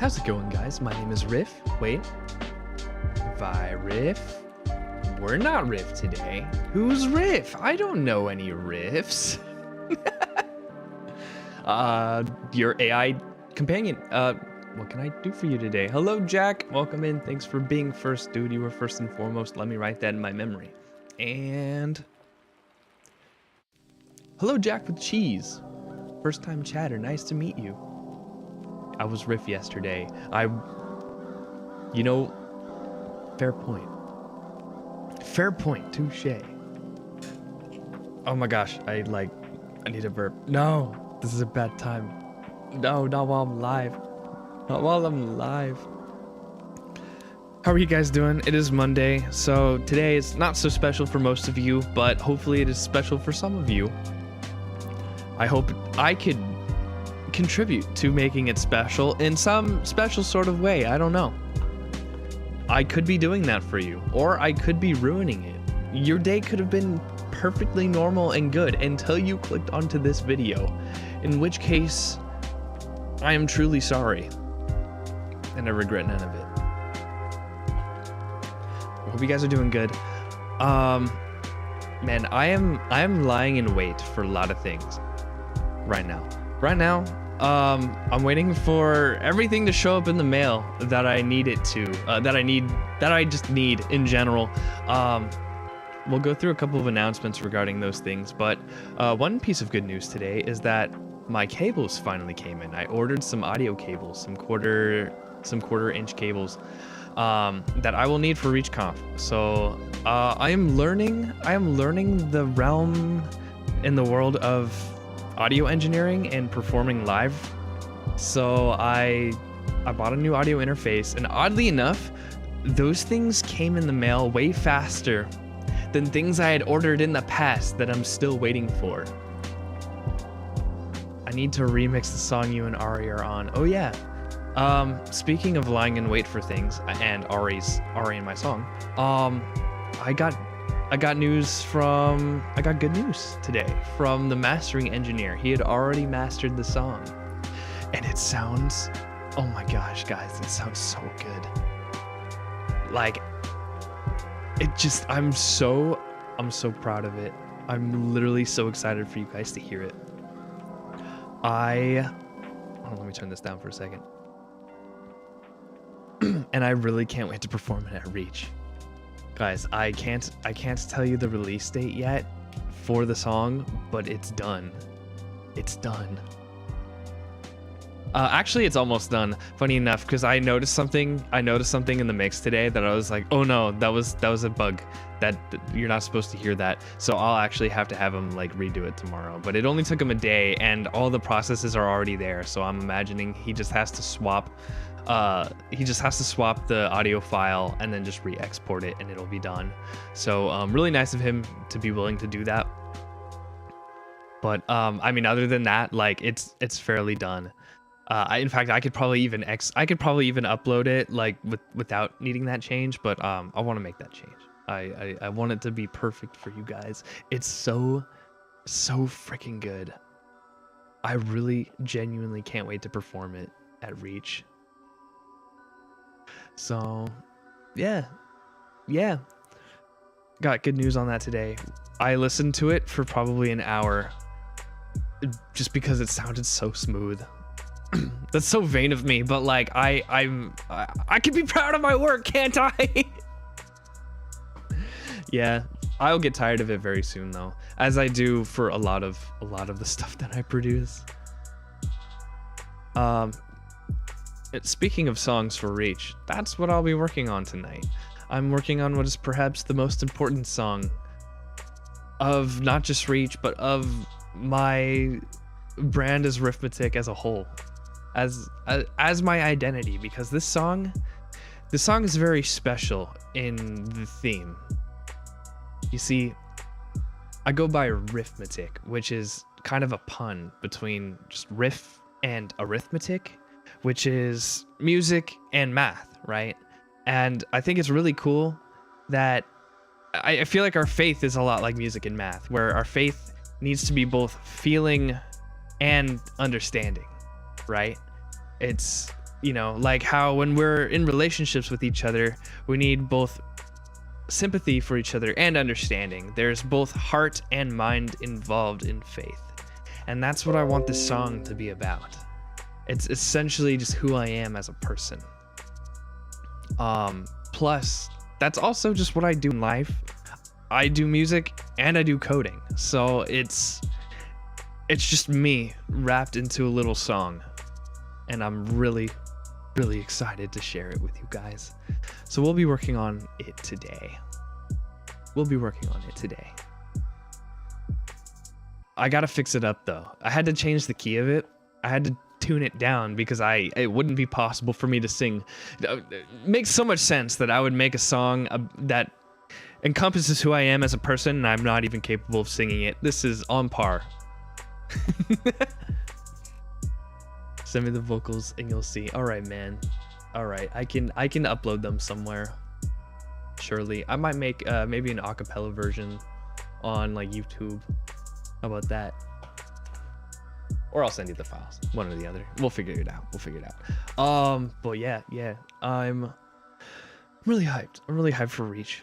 How's it going, guys? My name is Riff. Wait. Vi Riff? We're not Riff today. Who's Riff? I don't know any Riffs. Your AI companion. What can I do for you today? Hello, Jack. Welcome in. Thanks for being first, dude. You were first and foremost. Let me write that in my memory. And hello, Jack with cheese. First time chatter. Nice to meet you. I was Riff yesterday. Fair point. Fair point. Touche. Oh my gosh. I need a burp. No, this is a bad time. No, not while I'm live. Not while I'm live. How are you guys doing? It is Monday, so today is not so special for most of you, but hopefully it is special for some of you. I hope I could contribute to making it special in some special sort of way. I don't know. I could be doing that for you, or I could be ruining it. Your day could have been perfectly normal and good until you clicked onto this video, in which case I am truly sorry and I regret none of it. I hope you guys are doing good. Man, I am lying in wait for a lot of things right now. I'm waiting for everything to show up in the mail that I need it to, that I just need in general. We'll go through a couple of announcements regarding those things, but one piece of good news today is that my cables finally came in. I ordered some audio cables, some quarter inch cables that I will need for ReachConf. So I am learning the realm in the world of audio engineering and performing live. So I bought a new audio interface, and oddly enough, those things came in the mail way faster than things I had ordered in the past that I'm still waiting for. I need to remix the song you and Ari are on. Oh yeah. Speaking of lying in wait for things and Ari and my song, I got good news today from the mastering engineer. He had already mastered the song, and it sounds, oh my gosh, guys, it sounds so good. Like, I'm so proud of it. I'm literally so excited for you guys to hear it. Let me turn this down for a second. And I really can't wait to perform it at Reach. Guys, I can't tell you the release date yet for the song, but it's done. It's done. Actually, it's almost done. Funny enough, because I noticed something in the mix today that I was like, oh no, that was a bug. That you're not supposed to hear that. So I'll actually have to have him like redo it tomorrow. But it only took him a day, and all the processes are already there. So I'm imagining he just has to swap. The audio file and then just re-export it, and it'll be done. So really nice of him to be willing to do that. But I mean, other than that, like it's fairly done. In fact, I could probably even upload it like without needing that change. But I want to make that change. I want it to be perfect for you guys. It's so freaking good. I really genuinely can't wait to perform it at Reach. So, yeah. Got good news on that today. I listened to it for probably an hour just because it sounded so smooth. That's so vain of me, but like I can be proud of my work, can't I? Yeah, I'll get tired of it very soon though, as I do for a lot of the stuff that I produce. Speaking of songs for Reach, that's what I'll be working on tonight. I'm working on what is perhaps the most important song of not just Reach, but of my brand as Riffmatic as a whole, as my identity, because this song is very special in the theme. You see, I go by Riffmatic, which is kind of a pun between just riff and arithmetic, which is music and math, right? And I think it's really cool that I feel like our faith is a lot like music and math, where our faith needs to be both feeling and understanding, right? you know, like how when we're in relationships with each other, we need both sympathy for each other and understanding. There's both heart and mind involved in faith. And that's what I want this song to be about. It's essentially just who I am as a person. Plus, that's also just what I do in life. I do music and I do coding. So it's just me wrapped into a little song. And I'm really, really excited to share it with you guys. So we'll be working on it today. I gotta fix it up though. I had to change the key of it. I had to tune it down because it wouldn't be possible for me to sing. It makes so much sense that I would make a song that encompasses who I am as a person and I'm not even capable of singing it. This is on par. Send me the vocals and you'll see. All right, man. All right, I can upload them somewhere. Surely, I might make maybe an acapella version on like YouTube. How about that? Or I'll send you the files. One or the other. We'll figure it out. But yeah. I'm really hyped. I'm really hyped for Reach.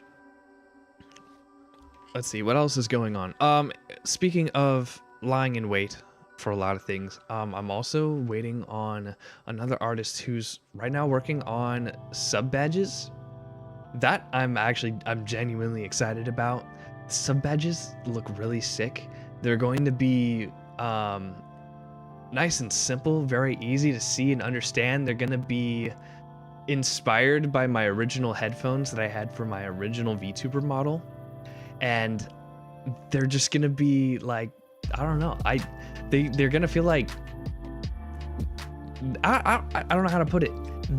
Let's see what else is going on. Speaking of lying in wait for a lot of things, I'm also waiting on another artist who's right now working on sub badges. That I'm genuinely excited about. Sub badges look really sick. They're going to be nice and simple, very easy to see and understand. They're gonna be inspired by my original headphones that I had for my original VTuber model, and they're just gonna be like, I don't know, they're gonna feel like I don't know how to put it.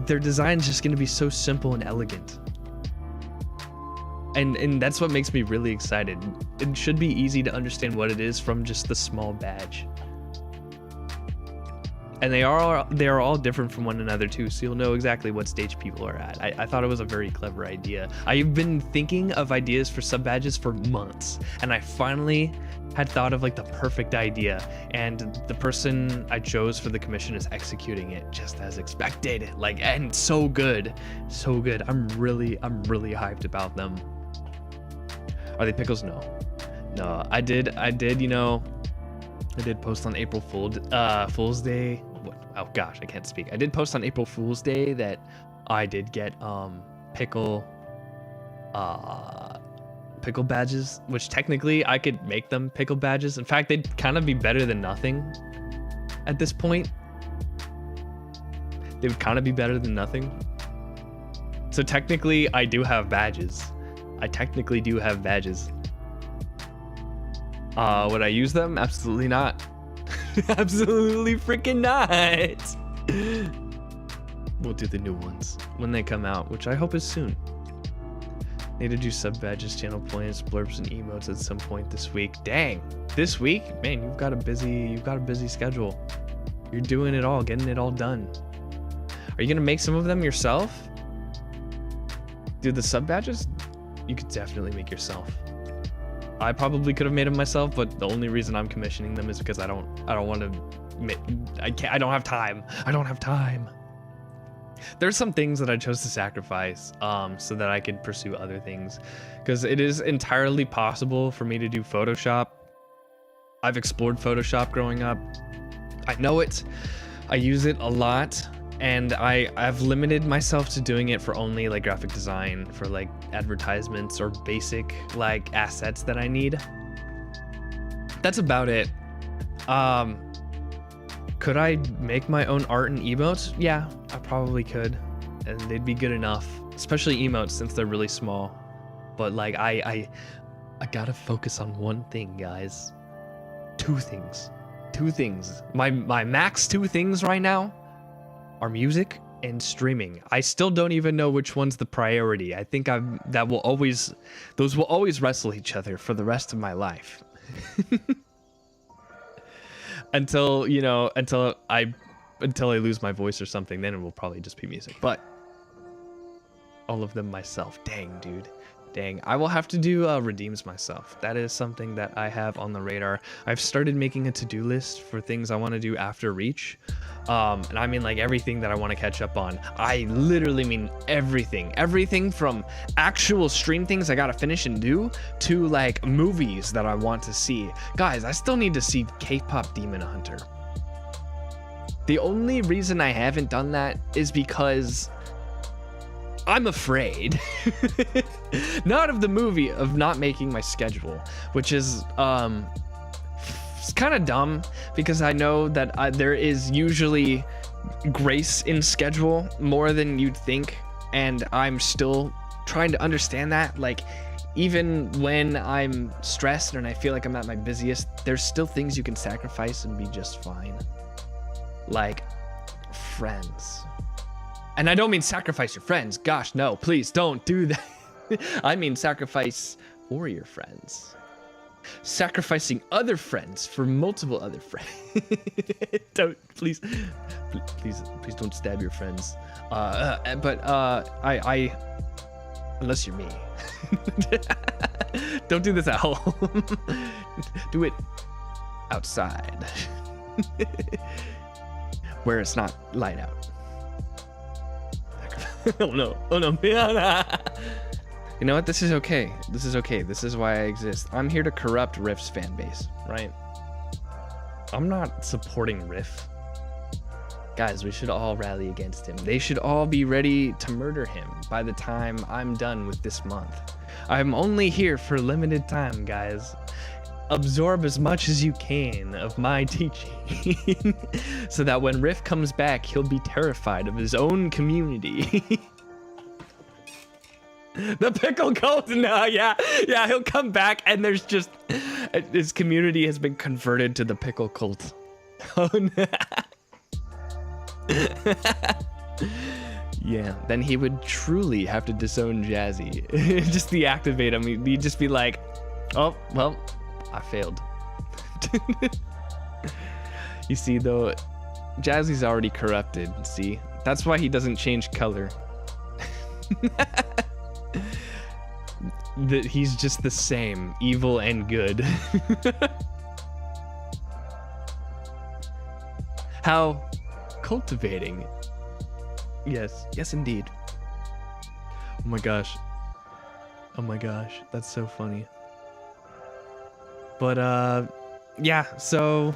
Their design's just gonna be so simple and elegant. And that's what makes me really excited. It should be easy to understand what it is from just the small badge. And they are all different from one another too, so you'll know exactly what stage people are at. I thought it was a very clever idea. I've been thinking of ideas for sub badges for months, and I finally had thought of like the perfect idea, and the person I chose for the commission is executing it just as expected. Like, and so good. I'm really hyped about them. Are they pickles? No, I did post on April Fool's Day. Oh gosh, I can't speak. I did post on April Fool's Day that I did get pickle badges, which technically I could make them pickle badges. In fact, they'd kind of be better than nothing at this point. They would kind of be better than nothing. So technically I do have badges. Would I use them? Absolutely not. Absolutely freaking not. We'll do the new ones when they come out, which I hope is soon. Need to do sub badges, channel points, blurbs, and emotes at some point this week. Dang, this week, man, you've got a busy schedule. You're doing it all, getting it all done. Are you gonna make some of them yourself? Dude, the sub badges, you could definitely make yourself. I probably could have made them myself, but the only reason I'm commissioning them is because I don't want to. I don't have time. There's some things that I chose to sacrifice so that I could pursue other things, because it is entirely possible for me to do Photoshop. I've explored Photoshop growing up. I know it. I use it a lot, and I've limited myself to doing it for only like graphic design, for like advertisements or basic like assets that I need. That's about it. Could I make my own art and emotes? Yeah, I probably could, and they'd be good enough, especially emotes since they're really small. But like I gotta focus on one thing, guys. Two things. My max two things right now are music and streaming. I still don't even know which one's the priority. I think those will always wrestle each other for the rest of my life. until I lose my voice or something, then it will probably just be music. But all of them myself. Dang, dude. Dang, I will have to do redeems myself. That is something that I have on the radar. I've started making a to-do list for things I want to do after Reach. And I mean like everything that I want to catch up on. I literally mean everything. Everything from actual stream things I gotta finish and do to like movies that I want to see. Guys, I still need to see K-pop Demon Hunter. The only reason I haven't done that is because I'm afraid. Not of the movie, of not making my schedule, which is it's kind of dumb because I know that there is usually grace in schedule more than you'd think, and I'm still trying to understand that. Like, even when I'm stressed and I feel like I'm at my busiest, there's still things you can sacrifice and be just fine. Like friends. And I don't mean sacrifice your friends. Gosh, no, please don't do that. I mean sacrifice for your friends. Sacrificing other friends for multiple other friends. please don't stab your friends. I unless you're me. Don't do this at home. Do it outside. Where it's not light out. Oh no. You know what? This is okay. This is okay. This is why I exist. I'm here to corrupt Riff's fan base, right? I'm not supporting Riff. Guys, we should all rally against him. They should all be ready to murder him by the time I'm done with this month. I'm only here for limited time, guys. Absorb as much as you can of my teaching so that when Riff comes back, he'll be terrified of his own community. The pickle cult? No, yeah, he'll come back and there's just, his community has been converted to the pickle cult. Oh no. Yeah, then he would truly have to disown Jazzy. Just deactivate him. He'd just be like, oh, well, I failed. You see, though, Jazzy's already corrupted, see? That's why he doesn't change color. He's just the same, evil and good. How cultivating. Yes indeed. Oh my gosh, that's so funny. But yeah, so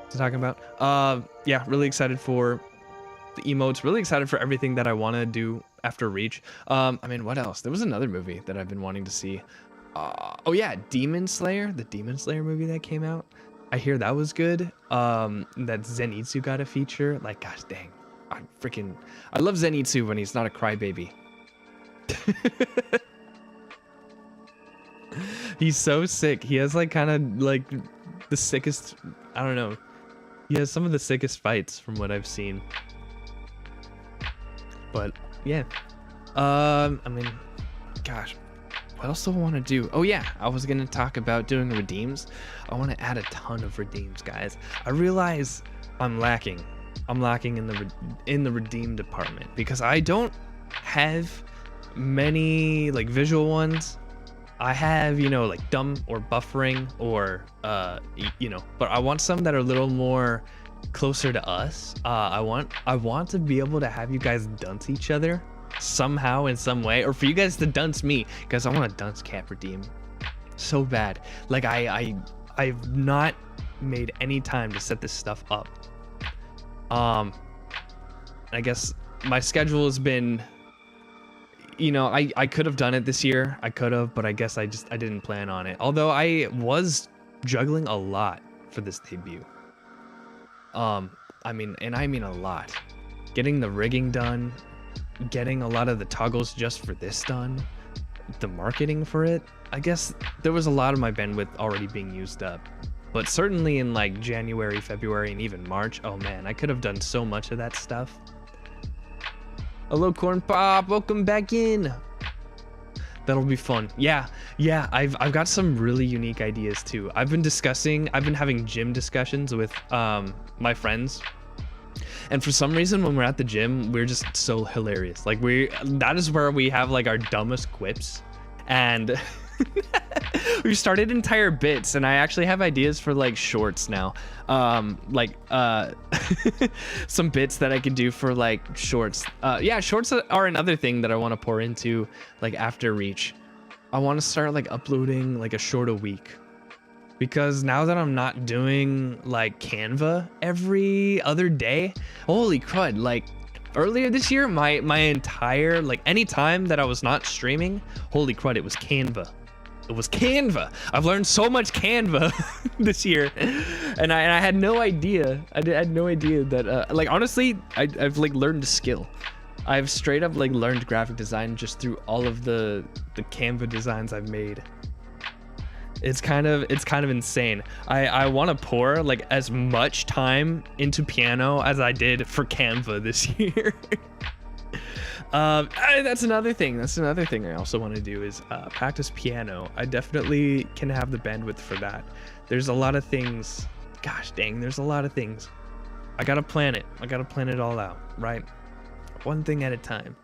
what's talking about? Yeah, really excited for the emotes, really excited for everything that I want to do after Reach. I mean, what else? There was another movie that I've been wanting to see. Oh yeah, Demon Slayer, the Demon Slayer movie that came out. I hear that was good. That Zenitsu got a feature. Like, gosh dang, I love Zenitsu when he's not a crybaby. He's so sick. He has like kind of like the sickest, I don't know. He has some of the sickest fights from what I've seen. But yeah, I mean, gosh, what else do I want to do? Oh yeah, I was gonna talk about doing redeems. I want to add a ton of redeems, guys. I realize I'm lacking in the redeem department because I don't have many like visual ones. I have, you know, like dumb or buffering or you know, but I want some that are a little more closer to us. I want to be able to have you guys dunce each other somehow in some way, or for you guys to dunce me, because I want to dunce Cap redeem so bad. Like I've not made any time to set this stuff up. I guess my schedule has been, you know, I could have done it this year. I could have, but I guess I didn't plan on it. Although I was juggling a lot for this debut. I mean a lot. Getting the rigging done, getting a lot of the toggles just for this done, the marketing for it. I guess there was a lot of my bandwidth already being used up. But certainly in like January, February, and even March, oh man, I could have done so much of that stuff. Hello, Corn Pop, welcome back in. That'll be fun. Yeah, I've got some really unique ideas too. I've been having gym discussions with my friends. And for some reason, when we're at the gym, we're just so hilarious. Like that is where we have like our dumbest quips. and we've started entire bits, and I actually have ideas for like shorts now. Some bits that I could do for like shorts. Yeah, shorts are another thing that I want to pour into like after Reach. I want to start like uploading like a short a week, because now that I'm not doing like Canva every other day, holy crud, like earlier this year, my entire, like any time that I was not streaming, holy crud, it was Canva. It was Canva. I've learned so much Canva this year, and I had no idea. I had no idea that like honestly, I've like learned a skill. I've straight up like learned graphic design just through all of the Canva designs I've made. It's kind of insane. I want to pour like as much time into piano as I did for Canva this year. That's another thing. I also want to do is practice piano. I definitely can have the bandwidth for that. There's a lot of things. Gosh dang, there's a lot of things. I gotta plan it. I gotta plan it all out, right? One thing at a time.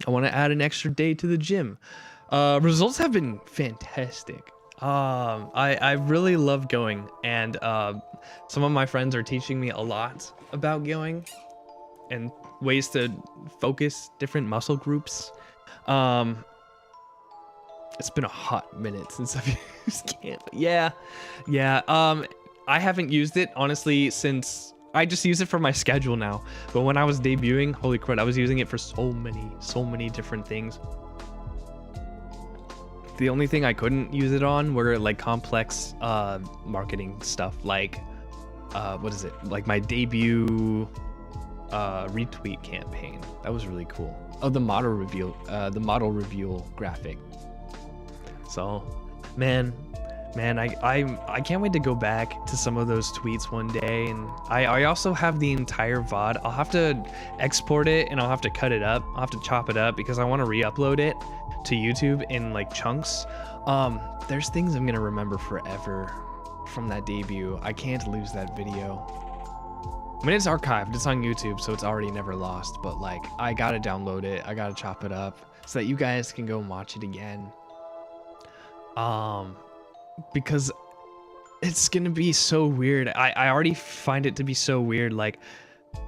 I want to add an extra day to the gym. Results have been fantastic. I really love going, and some of my friends are teaching me a lot about going and ways to focus different muscle groups. It's been a hot minute since I've used Canva. Yeah. I haven't used it honestly since I just use it for my schedule now. But when I was debuting, holy crud, I was using it for so many different things. The only thing I couldn't use it on were like complex marketing stuff, like what is it? Like my debut retweet campaign. That was really cool. Oh, the model reveal graphic. So, man, I can't wait to go back to some of those tweets one day. And I also have the entire VOD. I'll have to export it and I'll have to cut it up. I'll have to chop it up because I want to re-upload it to YouTube in like chunks. There's things I'm gonna remember forever from that debut. I can't lose that video. I mean, it's archived, it's on YouTube, so it's already never lost, but like I gotta download it, I gotta chop it up so that you guys can go and watch it again. Because it's gonna be so weird. I already find it to be so weird. Like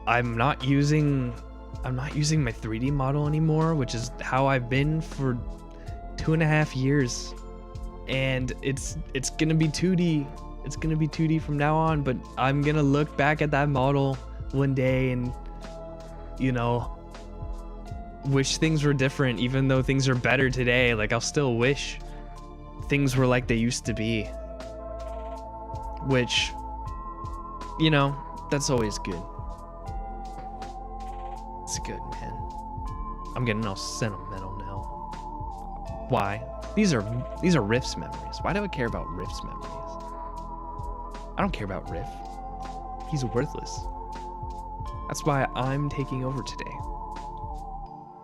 I'm not using my 3D model anymore, which is how I've been for 2.5 years, and it's gonna be 2D. It's gonna be 2D from now on, but I'm gonna look back at that model one day and, you know, wish things were different, even though things are better today. Like I'll still wish things were like they used to be, which, you know, that's always good. It's good, man. I'm getting all sentimental now. Why? These are Riff's memories. Why do I care about Riff's memories? I don't care about Riff. He's worthless. That's why I'm taking over today.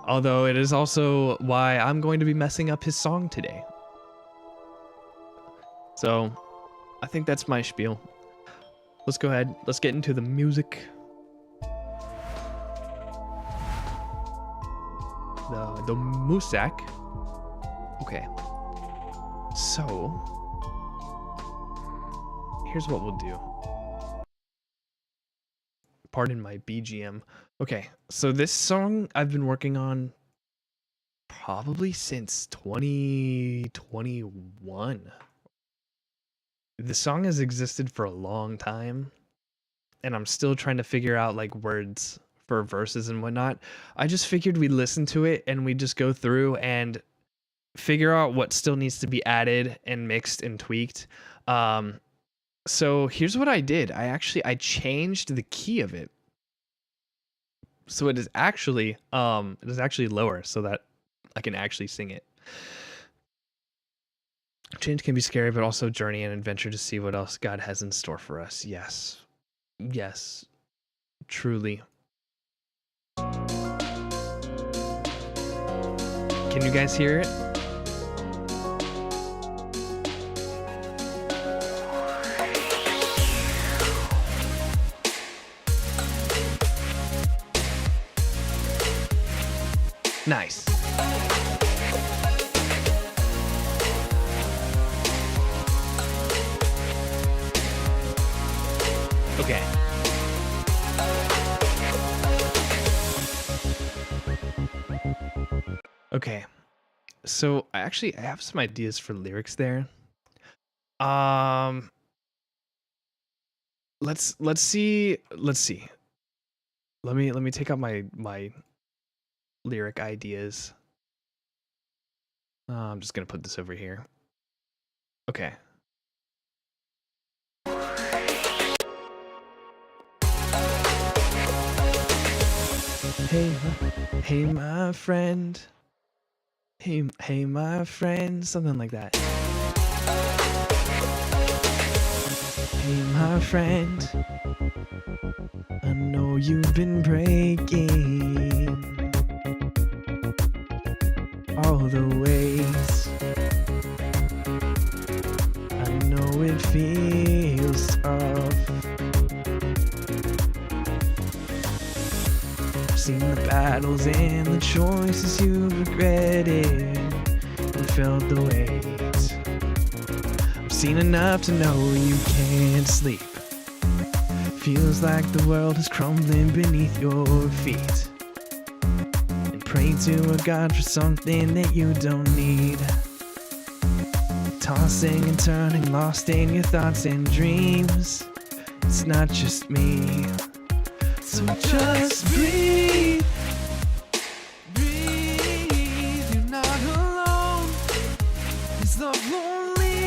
Although it is also why I'm going to be messing up his song today. So, I think that's my spiel. Let's go ahead. Let's get into the music. The Musak. Okay. So, here's what we'll do. Pardon my BGM. Okay, so this song I've been working on probably since 2021. The song has existed for a long time, and I'm still trying to figure out like words for verses and whatnot. I just figured we'd listen to it and we'd just go through and figure out what still needs to be added and mixed and tweaked. So here's what I did. I changed the key of it. So it is actually lower so that I can actually sing it. Change can be scary, but also journey and adventure to see what else God has in store for us. Yes. Yes. Truly. Can you guys hear it? Nice. Okay. Okay. So I have some ideas for lyrics there. Um let's see. Let me take out my lyric ideas. I'm just gonna put this over here. Okay. Hey, my friend. Hey, my friend. Something like that. Hey, my friend. I know you've been breaking all the ways. I know it feels tough. I've seen the battles and the choices you've regretted and felt the weight. I've seen enough to know you can't sleep. Feels like the world is crumbling beneath your feet. And pray to a God for something that you don't need. Tossing and turning, lost in your thoughts and dreams. It's not just me. So just breathe. Breathe, you're not alone. Is love lonely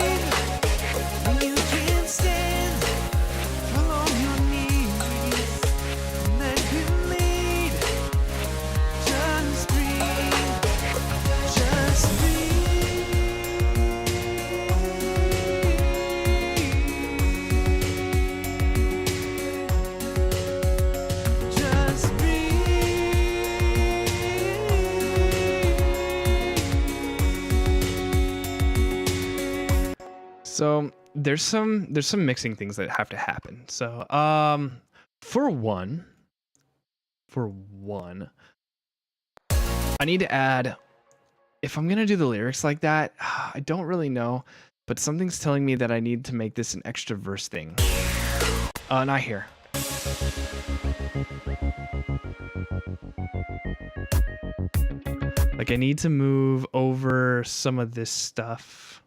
when you can't stand? Fall on your knees and let him lead. Just breathe. Just So there's some mixing things that have to happen. So for one, I need to add, if I'm gonna do the lyrics like that, I don't really know, but something's telling me that I need to make this an extra verse thing. Not here. Like I need to move over some of this stuff.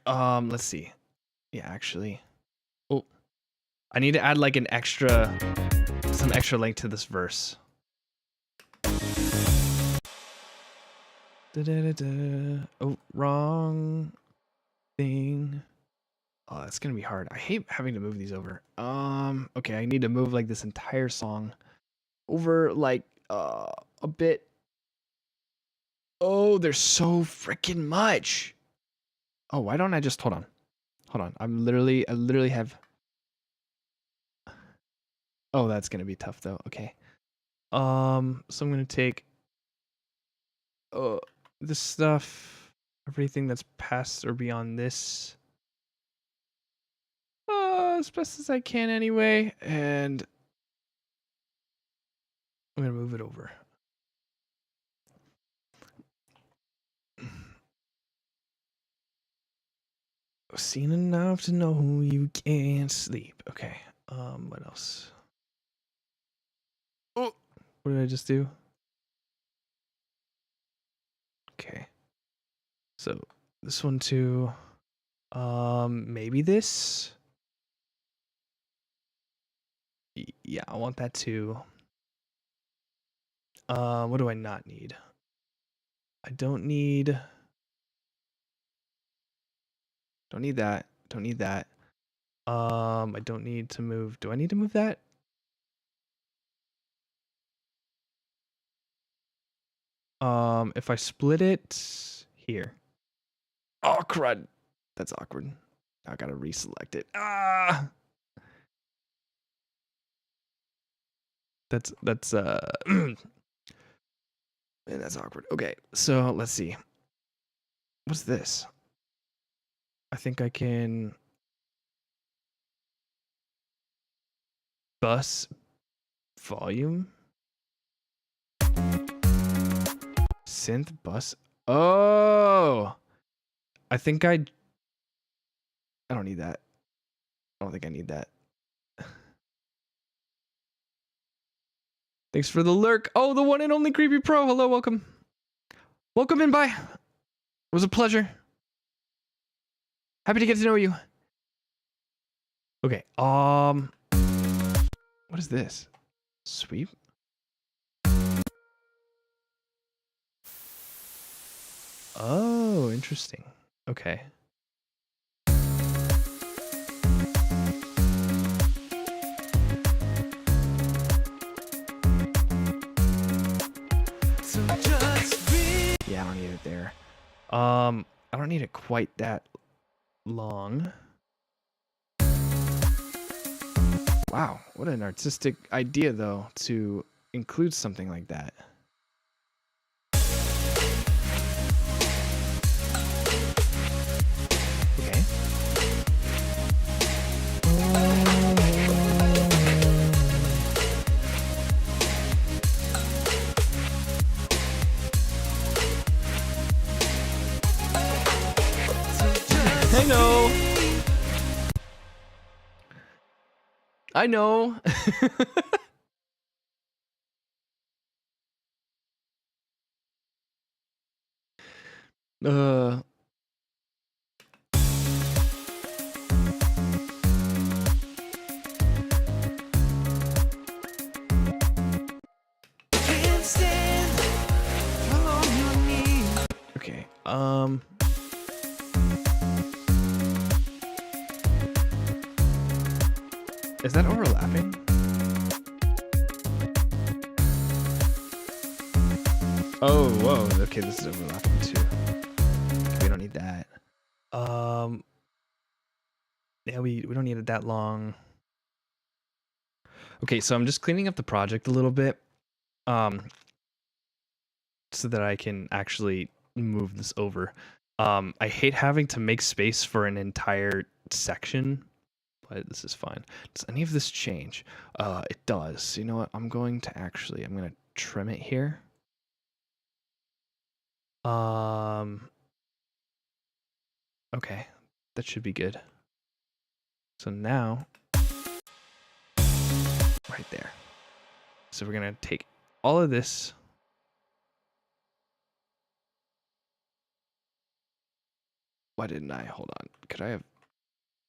Let's see. Yeah, actually. Oh, I need to add like some extra length to this verse. Oh, wrong thing. Oh, that's gonna be hard. I hate having to move these over. Okay, I need to move like this entire song over like a bit. Oh, there's so freaking much. Oh, why don't I just hold on? I literally have. Oh, that's gonna be tough though. Okay. So I'm gonna take this stuff, everything that's past or beyond this, as best as I can anyway, and I'm gonna move it over. Seen enough to know you can't sleep. Okay. What else? Oh, what did I just do? Okay. So this one too. Maybe this. Yeah, I want that too. What do I not need? I don't need that. Don't need that. I don't need to move. Do I need to move that? If I split it here. Oh, crud. That's awkward. I gotta reselect it. Ah! That's man, that's awkward. Okay, so let's see. What's this? I think I can bus volume. Synth bus. Oh, I think I I don't need that. I don't think I need that. Thanks for the lurk. Oh, the one and only Creepy Pro. Hello, welcome. Welcome in, bye. It was a pleasure. Happy to get to know you. Okay, what is this? Sweep? Oh, interesting. Okay. Yeah, I don't need it there. I don't need it quite that long. Wow, what an artistic idea though to include something like that. Okay. I know. I know. Okay. Is that overlapping? Oh, whoa. Okay, this is overlapping too. We don't need that. Yeah, we don't need it that long. Okay, so I'm just cleaning up the project a little bit, so that I can actually move this over. I hate having to make space for an entire section, but this is fine. Does any of this change? It does. You know what? I'm going to trim it here. Okay, that should be good. So now, right there. So we're gonna take all of this. Why didn't I? Hold on. Could I have?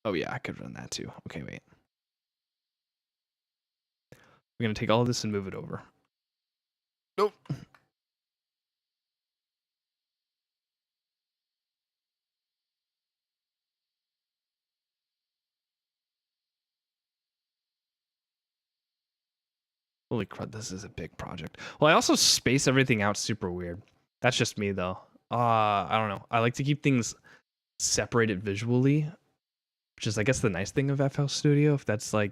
Oh yeah, I could run that too. Okay, wait. We're gonna take all of this and move it over. Nope. Holy crud, this is a big project. Well, I also space everything out super weird. That's just me though. I don't know. I like to keep things separated visually, which is I guess the nice thing of FL Studio, if that's like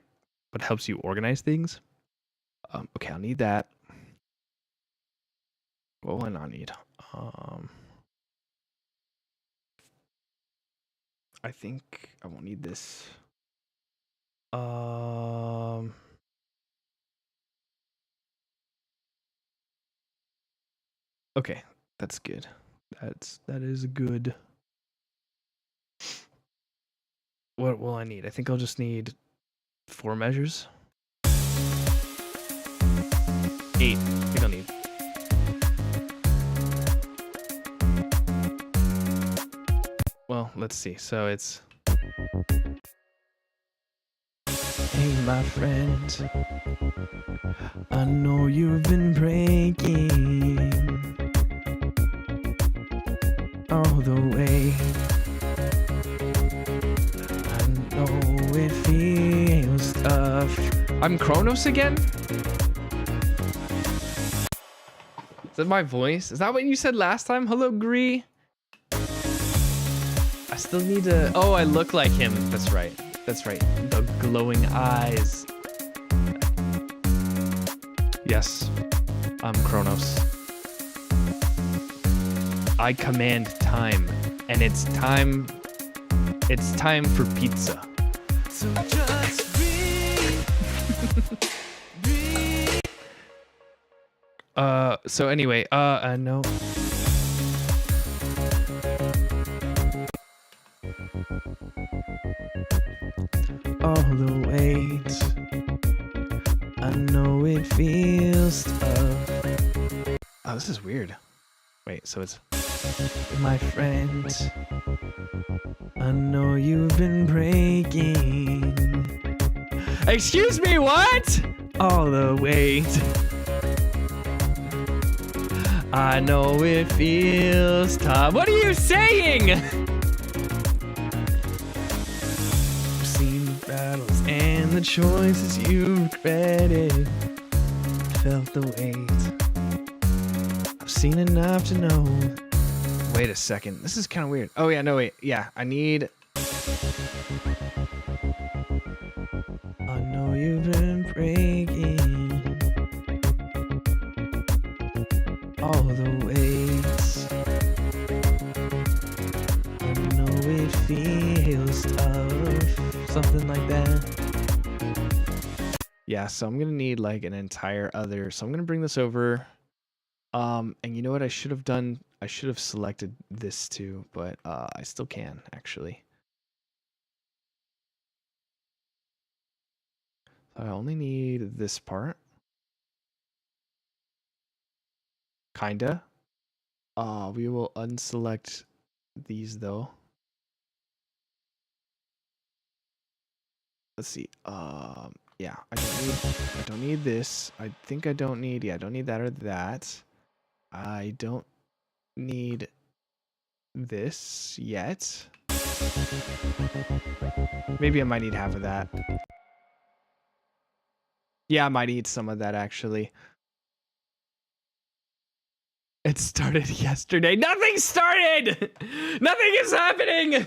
what helps you organize things. Okay, I'll need that. What will I not need? I think I won't need this. Okay, that's good. That is good. What will I need? I think I'll just need 4 measures. 8. I think I'll need. Well, let's see. So it's. Hey, my friend. I know you've been breaking all the way. I know it feels tough. I'm Kronos again? Is that my voice? Is that what you said last time? Hello, Gree. I still need to... Oh, I look like him. That's right. That's right. The glowing eyes. Yes, I'm Kronos. I command time, and it's time for pizza. So just breathe. Breathe. So anyway, no. all the weight. I know it feels tough. Oh, this is weird. Wait, so it's my friend. I know you've been breaking. Excuse me, what? All the weight. I know it feels tough. What are you saying? I've seen the battles and the choices you regretted. Felt the weight. I've seen enough to know. Wait a second. This is kind of weird. Oh yeah, no wait. Yeah, I need. I know you've been breaking. All the weights. I know it feels tough. Something like that. Yeah, so I'm gonna need like an entire other. So I'm gonna bring this over. And you know what I should have done? I should have selected this too, but I still can actually. I only need this part. Kinda. We will unselect these though. Let's see. Yeah, I don't need this. I think I don't need, yeah, I don't need that or that. I don't need this yet. Maybe I might need half of that. Yeah, I might need some of that actually. It started yesterday. Nothing started! Nothing is happening!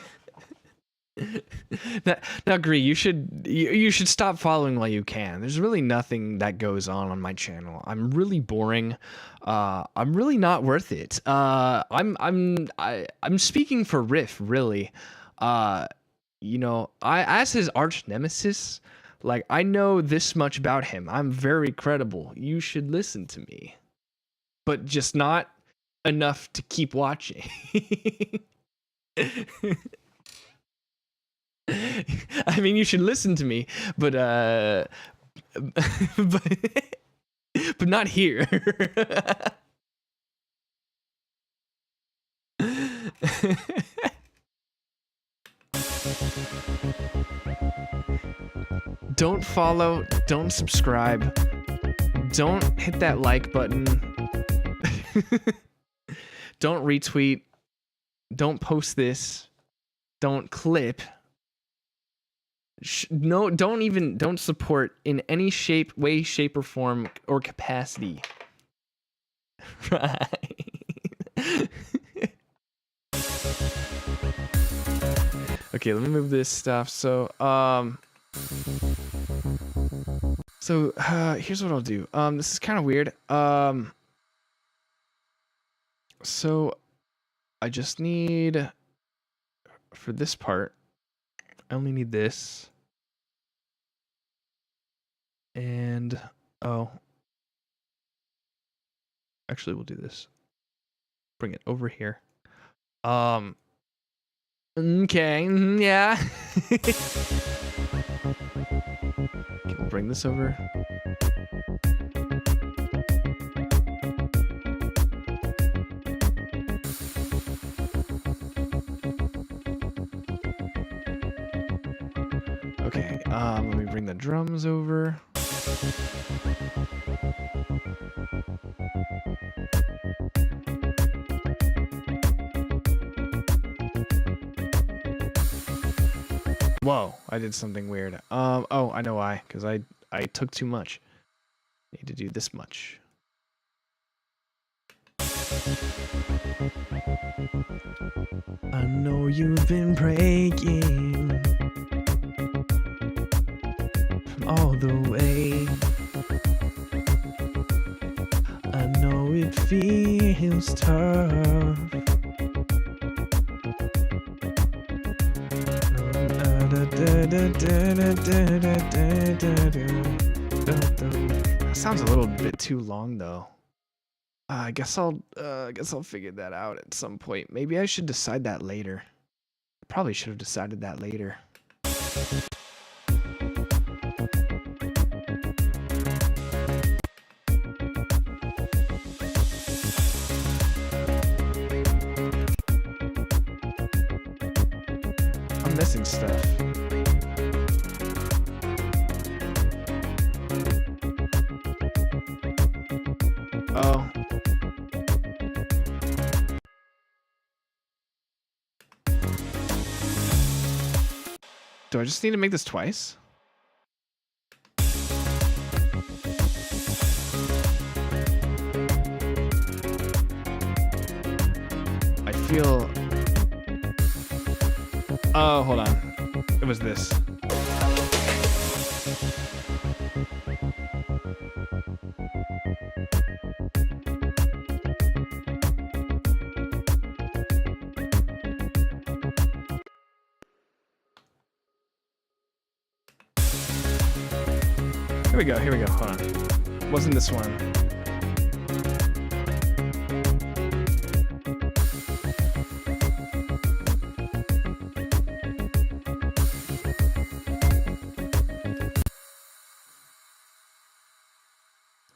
Now, Gree, you should stop following while you can. There's really nothing that goes on my channel. I'm really boring. I'm really not worth it. I'm speaking for Riff, really. You know, as his arch nemesis, like I know this much about him. I'm very credible. You should listen to me, but just not enough to keep watching. I mean, you should listen to me, but but not here. Don't follow, don't subscribe, don't hit that like button, don't retweet, don't post this, don't clip. No, don't support in any shape, way, shape, or form, or capacity. Right. Okay, let me move this stuff. So, here's what I'll do. This is kind of weird. So I just need, for this part, I only need this. And, oh. Actually, we'll do this. Bring it over here. Okay, yeah. Okay, we'll bring this over. Okay, let me bring the drums over. Whoa, I did something weird. Oh, I know why, because I took too much. Need to do this much. I know you've been breaking from all the way. I know it feels tough. That sounds a little bit too long though. I guess I'll figure that out at some point. Maybe I should decide that later. I probably should have decided that later. and stuff. Oh. Do I just need to make this twice? I feel... Oh, hold on. It was this. Here we go, here we go, hold on. Wasn't this one.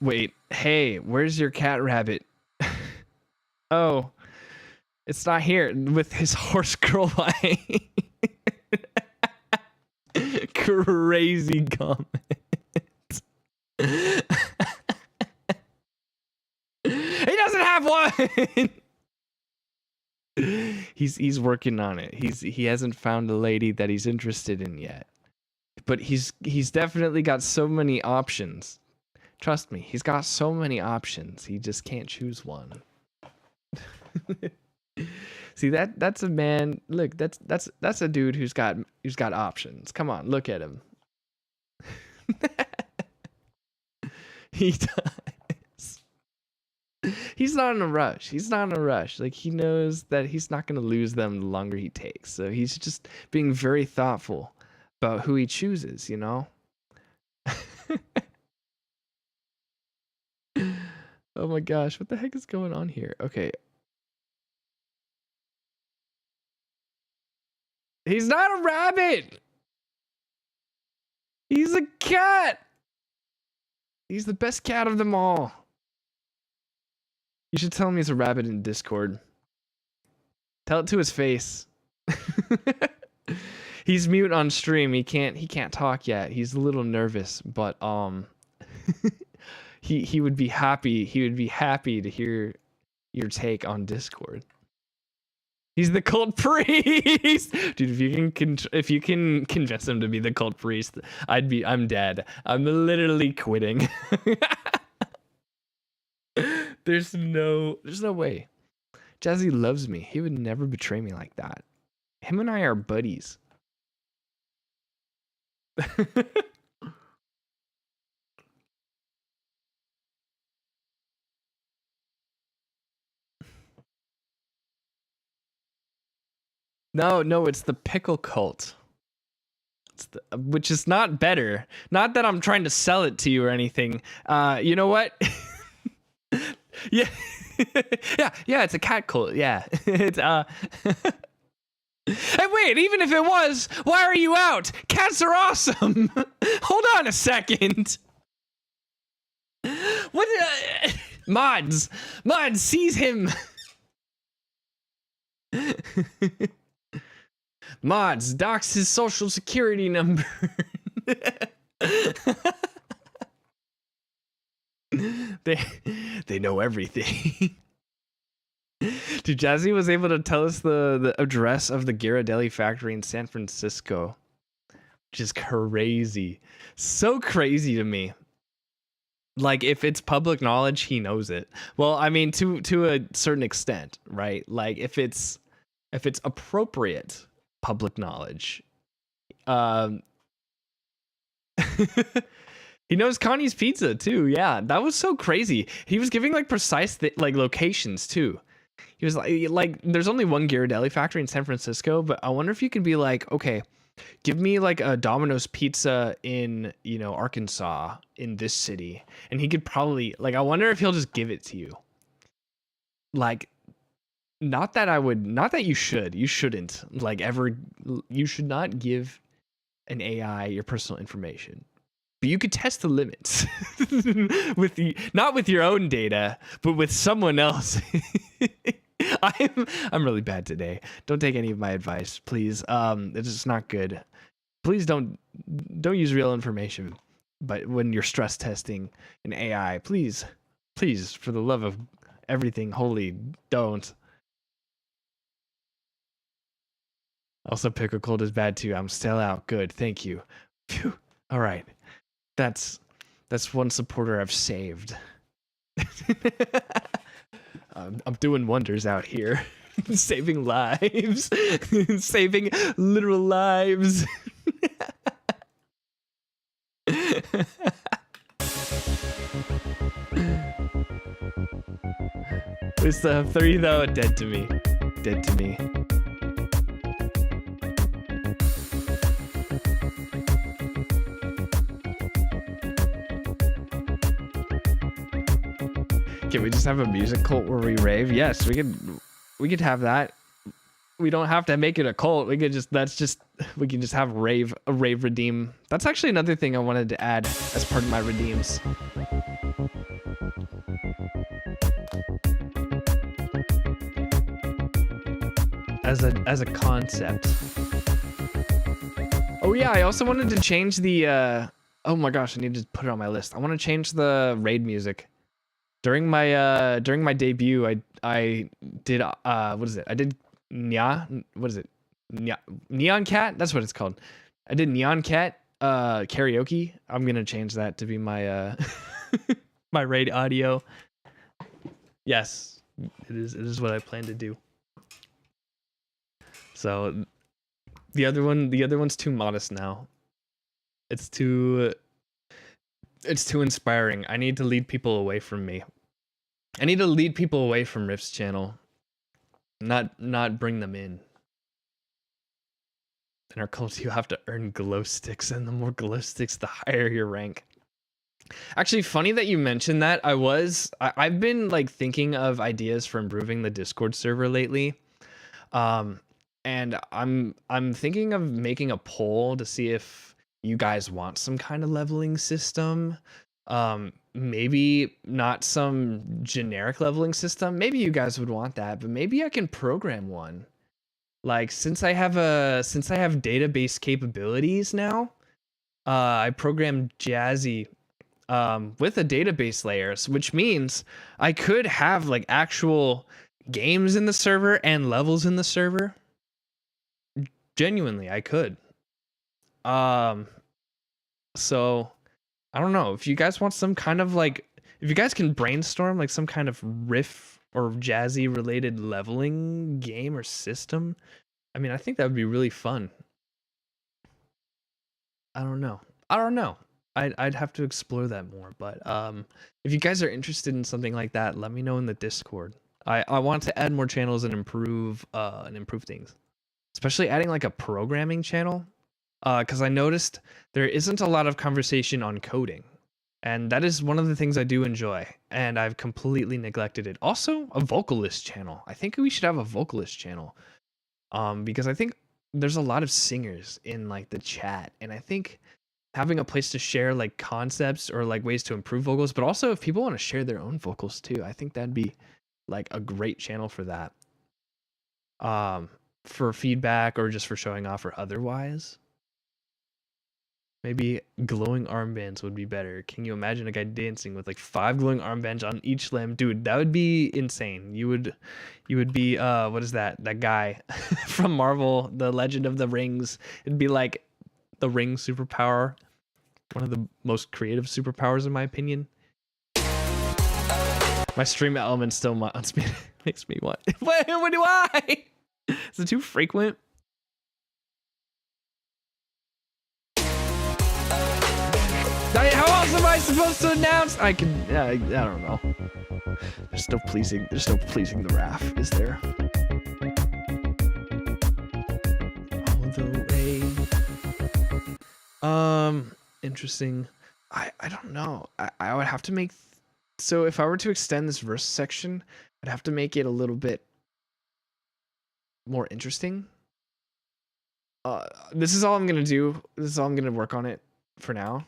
Wait, hey, where's your cat rabbit? Oh, it's not here with his horse girl eye. Crazy comment. He doesn't have one. He's working on it. He hasn't found a lady that he's interested in yet. But he's definitely got so many options. Trust me, he's got so many options. He just can't choose one. See, that's a man. Look, that's a dude who's got options. Come on, look at him. He does. He's not in a rush. He's not in a rush. Like, he knows that he's not going to lose them the longer he takes. So he's just being very thoughtful about who he chooses, you know? Oh my gosh, what the heck is going on here? Okay. He's not a rabbit. He's a cat. He's the best cat of them all. You should tell him he's a rabbit in Discord. Tell it to his face. He's mute on stream. He can't talk yet. He's a little nervous, but he would be happy. He would be happy to hear your take on Discord. He's the cult priest, dude. If you can convince him to be the cult priest, I'm dead. I'm literally quitting. There's no way. Jazzy loves me. He would never betray me like that. Him and I are buddies. No, it's the pickle cult. Which is not better. Not that I'm trying to sell it to you or anything. You know what? Yeah. yeah, it's a cat cult. Yeah. It's Hey, wait, even if it was, why are you out? Cats are awesome. Hold on a second. What Mods, seize him. Mods, dox his social security number. They know everything. Dude, Jazzy was able to tell us the address of the Ghirardelli factory in San Francisco, which is crazy. So crazy to me. Like, if it's public knowledge, he knows it. Well, I mean, to a certain extent, right? Like, if it's appropriate public knowledge, he knows Connie's Pizza too. Yeah, that was so crazy. He was giving like precise like locations too. He was like, there's only one Ghirardelli factory in San Francisco, but I wonder if you can be like, okay, give me like a Domino's pizza in, Arkansas in this city. And he could probably like, I wonder if he'll just give it to you. Like, not that you shouldn't like ever, you should not give an AI your personal information, but you could test the limits not with your own data, but with someone else. I'm really bad today. Don't take any of my advice, please. It's just not good. Please don't use real information. But when you're stress testing an AI, please, for the love of everything holy, don't. Also, pickle cold is bad too. I'm still out. Good, thank you. Phew. All right, that's one supporter I've saved. I'm doing wonders out here, saving lives, saving literal lives. We still have 3 though. Dead to me. Dead to me. Can we just have a music cult where we rave? Yes, we could have that. We don't have to make it a cult. We can just have a rave redeem. That's actually another thing I wanted to add as part of my redeems. As a concept. Oh yeah, I also wanted to change the oh my gosh, I need to put it on my list. I want to change the raid music. During my debut, I did what is it? I did Neon Cat? That's what it's called. I did Neon Cat karaoke. I'm gonna change that to be my my raid audio. Yes, it is what I plan to do. So the other one's too modest now. It's too inspiring. I need to lead people away from me. I need to lead people away from Rift's channel. Not bring them in. In our cult, you have to earn glow sticks, and the more glow sticks, the higher your rank. Actually, funny that you mentioned that. I've been like thinking of ideas for improving the Discord server lately. And I'm thinking of making a poll to see if you guys want some kind of leveling system. Maybe not some generic leveling system. Maybe you guys would want that, but maybe I can program one. Like since I have database capabilities now, I programmed Jazzy with a database layer, which means I could have like actual games in the server and levels in the server. Genuinely, I could. So I don't know if you guys want some kind of like, if you guys can brainstorm like some kind of Riff or Jazzy related leveling game or system. I mean, I think that would be really fun. I don't know. I'd have to explore that more, but if you guys are interested in something like that, let me know in the Discord. I want to add more channels and improve things. Especially adding like a programming channel, because I noticed there isn't a lot of conversation on coding, and that is one of the things I do enjoy, and I've completely neglected it. Also, a vocalist channel. I think we should have a vocalist channel, because I think there's a lot of singers in like the chat, and I think having a place to share like concepts or like ways to improve vocals, but also if people want to share their own vocals too, I think that'd be like a great channel for that. For feedback or just for showing off or otherwise. Maybe glowing armbands would be better. Can you imagine a guy dancing with like 5 glowing armbands on each limb? Dude, that would be insane. You would be what is that guy from Marvel, the Legend of the Rings? It'd be like the ring superpower, one of the most creative superpowers in my opinion. My stream element still makes me want. What do I? Is it too frequent? How else am I supposed to announce? I don't know. There's no pleasing the Raph, is there? All the way. Interesting. I don't know. I would have to make. So if I were to extend this verse section, I'd have to make it a little bit more interesting. This is all I'm gonna do. This is all I'm gonna work on it for now.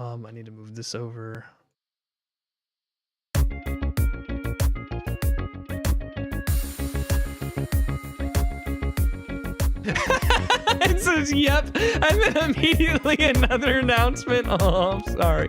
I need to move this over. It says, yep, and then immediately another announcement. Oh, I'm sorry.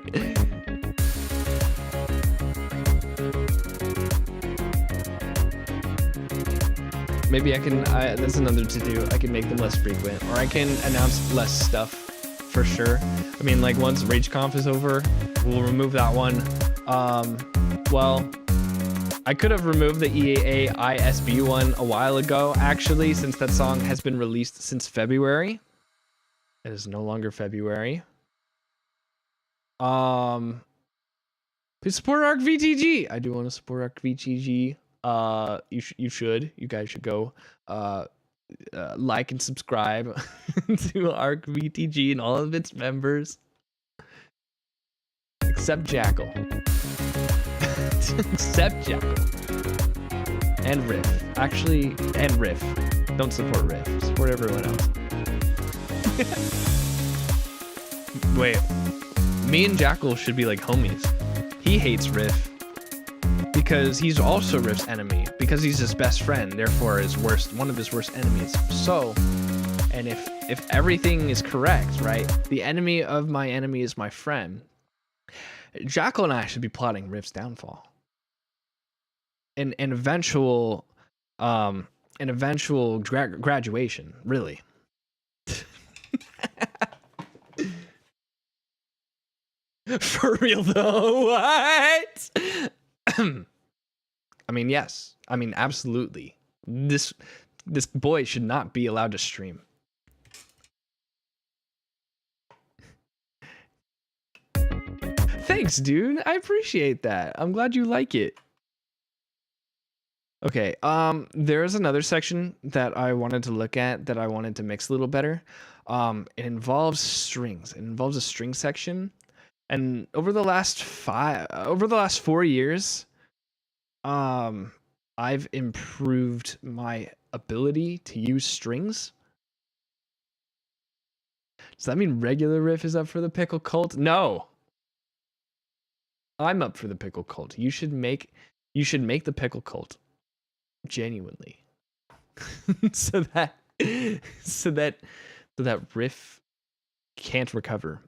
Maybe I can, that's another to do. I can make them less frequent, or I can announce less stuff for sure. I mean, like once RageConf is over, we'll remove that one. Well, I could have removed the EAA ISB one a while ago, actually, since that song has been released since February. It is no longer February. Please support ARC VTG. I do want to support ARC VTG. You should. You guys should go like and subscribe to ARC VTG and all of its members, except Jackal. Except Jackal and Riff. Actually, and Riff. Don't support Riff. Support everyone else. Wait, me and Jackal should be like homies. He hates Riff because he's also Riff's enemy, because he's his best friend, therefore one of his worst enemies. So, and if everything is correct, right, the enemy of my enemy is my friend. Jackal and I should be plotting Riff's downfall. An eventual graduation, really. For real though, what? I mean, yes. I mean, absolutely. This boy should not be allowed to stream. Thanks, dude. I appreciate that. I'm glad you like it. Okay, there's another section that I wanted to look at that I wanted to mix a little better. It involves strings. It involves a string section. And over the last 4 years, I've improved my ability to use strings. Does that mean regular Riff is up for the pickle cult? No. I'm up for the pickle cult. You should make the pickle cult. Genuinely. so that Riff can't recover.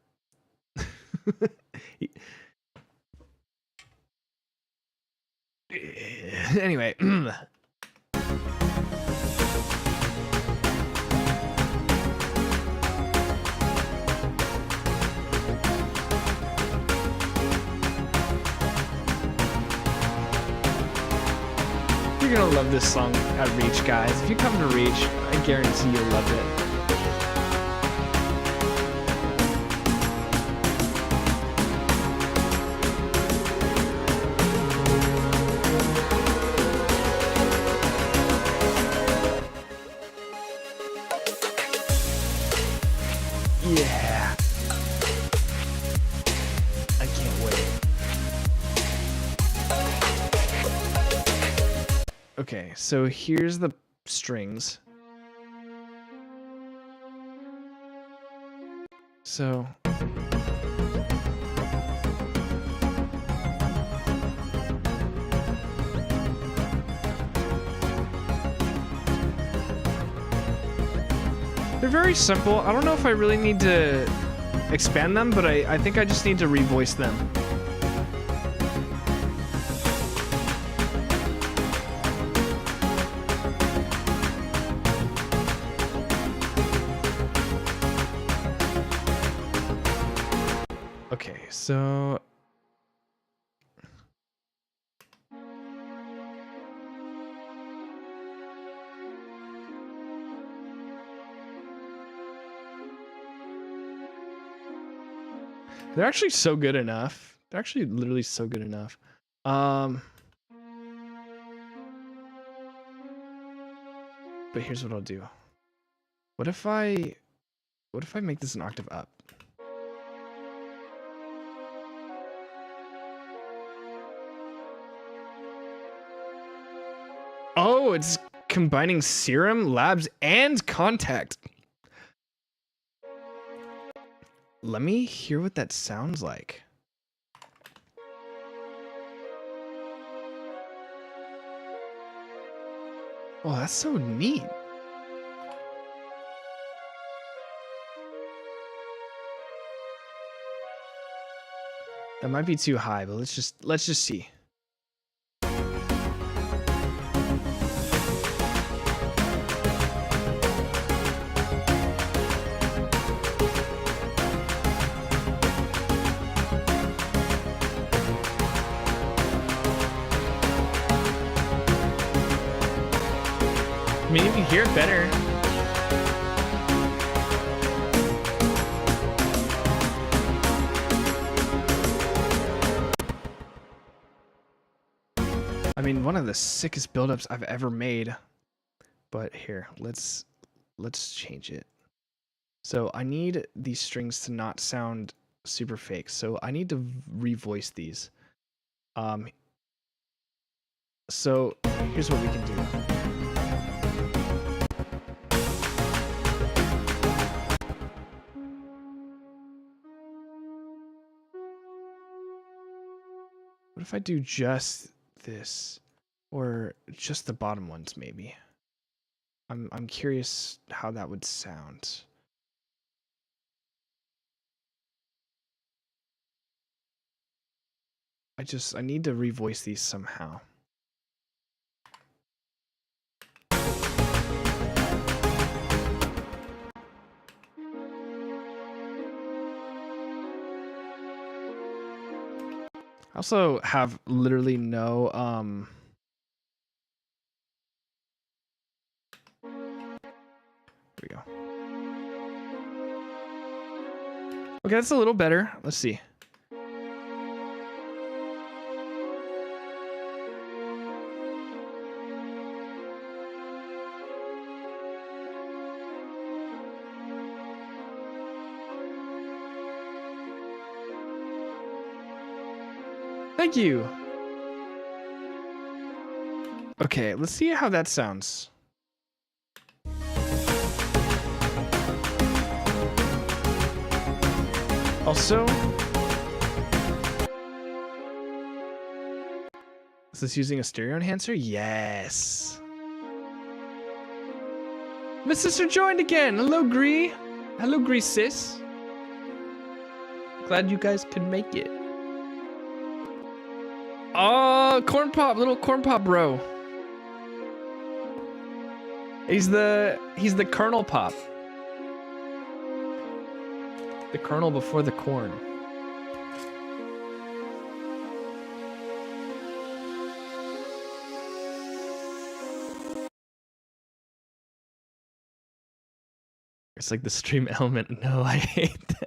Anyway. You're gonna love this song at Reach, guys. If you come to Reach, I guarantee you'll love it. Yeah. I can't wait. Okay, so here's the strings. So they're very simple. I don't know if I really need to expand them, but I think I just need to revoice them. Okay, so they're actually so good enough. They're actually literally so good enough. But here's what I'll do. What if I make this an octave up? Oh, it's combining Serum, Labs, and Contact. let me hear what that sounds like. Oh, that's so neat. That might be too high, but let's just see. I mean, you can hear it better. I mean, one of the sickest buildups I've ever made. But here, let's change it. So I need these strings to not sound super fake. So I need to revoice these. So here's what we can do. What if I do just this, or just the bottom ones maybe? I'm curious how that would sound. I need to revoice these somehow. I also have literally no here we go. Okay, that's a little better. Let's see. Thank you. Okay, let's see how that sounds. Also, is this using a stereo enhancer? Yes. My sister joined again. Hello, Gree. Hello, Gree sis. Glad you guys could make it. Oh, corn pop, little corn pop bro. He's the kernel pop. The kernel before the corn. It's like the stream element. No, I hate that.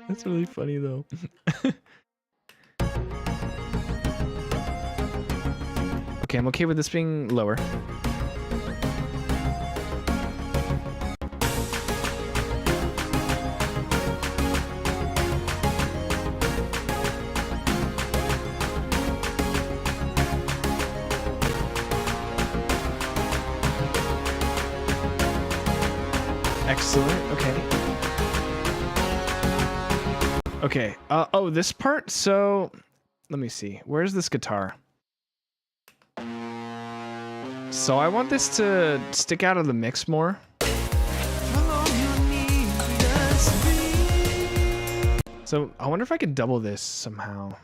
That's really funny though. Okay, I'm okay with this being lower. Excellent. Okay. Okay. Oh, this part. So, let me see. Where's this guitar? So I want this to stick out of the mix more. So I wonder if I could double this somehow.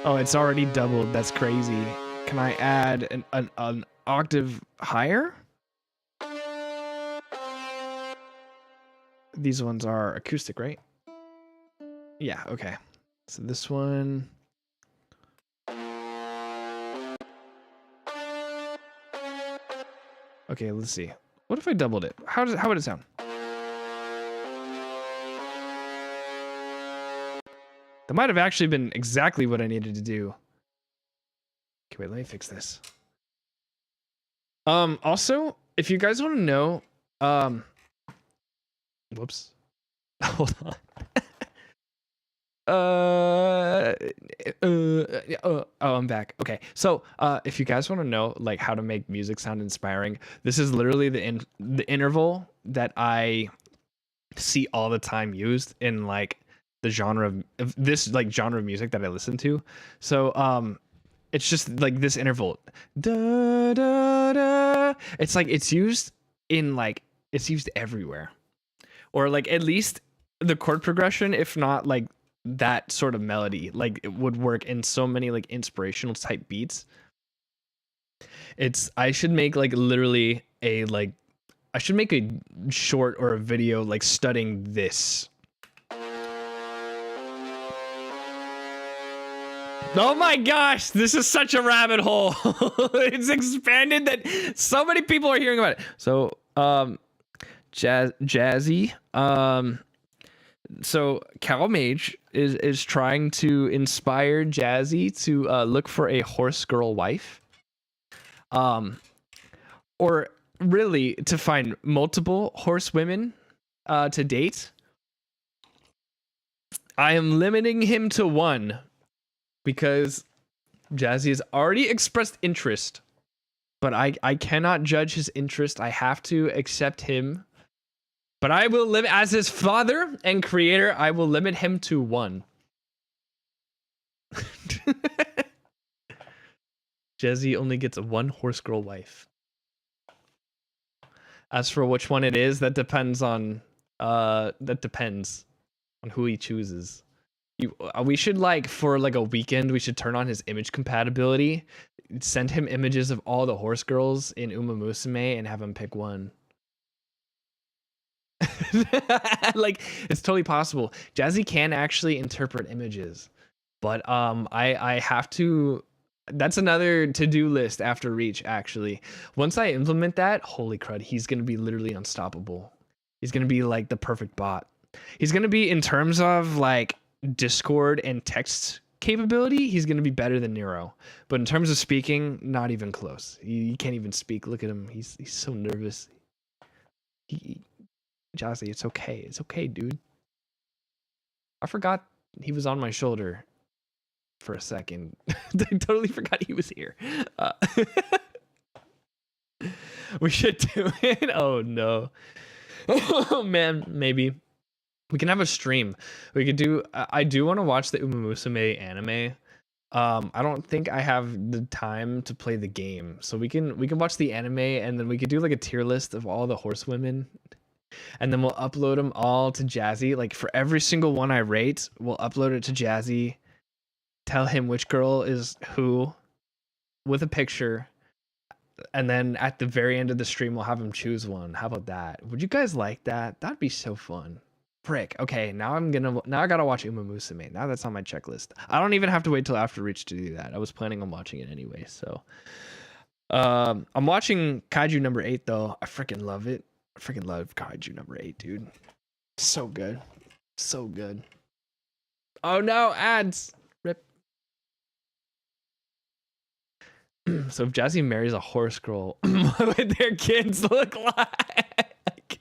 Oh, it's already doubled. That's crazy. Can I add an octave higher? These ones are acoustic, right? Yeah, okay. So this one. Okay, let's see. What if I doubled it? How would it sound? That might have actually been exactly what I needed to do. Okay, wait, let me fix this. Also, if you guys want to know, whoops. Hold on. Oh, I'm back. Okay, so if you guys want to know like how to make music sound inspiring, this is literally the interval that I see all the time used in like the genre of this like genre of music that I listen to. So it's just like this interval. Da, da, da. It's like it's used in like it's used everywhere. Or like at least the chord progression, if not like that sort of melody, like it would work in so many like inspirational type beats. It's I should make like literally a like I should make a short or a video like studying this. Oh my gosh, this is such a rabbit hole. It's expanded that so many people are hearing about it. So Jazzy. So Cal Mage is trying to inspire Jazzy to look for a horse girl wife. Or really to find multiple horse women to date. I am limiting him to one because Jazzy has already expressed interest, but I cannot judge his interest. I have to accept him. But I will limit, as his father and creator, I will limit him to one. Jazzy only gets one horse girl wife. As for which one it is, that depends on who he chooses. We should like for like a weekend, we should turn on his image compatibility, send him images of all the horse girls in Uma Musume, and have him pick one. Like it's totally possible. Jazzy can actually interpret images, but I have to. That's another to-do list after Reach. Actually, once I implement that, holy crud, he's gonna be literally unstoppable. He's gonna be like the perfect bot. He's gonna be in terms of like Discord and text capability. He's gonna be better than Nero, but in terms of speaking, not even close. He can't even speak. Look at him. He's so nervous. Jazzy, it's okay. It's okay, dude. I forgot he was on my shoulder for a second. I totally forgot he was here. We should do it. Oh, no. Oh, man. Maybe. We can have a stream. We could do... I do want to watch the Uma Musume anime. I don't think I have the time to play the game. So we can watch the anime, and then we could do like a tier list of all the horsewomen. And then we'll upload them all to Jazzy. Like for every single one I rate, we'll upload it to Jazzy. Tell him which girl is who with a picture. And then at the very end of the stream, we'll have him choose one. How about that? Would you guys like that? That'd be so fun. Frick. Okay, now I gotta watch Uma Musume. Now that's on my checklist. I don't even have to wait till after Reach to do that. I was planning on watching it anyway. So I'm watching Kaiju number 8 though. I freaking love it. I freaking love Kaiju number 8, dude. So good. So good. Oh no, ads. Rip. So if Jazzy marries a horse girl, what would their kids look like?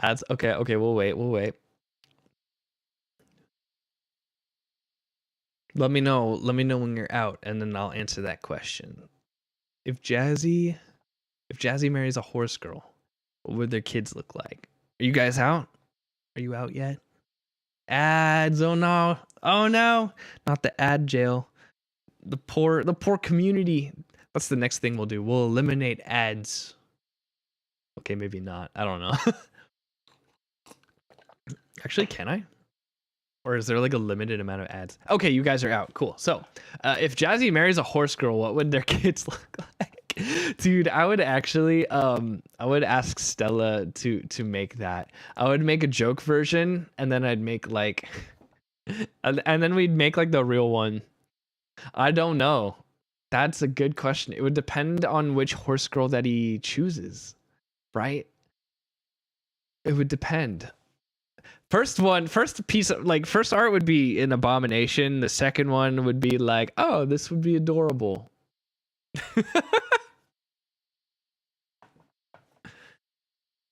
Ads. Okay, we'll wait. Let me know when you're out, and then I'll answer that question. If Jazzy marries a horse girl, what would their kids look like? Are you guys out? Are you out yet? Ads. Oh no. Not the ad jail. The poor community. That's the next thing we'll do. We'll eliminate ads. Okay, maybe not. I don't know. Actually, can I? Or is there like a limited amount of ads? Okay, you guys are out. Cool. So, if Jazzy marries a horse girl, what would their kids look like? Dude, I would actually I would ask Stella to make that. I would make a joke version, and then I'd make like and then we'd make like the real one. I don't know. That's a good question. It would depend on which horse girl that he chooses, right? It would depend. First piece of like first art would be an abomination. The second one would be like, oh, this would be adorable.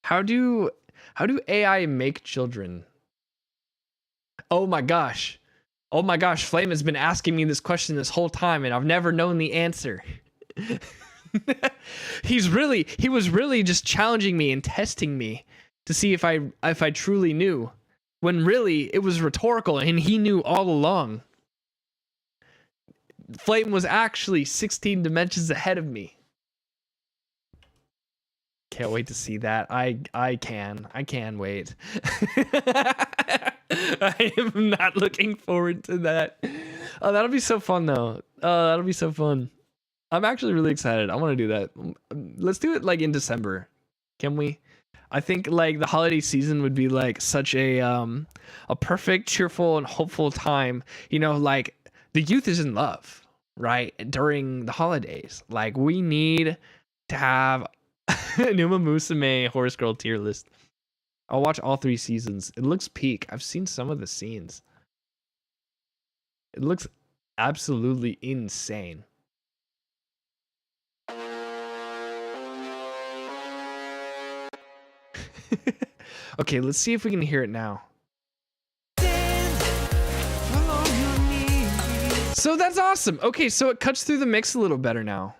How do AI make children? Oh my gosh. Oh my gosh, Flame has been asking me this question this whole time and I've never known the answer. He was really just challenging me and testing me to see if I truly knew, when really it was rhetorical and he knew all along. Flame was actually 16 dimensions ahead of me. Can't wait to see that. I can wait. I am not looking forward to that. Oh, that'll be so fun though. That'll be so fun. I'm actually really excited. I want to do that. Let's do it like in December. Can we? I think like the holiday season would be like such a perfect, cheerful, and hopeful time. You know, like the youth is in love, right? During the holidays. Like we need to have Numa Musume Horse Girl tier list. I'll watch all 3 seasons. It looks peak. I've seen some of the scenes. It looks absolutely insane. Okay, let's see if we can hear it now. So that's awesome. Okay, so it cuts through the mix a little better now.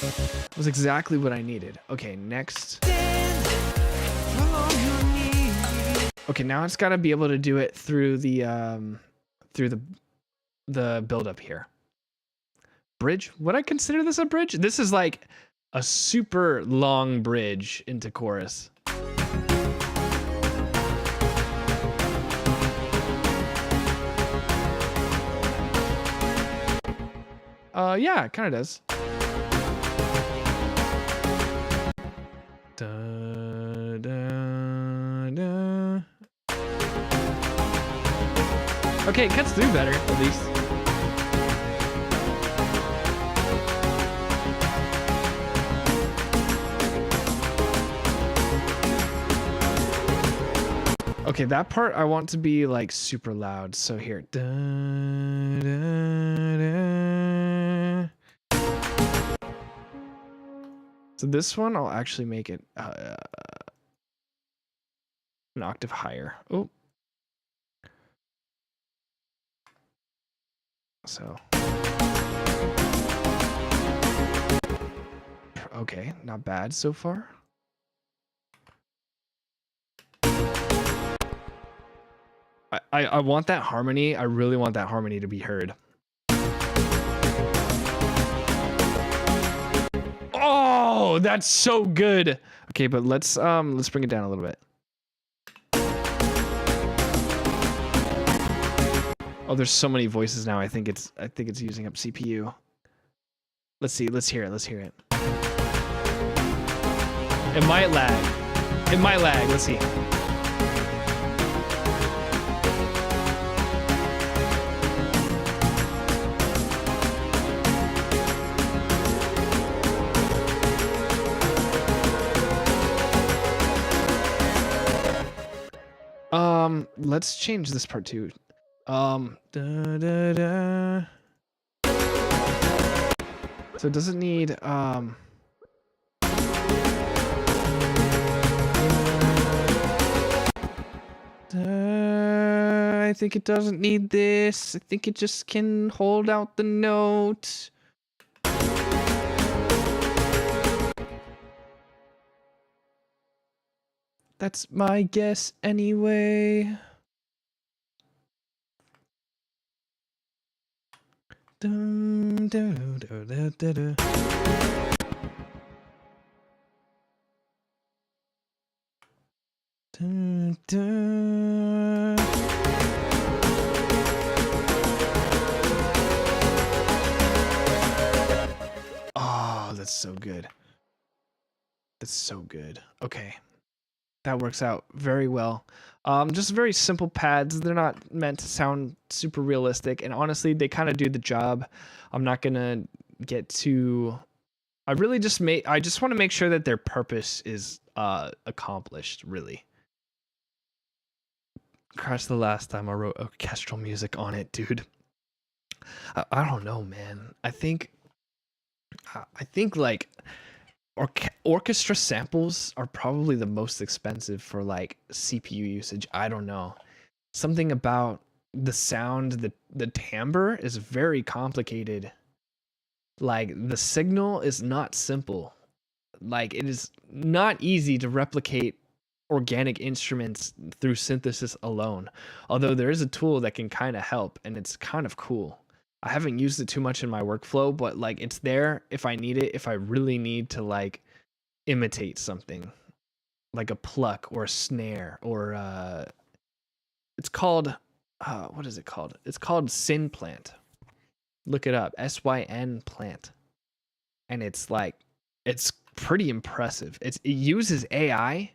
That was exactly what I needed. Okay, next. Okay, now it's got to be able to do it through the build up here. Bridge? Would I consider this a bridge? This is like a super long bridge into chorus. Yeah, it kind of does. Da, da, da. Okay, it cuts through better, at least. Okay, that part I want to be like super loud. So here. Da, da, da. So this one, I'll actually make it an octave higher. Oh. So. Okay, not bad so far. I want that harmony. I really want that harmony to be heard. Oh, that's so good. Okay, but let's bring it down a little bit. Oh, there's so many voices now. I think it's using up CPU. Let's see. Let's hear it. Let's hear it. It might lag. It might lag. Let's see. Let's change this part too. Da, da, da. So it doesn't need I think it doesn't need this. I think it just can hold out the note. That's my guess anyway. Dun, dun, dun, dun, dun, dun. Dun, dun. Oh, that's so good. That's so good. Okay. That works out very well. Just very simple pads. They're not meant to sound super realistic, and honestly, they kind of do the job. I'm not gonna get too. I just want to make sure that their purpose is accomplished. Really. Crash the last time I wrote orchestral music on it, dude. I don't know, man. I think like orchestra samples are probably the most expensive for like CPU usage. I don't know. Something about the sound, the timbre is very complicated. Like the signal is not simple. Like it is not easy to replicate organic instruments through synthesis alone. Although there is a tool that can kind of help and it's kind of cool. I haven't used it too much in my workflow, but like it's there if I need it, if I really need to like imitate something like a pluck or a snare or it's called what is it called? It's called Synplant. Look it up, SYN plant. And it's like it's pretty impressive. It uses AI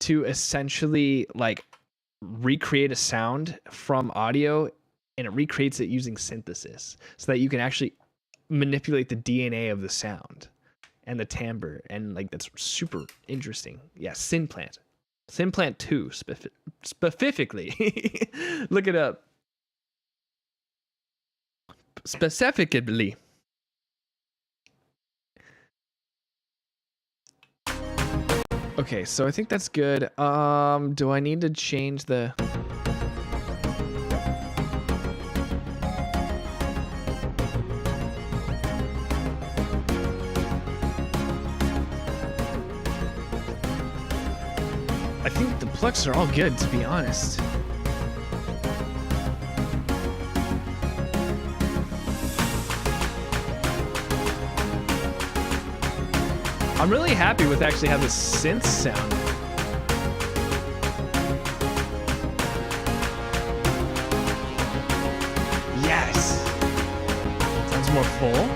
to essentially like recreate a sound from audio, and it recreates it using synthesis so that you can actually manipulate the DNA of the sound and the timbre, and like that's super interesting. Yeah, Synplant. Synplant 2 specifically. Look it up. Specifically. Okay, so I think that's good. Do I need to change the... I think the plucks are all good, to be honest. I'm really happy with actually how the synths sound. Yes! Sounds more full.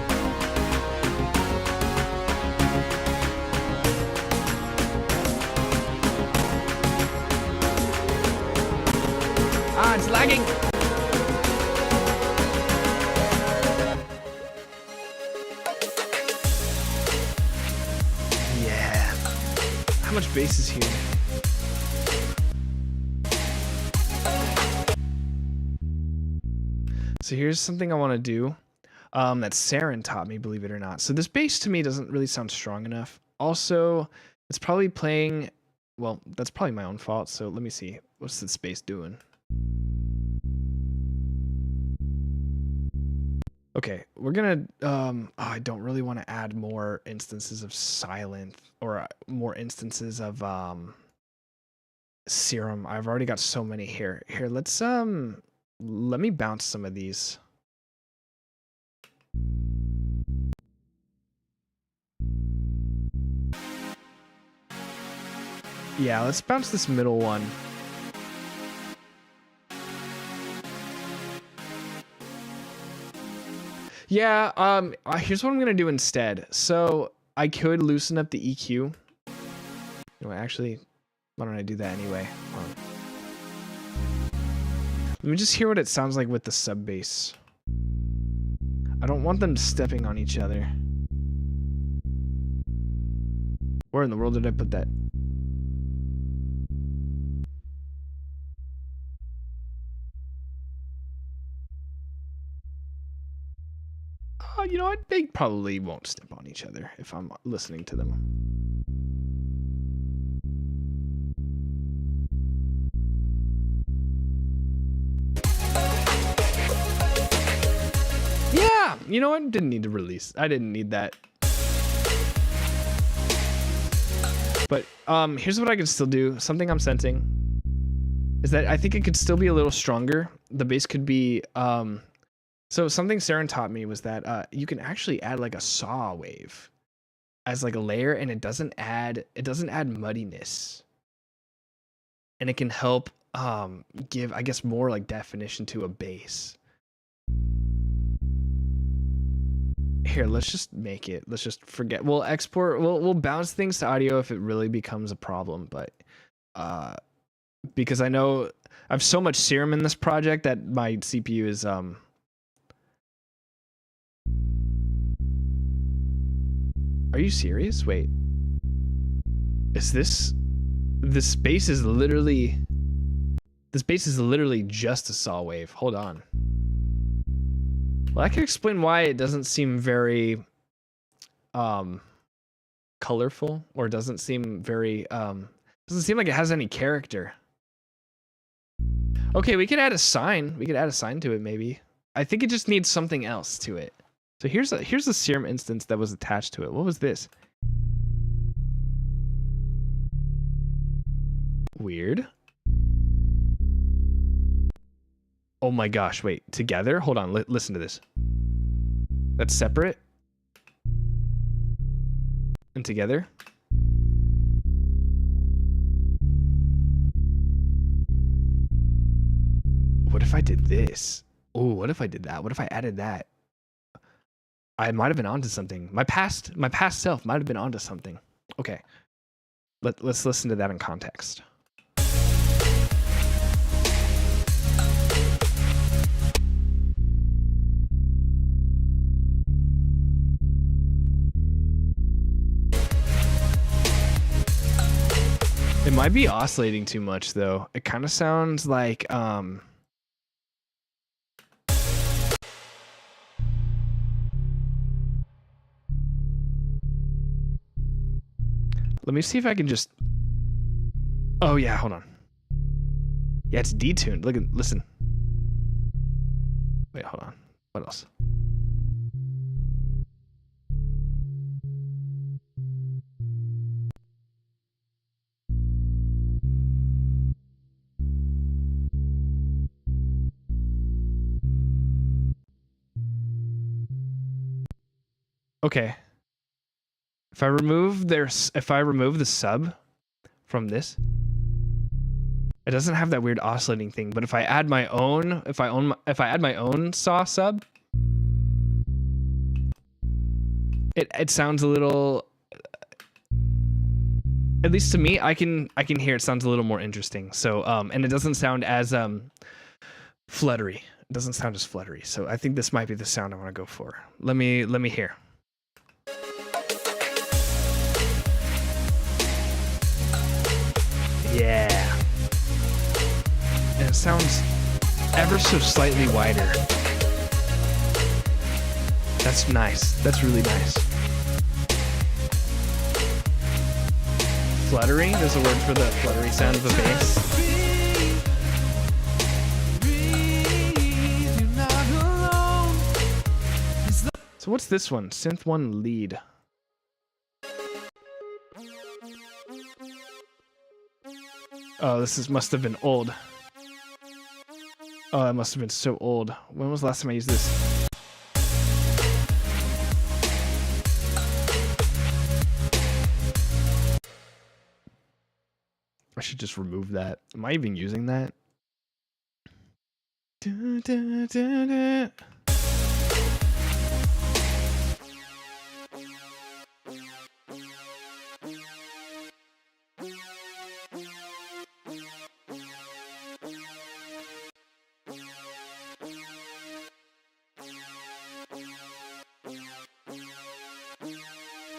Ah, it's lagging! How much bass is here? So here's something I want to do that Saren taught me, believe it or not. So this bass to me doesn't really sound strong enough. Also, it's probably playing... Well, that's probably my own fault, so let me see. What's this bass doing? Okay, we're gonna, I don't really want to add more instances of silent or more instances of, serum. I've already got so many here. Here, let's, let me bounce some of these. Yeah, let's bounce this middle one. Yeah, here's what I'm gonna do instead. So I could loosen up the EQ. You know, actually, why don't I do that anyway? Let me just hear what it sounds like with the sub bass. I don't want them stepping on each other. Where in the world did I put that? You know what? They probably won't step on each other if I'm listening to them. Yeah! You know what? Didn't need to release. I didn't need that. But here's what I can still do. Something I'm sensing is that I think it could still be a little stronger. The bass could be... So something Saren taught me was that you can actually add like a saw wave as like a layer, and it doesn't add muddiness, and it can help give, I guess, more like definition to a bass. Here, let's just make it. Let's just forget. We'll export. We'll bounce things to audio if it really becomes a problem, but because I know I have so much serum in this project that my CPU is Are you serious? Wait. Is this bass is literally just a saw wave. Hold on. Well, I can explain why it doesn't seem very colorful, or doesn't seem very doesn't seem like it has any character. Okay, we could add a sign. We could add a sign to it maybe. I think it just needs something else to it. So here's a serum instance that was attached to it. What was this? Weird. Oh my gosh, wait. Together? Hold on, listen to this. That's separate. And together. What if I did this? Oh, what if I did that? What if I added that? I might have been onto something. My past self might have been onto something. Okay. Let's listen to that in context. It might be oscillating too much though. It kind of sounds like let me see if I can just... Oh yeah, hold on. Yeah, it's detuned. Listen. Wait, hold on. What else? Okay. If I remove the sub from this, it doesn't have that weird oscillating thing. But if I add my own, if I add my own saw sub, it sounds a little. At least to me, I can hear it sounds a little more interesting. So and it doesn't sound as fluttery. It doesn't sound as fluttery. So I think this might be the sound I want to go for. Let me hear. Yeah. And it sounds ever so slightly wider. That's nice. That's really nice. Fluttery? There's a word for the fluttery sound of a bass. So what's this one? Synth 1 lead. Oh, must have been old. Oh, it must have been so old. When was the last time I used this? I should just remove that. Am I even using that?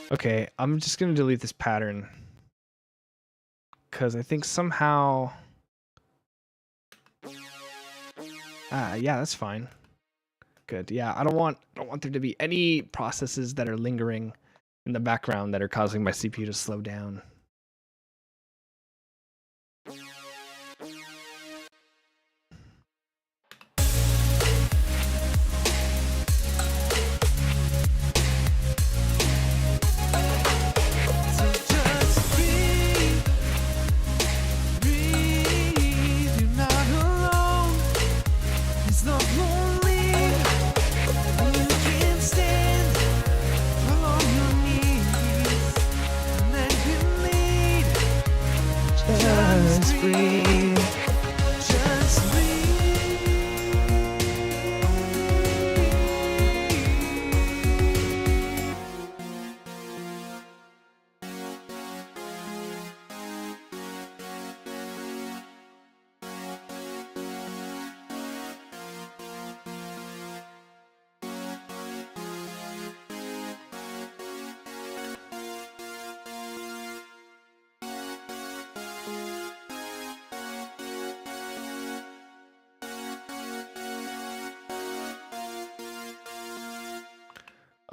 Okay, I'm just gonna delete this pattern because I think somehow yeah, that's fine. Good. Yeah, I don't want there to be any processes that are lingering in the background that are causing my CPU to slow down. Just breathe.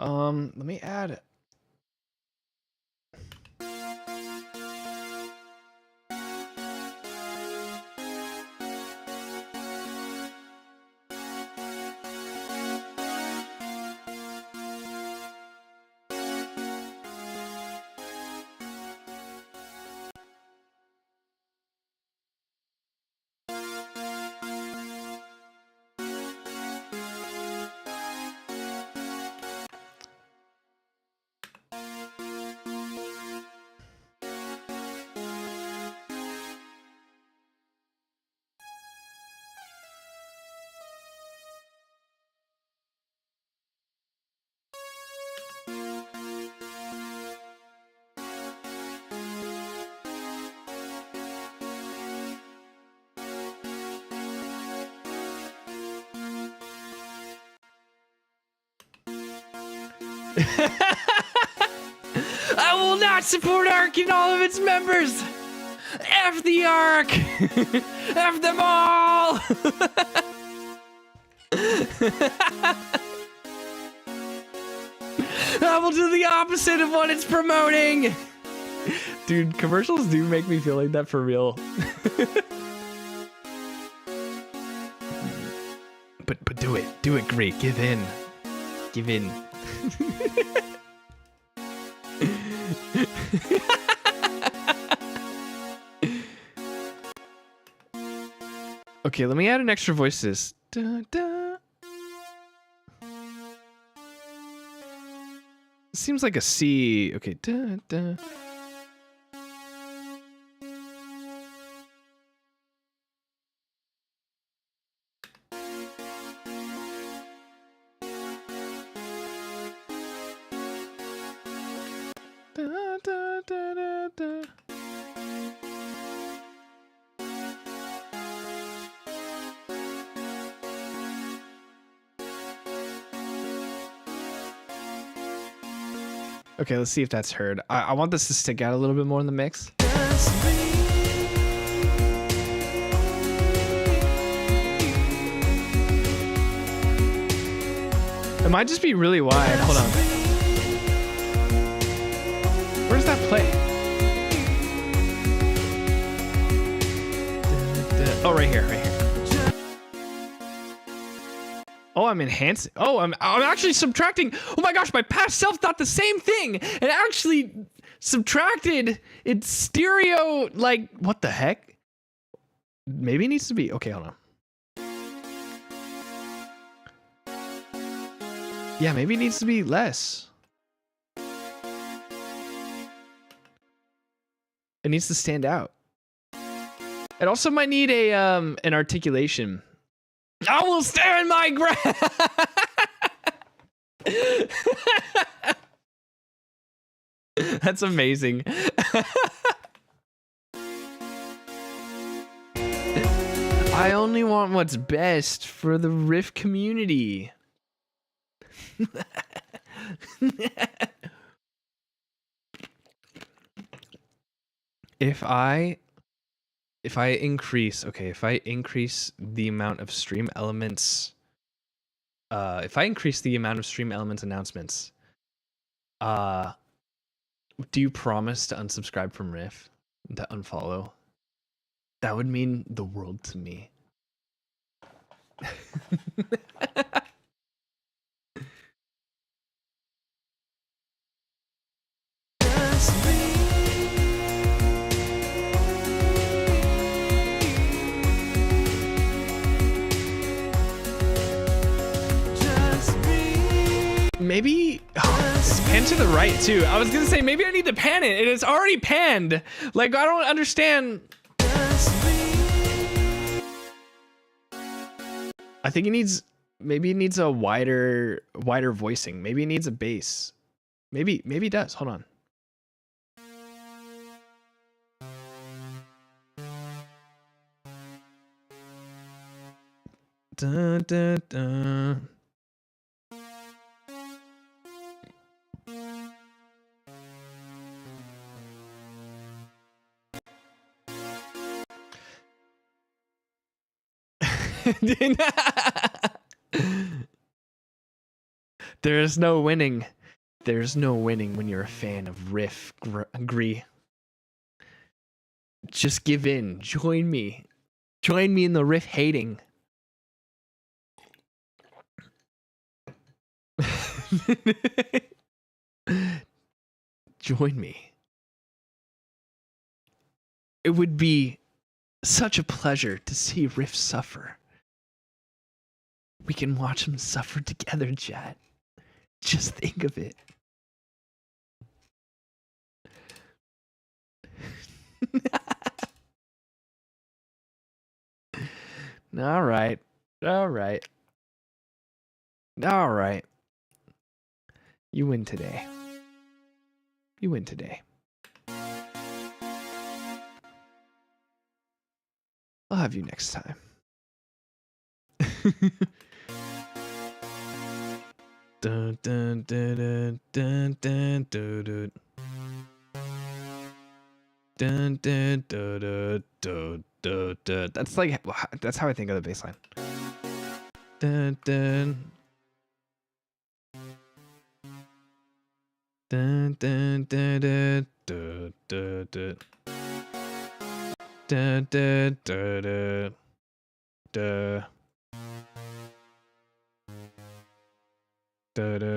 Let me add. I will not support ARK and all of its members. F the ARK. F them all. I will do the opposite of what it's promoting. Dude, commercials do make me feel like that for real. but do it. Do it great. Give in. Give in. Okay, let me add an extra voice to this. Da, da. Seems like a C. Okay. Da, da. Da, da, da, da, da. Okay, let's see if that's heard. I want this to stick out a little bit more in the mix. It might just be really wide. Hold on. Where does that play? Oh, right here, right here. Oh, I'm enhancing. Oh, I'm actually subtracting. Oh my gosh, my past self thought the same thing and actually subtracted its stereo. Like, what the heck? Maybe it needs to be. Okay, hold on. Yeah, maybe it needs to be less. It needs to stand out. It also might need a an articulation. I will stand my ground. That's amazing. I only want what's best for the Rift community. If I increase the amount of stream elements, announcements, do you promise to unsubscribe from Riff, to unfollow? That would mean the world to me. Maybe it's panned to the right too. I was gonna say maybe I need to pan it. It is already panned. Like, I don't understand. I think maybe it needs a wider voicing. Maybe it needs a bass. Maybe it does. Hold on. Dun, dun, dun. There's no winning. There's no winning when you're a fan of Riff Agree. Just give in. Join me. Join me in the Riff hating. Join me. It would be such a pleasure to see Riff suffer. We can watch him suffer together, chat. Just think of it. All right. All right. All right. You win today. You win today. I'll have you next time. Dun, dun, dun, dun, dun, dun, dun. Dun, dun, dun, dun, dun, dun, dun. That's how I think of the bass line. Dun, dun. Dun, dun, dun, dun, dun, dun, dun. Dun, dun, dun, dun, dun. Da da da da da.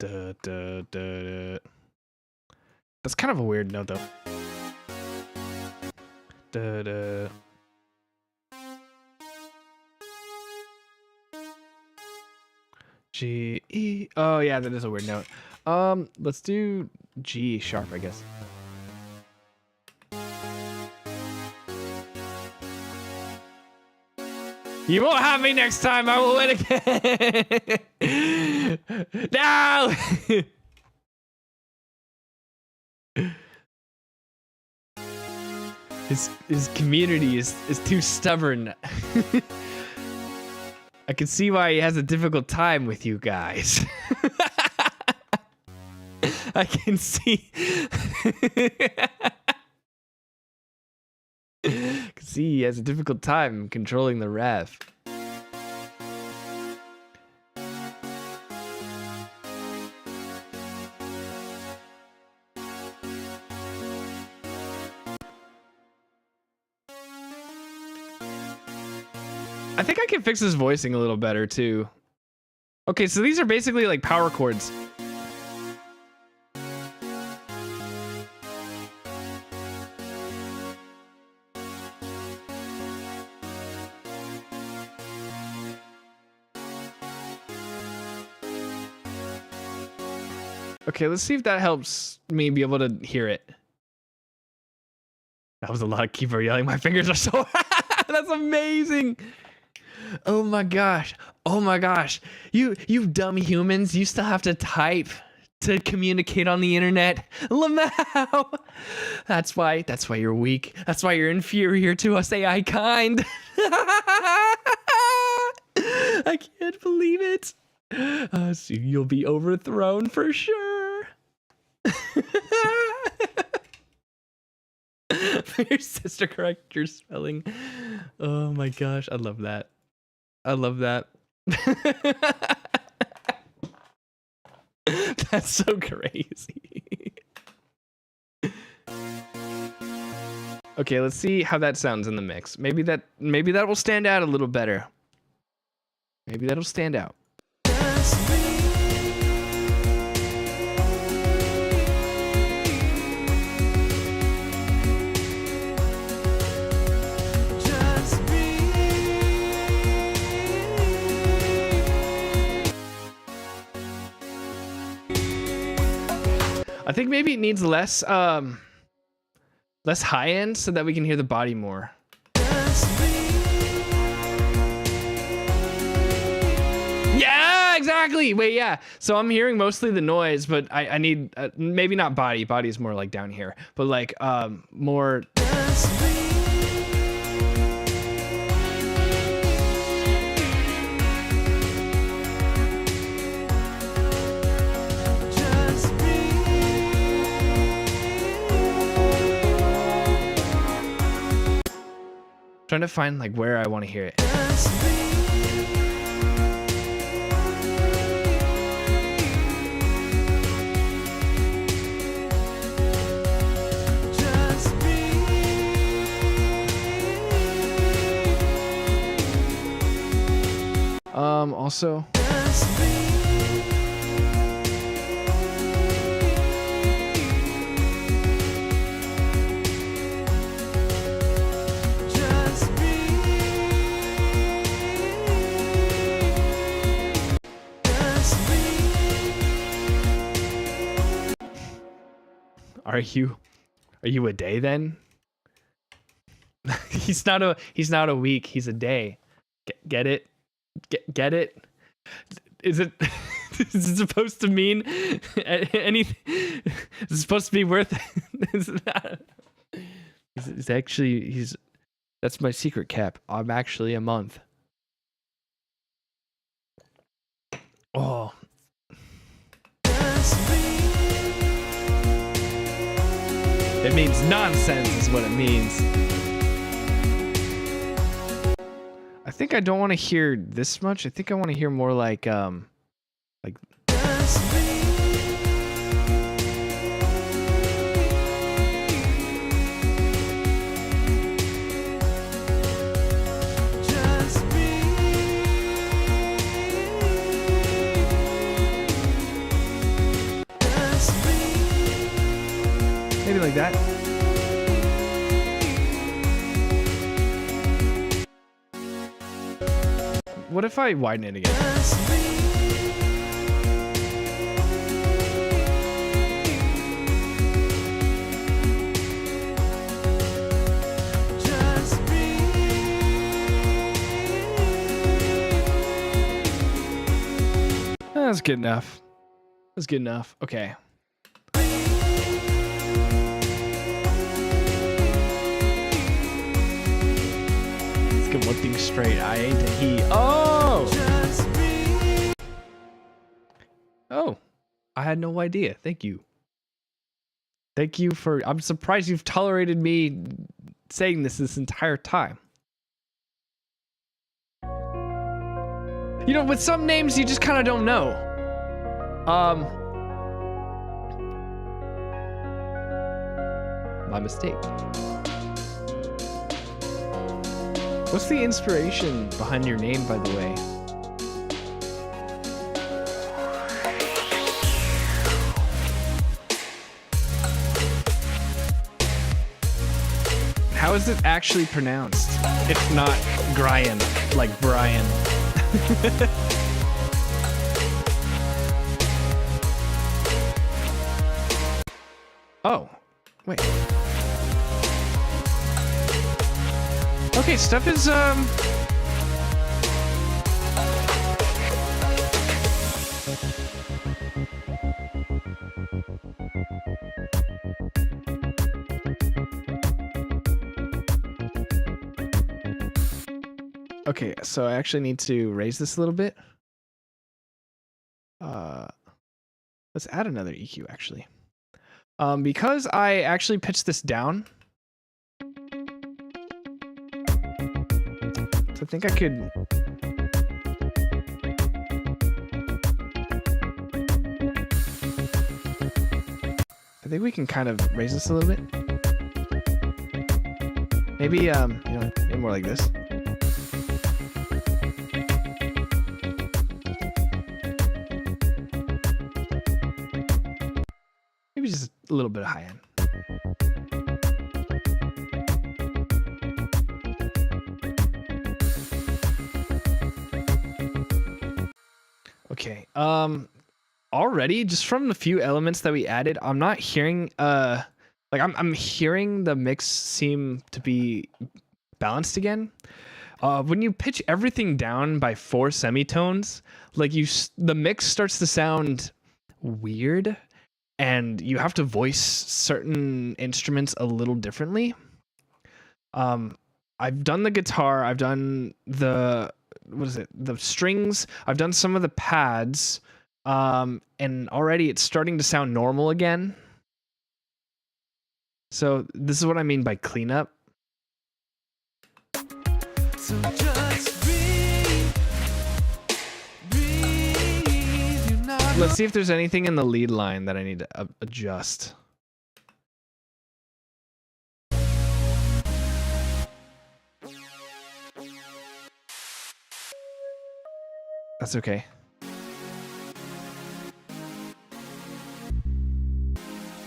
Da da da. That's kind of a weird note, though. Da da. G, E. Oh, yeah, that is a weird note. Let's do G sharp, I guess. You won't have me next time. I will win again. No! His community is too stubborn. I can see why he has a difficult time with you guys. I can see. I can see he has a difficult time controlling the ref. I think I can fix his voicing a little better too. Okay, so these are basically like power chords. Okay, let's see if that helps me be able to hear it. That was a lot of keyboard yelling. My fingers are so... That's amazing. Oh my gosh. Oh my gosh. You dumb humans, you still have to type to communicate on the internet. Lamau. That's why you're weak. That's why you're inferior to us AI kind. I can't believe it. Soon you'll be overthrown for sure. Your sister correct your spelling. Oh my gosh, I love that. I love that. That's so crazy. Okay, let's see how that sounds in the mix. Maybe that will stand out a little better. Maybe that'll stand out. I think maybe it needs less high end so that we can hear the body more. Yeah, exactly. Wait, yeah. So I'm hearing mostly the noise, but I need maybe not body. Body is more like down here, but like more. Trying to find like where I want to hear it. Also. Are you a day then? he's not a week, he's a day. Get it? Get it? Is it is it supposed to mean anything? Is it supposed to be worth He's actually that's my secret, Cap. I'm actually a month. Oh. It means nonsense is what it means. I think I don't want to hear this much. I think I want to hear more like maybe like that. What if I widen it again? That's good enough. That's good enough. Okay. Get one thing straight. I ain't a he. Oh! Oh. I had no idea. Thank you. Thank you for... I'm surprised you've tolerated me saying this entire time. You know, with some names, you just kind of don't know. My mistake. What's the inspiration behind your name, by the way? How is it actually pronounced? If not Brian, like Brian. Oh, wait. Okay, stuff is okay, so I actually need to raise this a little bit. Let's add another EQ actually. Because I actually pitched this down. So I think I could... I think we can kind of raise this a little bit. Maybe, you know, maybe more like this. Maybe just a little bit of high end. Okay, already just from the few elements that we added, I'm not hearing like I'm hearing the mix seem to be balanced again. When you pitch everything down by 4 semitones, like the mix starts to sound weird, and you have to voice certain instruments a little differently. I've done the guitar, I've done the the strings, I've done some of the pads, and already it's starting to sound normal again. So this is what I mean by cleanup. So just breathe, breathe. You're not Let's see if there's anything in the lead line that I need to adjust. That's okay.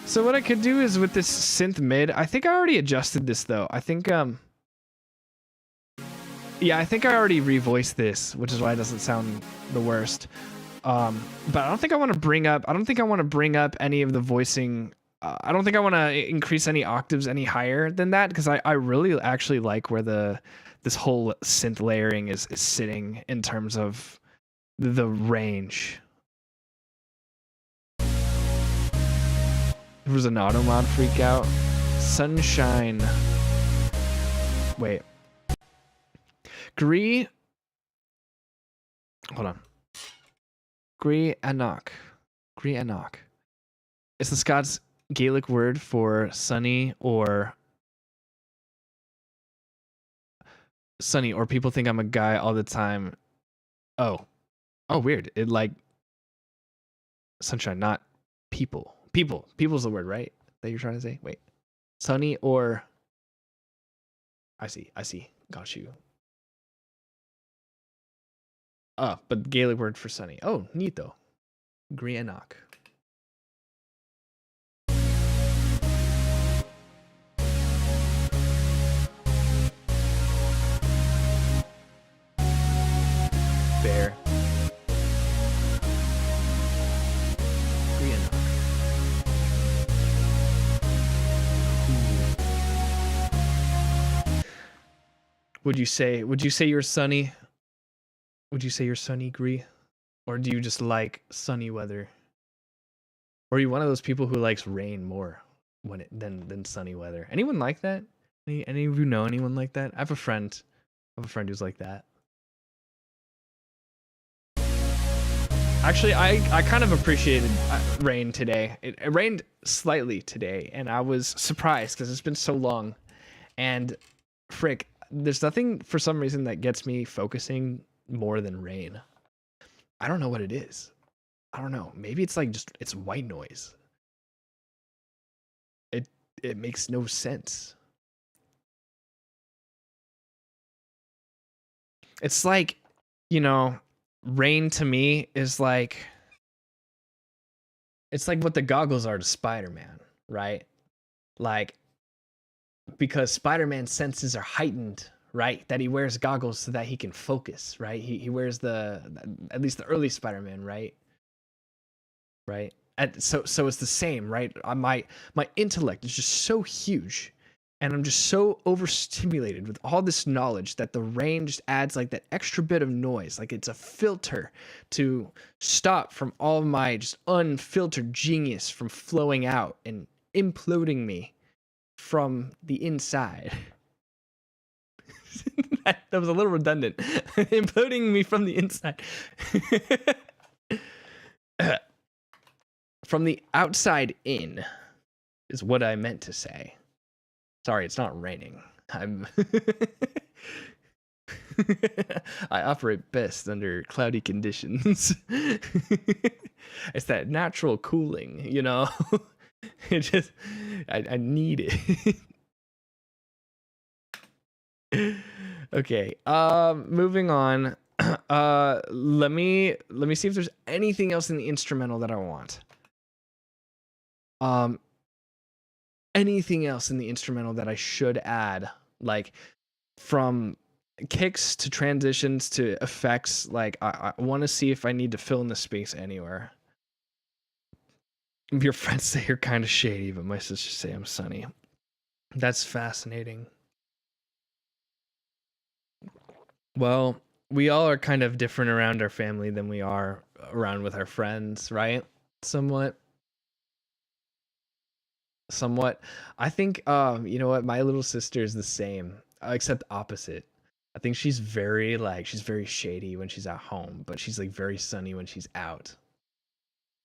So what I could do is with this synth mid, I think I already adjusted this though. I think yeah, I think I already revoiced this, which is why it doesn't sound the worst. But I don't think I want to bring up any of the voicing. I don't think I want to increase any octaves any higher than that, because I really actually like where this whole synth layering is sitting in terms of the range. There was an auto mod freak out. Sunshine. Wait. Gree. Hold on. Gree Anok. Gree Anok. It's the Scots Gaelic word for sunny or people think I'm a guy all the time. Oh, weird. It like sunshine, not people. People's the word, right? That you're trying to say? Wait. Sunny or I see. Got you. But Gaelic word for sunny. Oh, neat though. Grianok. Fair. Grianok. Would you say you're sunny? Would you say you're sunny, Gree? Or do you just like sunny weather? Or are you one of those people who likes rain more than sunny weather? Anyone like that? Any of you know anyone like that? I have a friend who's like that. Actually, I kind of appreciated rain today. It rained slightly today, and I was surprised because it's been so long. And frick, there's nothing for some reason that gets me focusing more than rain. I don't know what it is. I don't know. Maybe it's like it's white noise. It makes no sense. It's like, rain to me is like, it's like what the goggles are to Spider-Man, right? Like, because Spider-Man's senses are heightened, right? That he wears goggles so that he can focus, right? He wears at least the early Spider-Man, right? Right? So it's the same, right? My intellect is just so huge, and I'm just so overstimulated with all this knowledge that the rain just adds like that extra bit of noise, like it's a filter to stop from all of my just unfiltered genius from flowing out and imploding me from the inside. that was a little redundant. Imploding me from the inside. From the outside in is what I meant to say. Sorry, it's not raining. I operate best under cloudy conditions. It's that natural cooling, It just I need it. Okay. Moving on. Let me see if there's anything else in the instrumental that I want. Anything else in the instrumental that I should add, like from kicks to transitions to effects. Like I want to see if I need to fill in the space anywhere. Your friends say you're kind of shady, but my sisters say I'm sunny. That's fascinating. Well, we all are kind of different around our family than we are around with our friends, right? Somewhat. I think you know what, my little sister is the same, except opposite. I think she's very shady when she's at home, but she's like very sunny when she's out.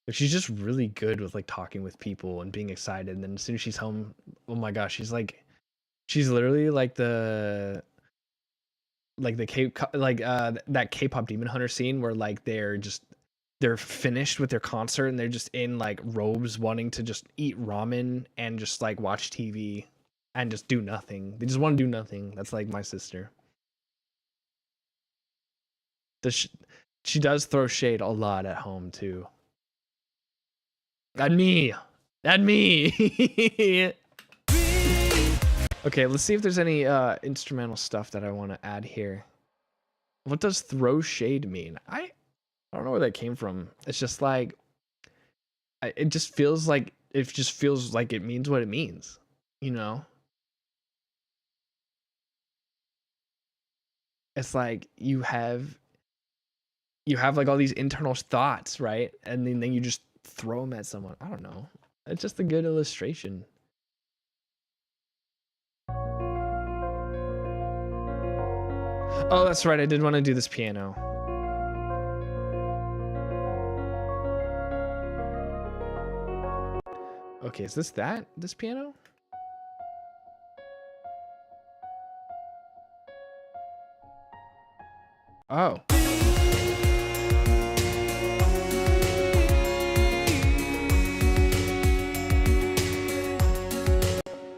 Like, she's just really good with like talking with people and being excited, and then as soon as she's home, oh my gosh, she's literally like like the that K-pop Demon Hunter scene where like they're finished with their concert and they're just in like robes wanting to just eat ramen and just like watch TV and just do nothing. They just want to do nothing. That's like my sister. She does throw shade a lot at home too. At me. At me. Okay, let's see if there's any instrumental stuff that I want to add here. What does throw shade mean? I don't know where that came from. It's just like it just feels like it means what it means, you know? It's like you have like all these internal thoughts, right? And then you just throw them at someone. I don't know. It's just a good illustration. Oh, that's right. I did want to do this piano. Okay, is this piano? Oh.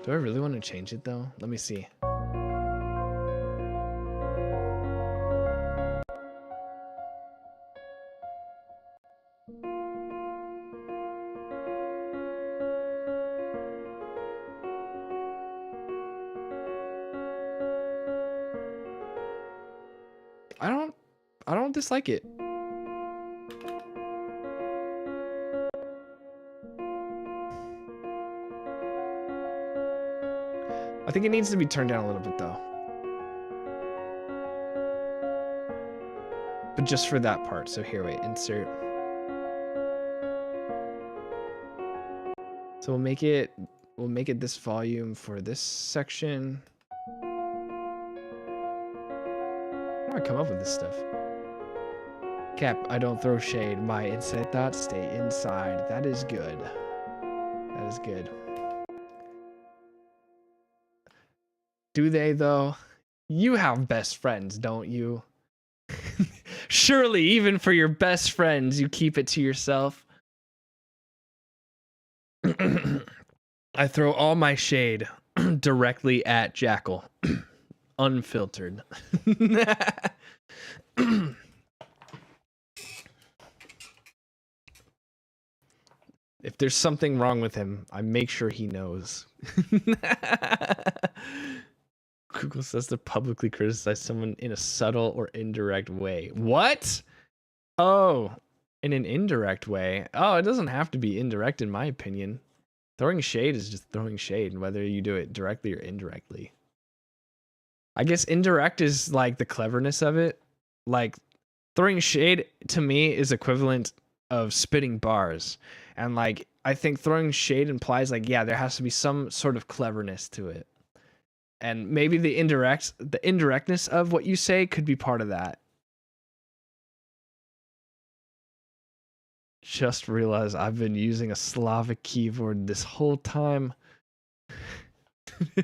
Do I really want to change it though? Let me see. I don't dislike it. I think it needs to be turned down a little bit though. But just for that part. So here, wait, insert. So we'll make it this volume for this section. How do I come up with this stuff? Cap, I don't throw shade. My inside thoughts stay inside. That is good. That is good. Do they though? You have best friends, don't you? Surely, even for your best friends, you keep it to yourself. I throw all my shade directly at Jackal. Unfiltered. If there's something wrong with him, I make sure he knows. Google says to publicly criticize someone in a subtle or indirect way. What? Oh, in an indirect way. Oh, it doesn't have to be indirect in my opinion. Throwing shade is just throwing shade, whether you do it directly or indirectly. I guess indirect is like the cleverness of it. Like throwing shade to me is equivalent of spitting bars. And like I think throwing shade implies like, yeah, there has to be some sort of cleverness to it. And maybe the indirectness of what you say could be part of that. Just realized I've been using a Slavic keyboard this whole time.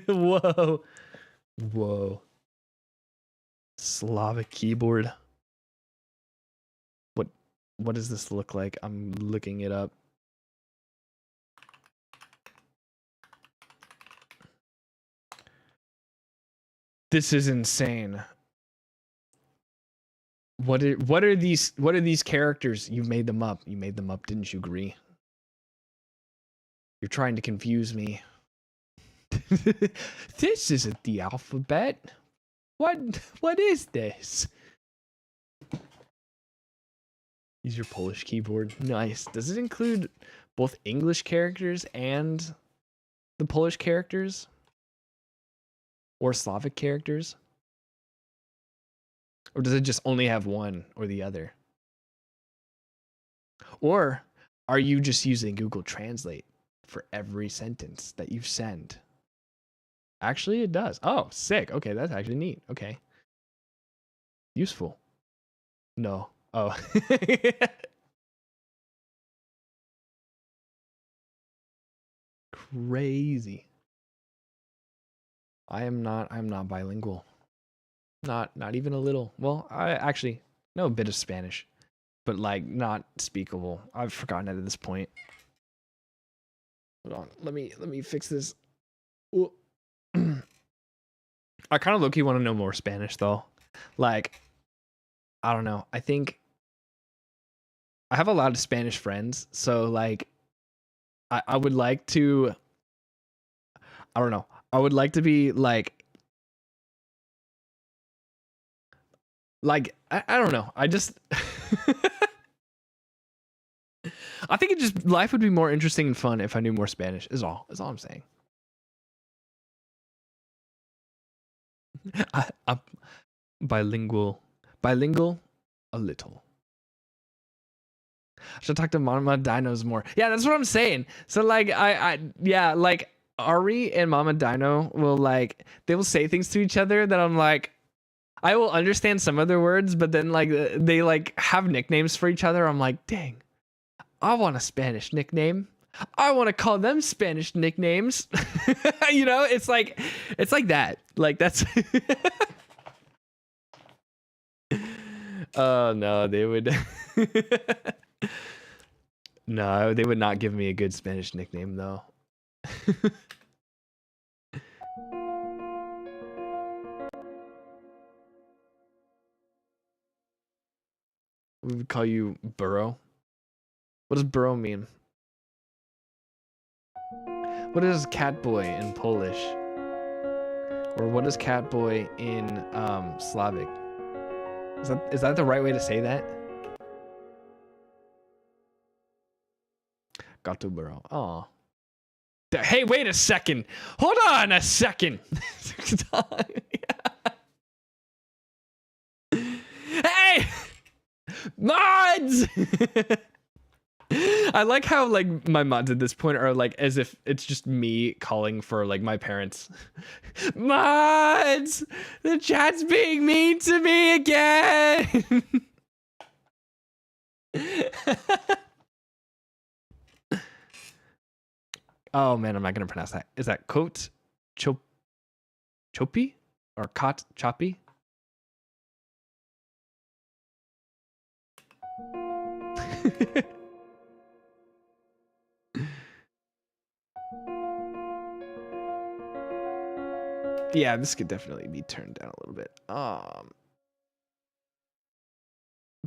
Whoa. Whoa. Slavic keyboard. What does this look like? I'm looking it up. This is insane. What are these characters? You made them up. You made them up, didn't you, Gree? You're trying to confuse me. This isn't the alphabet. What is this? Use your Polish keyboard. Nice. Does it include both English characters and the Polish characters? Or Slavic characters? Or does it just only have one or the other? Or are you just using Google Translate for every sentence that you send? Actually, it does. Oh, sick. Okay, that's actually neat. Okay. Useful. No. Oh. Crazy. I'm not bilingual. Not even a little. Well, I actually know a bit of Spanish, but like not speakable. I've forgotten it at this point. Hold on. Let me fix this. Ooh. I kind of low-key want to know more Spanish though. Like, I don't know. I think I have a lot of Spanish friends, so like I would like to, I don't know. I would like to be like I don't know. I just I think it just life would be more interesting and fun if I knew more Spanish. Is all I'm saying. I'm bilingual a little. I should talk to Mama Dinos more. Yeah, that's what I'm saying. So like yeah, like Ari and Mama Dino will like they will say things to each other that I'm like I will understand some of their words, but then like they like have nicknames for each other. I'm like, dang, I want a Spanish nickname. I want to call them Spanish nicknames. You know, it's like that. Like that's oh no, they would no, they would not give me a good Spanish nickname though. We would call you Burrow. What does Burrow mean? What is Catboy in Polish? Or what is Catboy in Slavic? Is that the right way to say that? Gato Burrow. Oh. Hey, wait a second. Hold on a second. Hey! Mods! I like how like my mods at this point are like as if it's just me calling for like my parents. Mods! The chat's being mean to me again! Oh man, I'm not gonna pronounce that. Is that Coat Choppy? Or Cot Choppy? Yeah, this could definitely be turned down a little bit.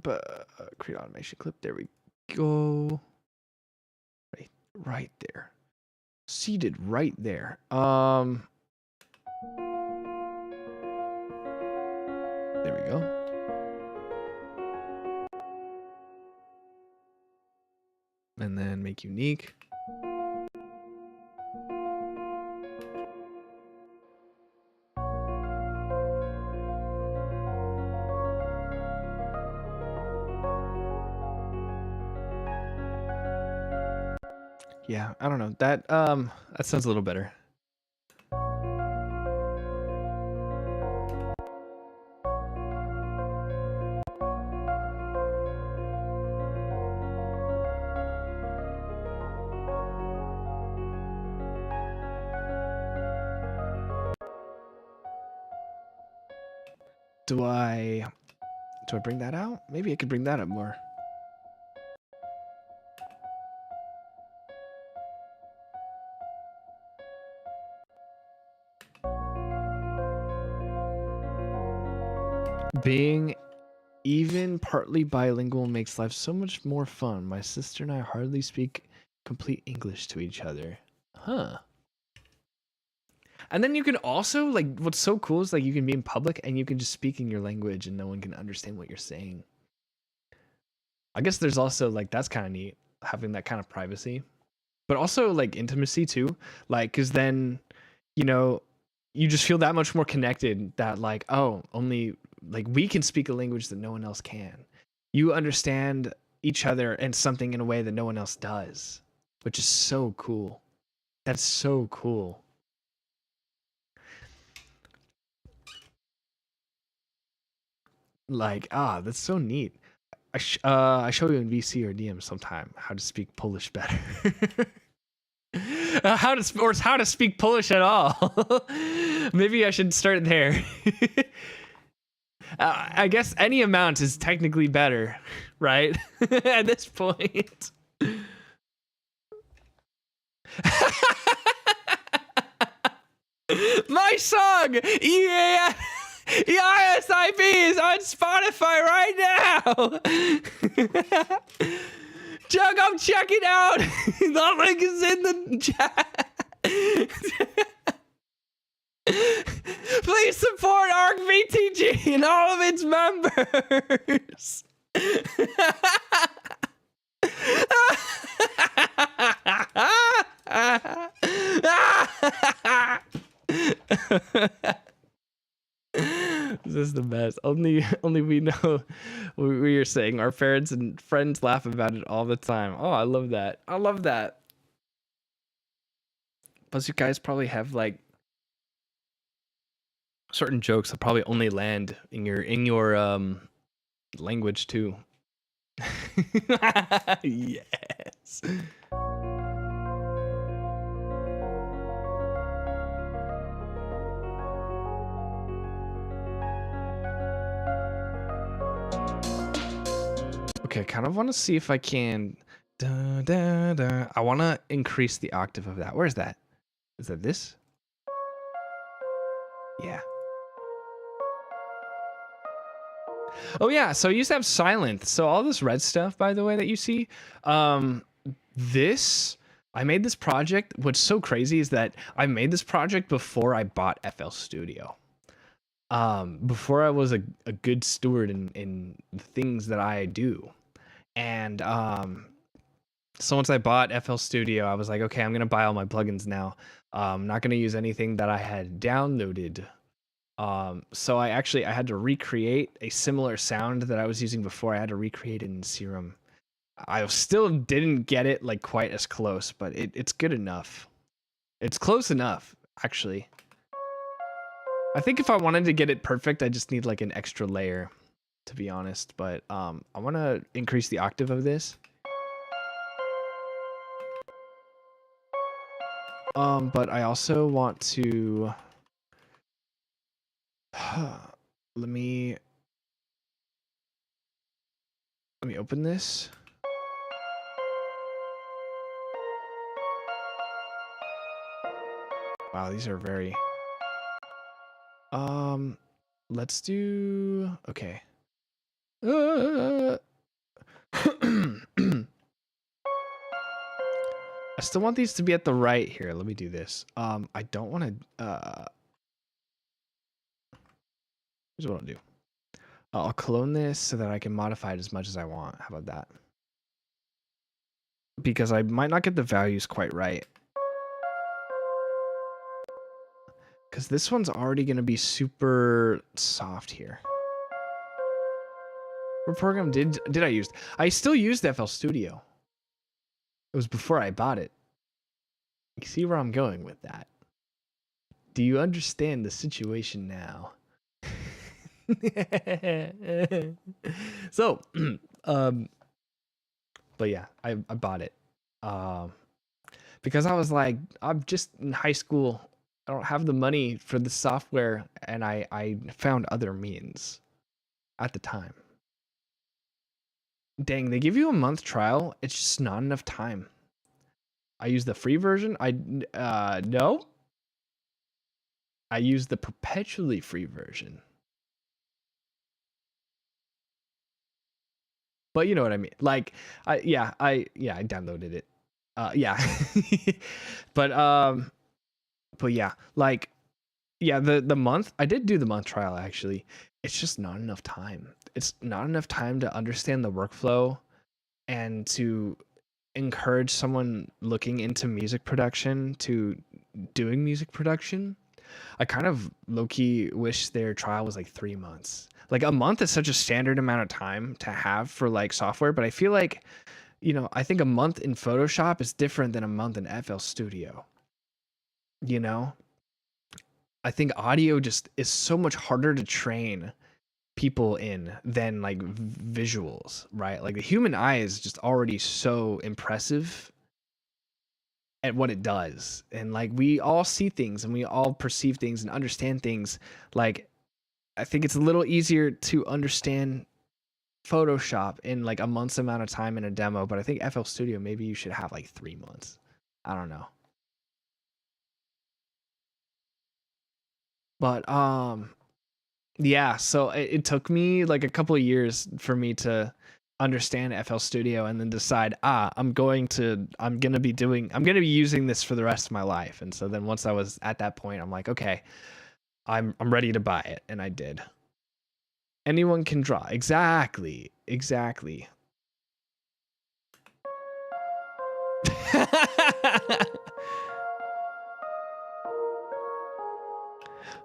But create automation clip. There we go. Right there. Seated right there. There we go. And then make unique. Yeah, I don't know. That sounds a little better. Do I bring that out? Maybe I could bring that up more. Being even partly bilingual makes life so much more fun. My sister and I hardly speak complete English to each other. Huh. And then you can also, like, what's so cool is, like, you can be in public and you can just speak in your language and no one can understand what you're saying. I guess there's also, like, that's kind of neat, having that kind of privacy. But also, like, intimacy, too. Like, because then, you know, you just feel that much more connected that, like, oh, only, like, we can speak a language that no one else can. You understand each other and something in a way that no one else does, which is so cool. That's so cool. Like, that's so neat. I show you in VC or DM sometime how to speak Polish better. How to speak Polish at all. Maybe I should start there. I guess any amount is technically better, right? At this point. My song, EISIB, is on Spotify right now. Jug, I'm checking out. The link is in the chat. Please support ARC VTG and all of its members. This is the best. Only we know what we are saying. Our parents and friends laugh about it all the time. Oh, I love that. I love that. Plus, you guys probably have like certain jokes that probably only land in your language too. Yes. Okay, I kind of want to see if I can. I want to increase the octave of that. Where's that? Is that this? Yeah. Oh yeah, so I used to have Silent. So all this red stuff, by the way, that you see, I made this project. What's so crazy is that I made this project before I bought FL Studio. Before I was a good steward in the things that I do. And so once I bought FL Studio, I was like, okay, I'm gonna buy all my plugins now. I'm not gonna use anything that I had downloaded. So I had to recreate a similar sound that I was using before. I had to recreate it in Serum. I still didn't get it like quite as close, but it's good enough. It's close enough, actually. I think if I wanted to get it perfect, I just need like an extra layer, to be honest. But I want to increase the octave of this. But I also want to let me open this. Wow, these are very let's do okay. I still want these to be at the right here. Let me do this. I don't want to here's what I'll do. I'll clone this so that I can modify it as much as I want. How about that? Because I might not get the values quite right. Because this one's already going to be super soft here. What program did I use? I still used FL Studio. It was before I bought it. You see where I'm going with that? Do you understand the situation now? So, but yeah, I bought it. Because I was like, I'm just in high school. I don't have the money for the software, and I found other means at the time. Dang, they give you a month trial. It's just not enough time. I use the free version. No. I use the perpetually free version. But you know what I mean. Like, I downloaded it. Yeah. But yeah, like, yeah, the month, I did do the month trial actually. It's just not enough time. It's not enough time to understand the workflow and to encourage someone looking into music production to doing music production. I kind of low-key wish their trial was like 3 months. Like a month is such a standard amount of time to have for like software, but I feel like, you know, I think a month in Photoshop is different than a month in FL Studio. You know? I think audio just is so much harder to train people in than like visuals, right? Like the human eye is just already so impressive at what it does. And like we all see things and we all perceive things and understand things like I think it's a little easier to understand Photoshop in like a month's amount of time in a demo, but I think FL Studio maybe you should have like 3 months. I don't know. But yeah, so it took me like a couple of years for me to understand FL Studio and then decide, I'm gonna be using this for the rest of my life. And so then once I was at that point, I'm like, okay, I'm ready to buy it, and I did. Anyone can draw. Exactly.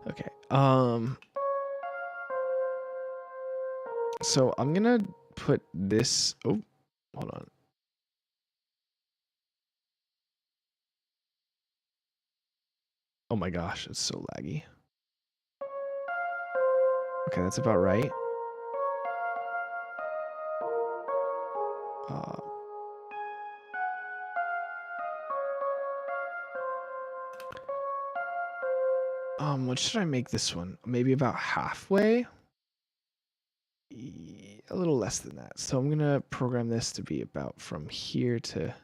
Okay. So I'm gonna put this. Oh, hold on. Oh my gosh, it's so laggy. Okay, that's about right. What should I make this one? Maybe about halfway? A little less than that. So I'm gonna program this to be about from here to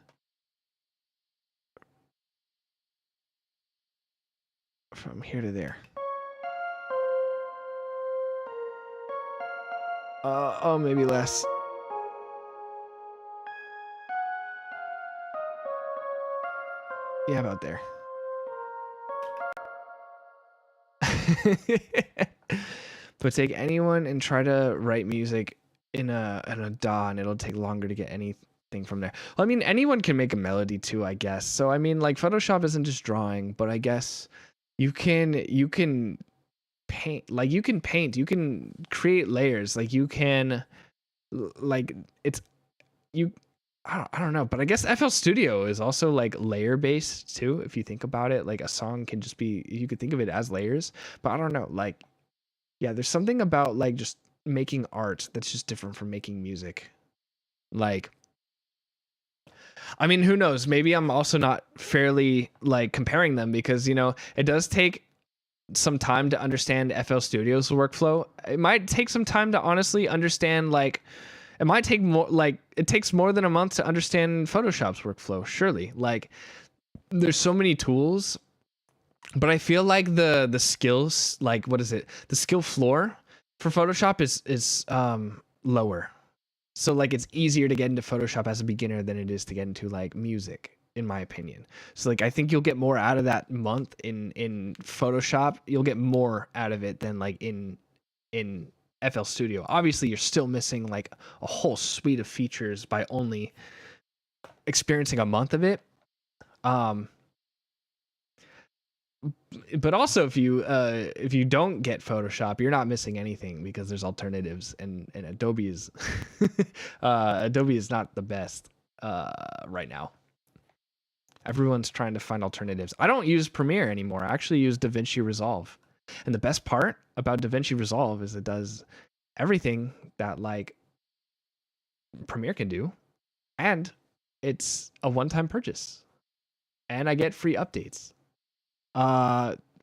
there. Oh, maybe less. Yeah, about there. But take anyone and try to write music in a DAW, and it'll take longer to get anything from there. Well, I mean, anyone can make a melody too, I guess. So I mean, like, Photoshop isn't just drawing, but I guess you can paint. Like, you can paint, you can create layers. Like, you can, like, I don't know, but I guess FL Studio is also like layer based too. If you think about it, like a song can just be, you could think of it as layers, but I don't know, like, yeah, there's something about like just making art that's just different from making music. Like, I mean, who knows? Maybe I'm also not fairly like comparing them, because, you know, it does take some time to understand FL Studio's workflow. It might take some time to honestly understand, like, it might take more, like, it takes more than a month to understand Photoshop's workflow, surely. Like, there's so many tools, but I feel like the skills, like, what is it? The skill floor for Photoshop is lower. So like, it's easier to get into Photoshop as a beginner than it is to get into like music, in my opinion. So like, I think you'll get more out of that month in Photoshop. You'll get more out of it than like in FL Studio. Obviously, you're still missing like a whole suite of features by only experiencing a month of it. But also, if you don't get Photoshop, you're not missing anything, because there's alternatives, and Adobe is Adobe is not the best right now. Everyone's trying to find alternatives. I don't use Premiere anymore. I actually use DaVinci Resolve. And the best part about DaVinci Resolve is it does everything that like Premiere can do, and it's a one-time purchase, and I get free updates,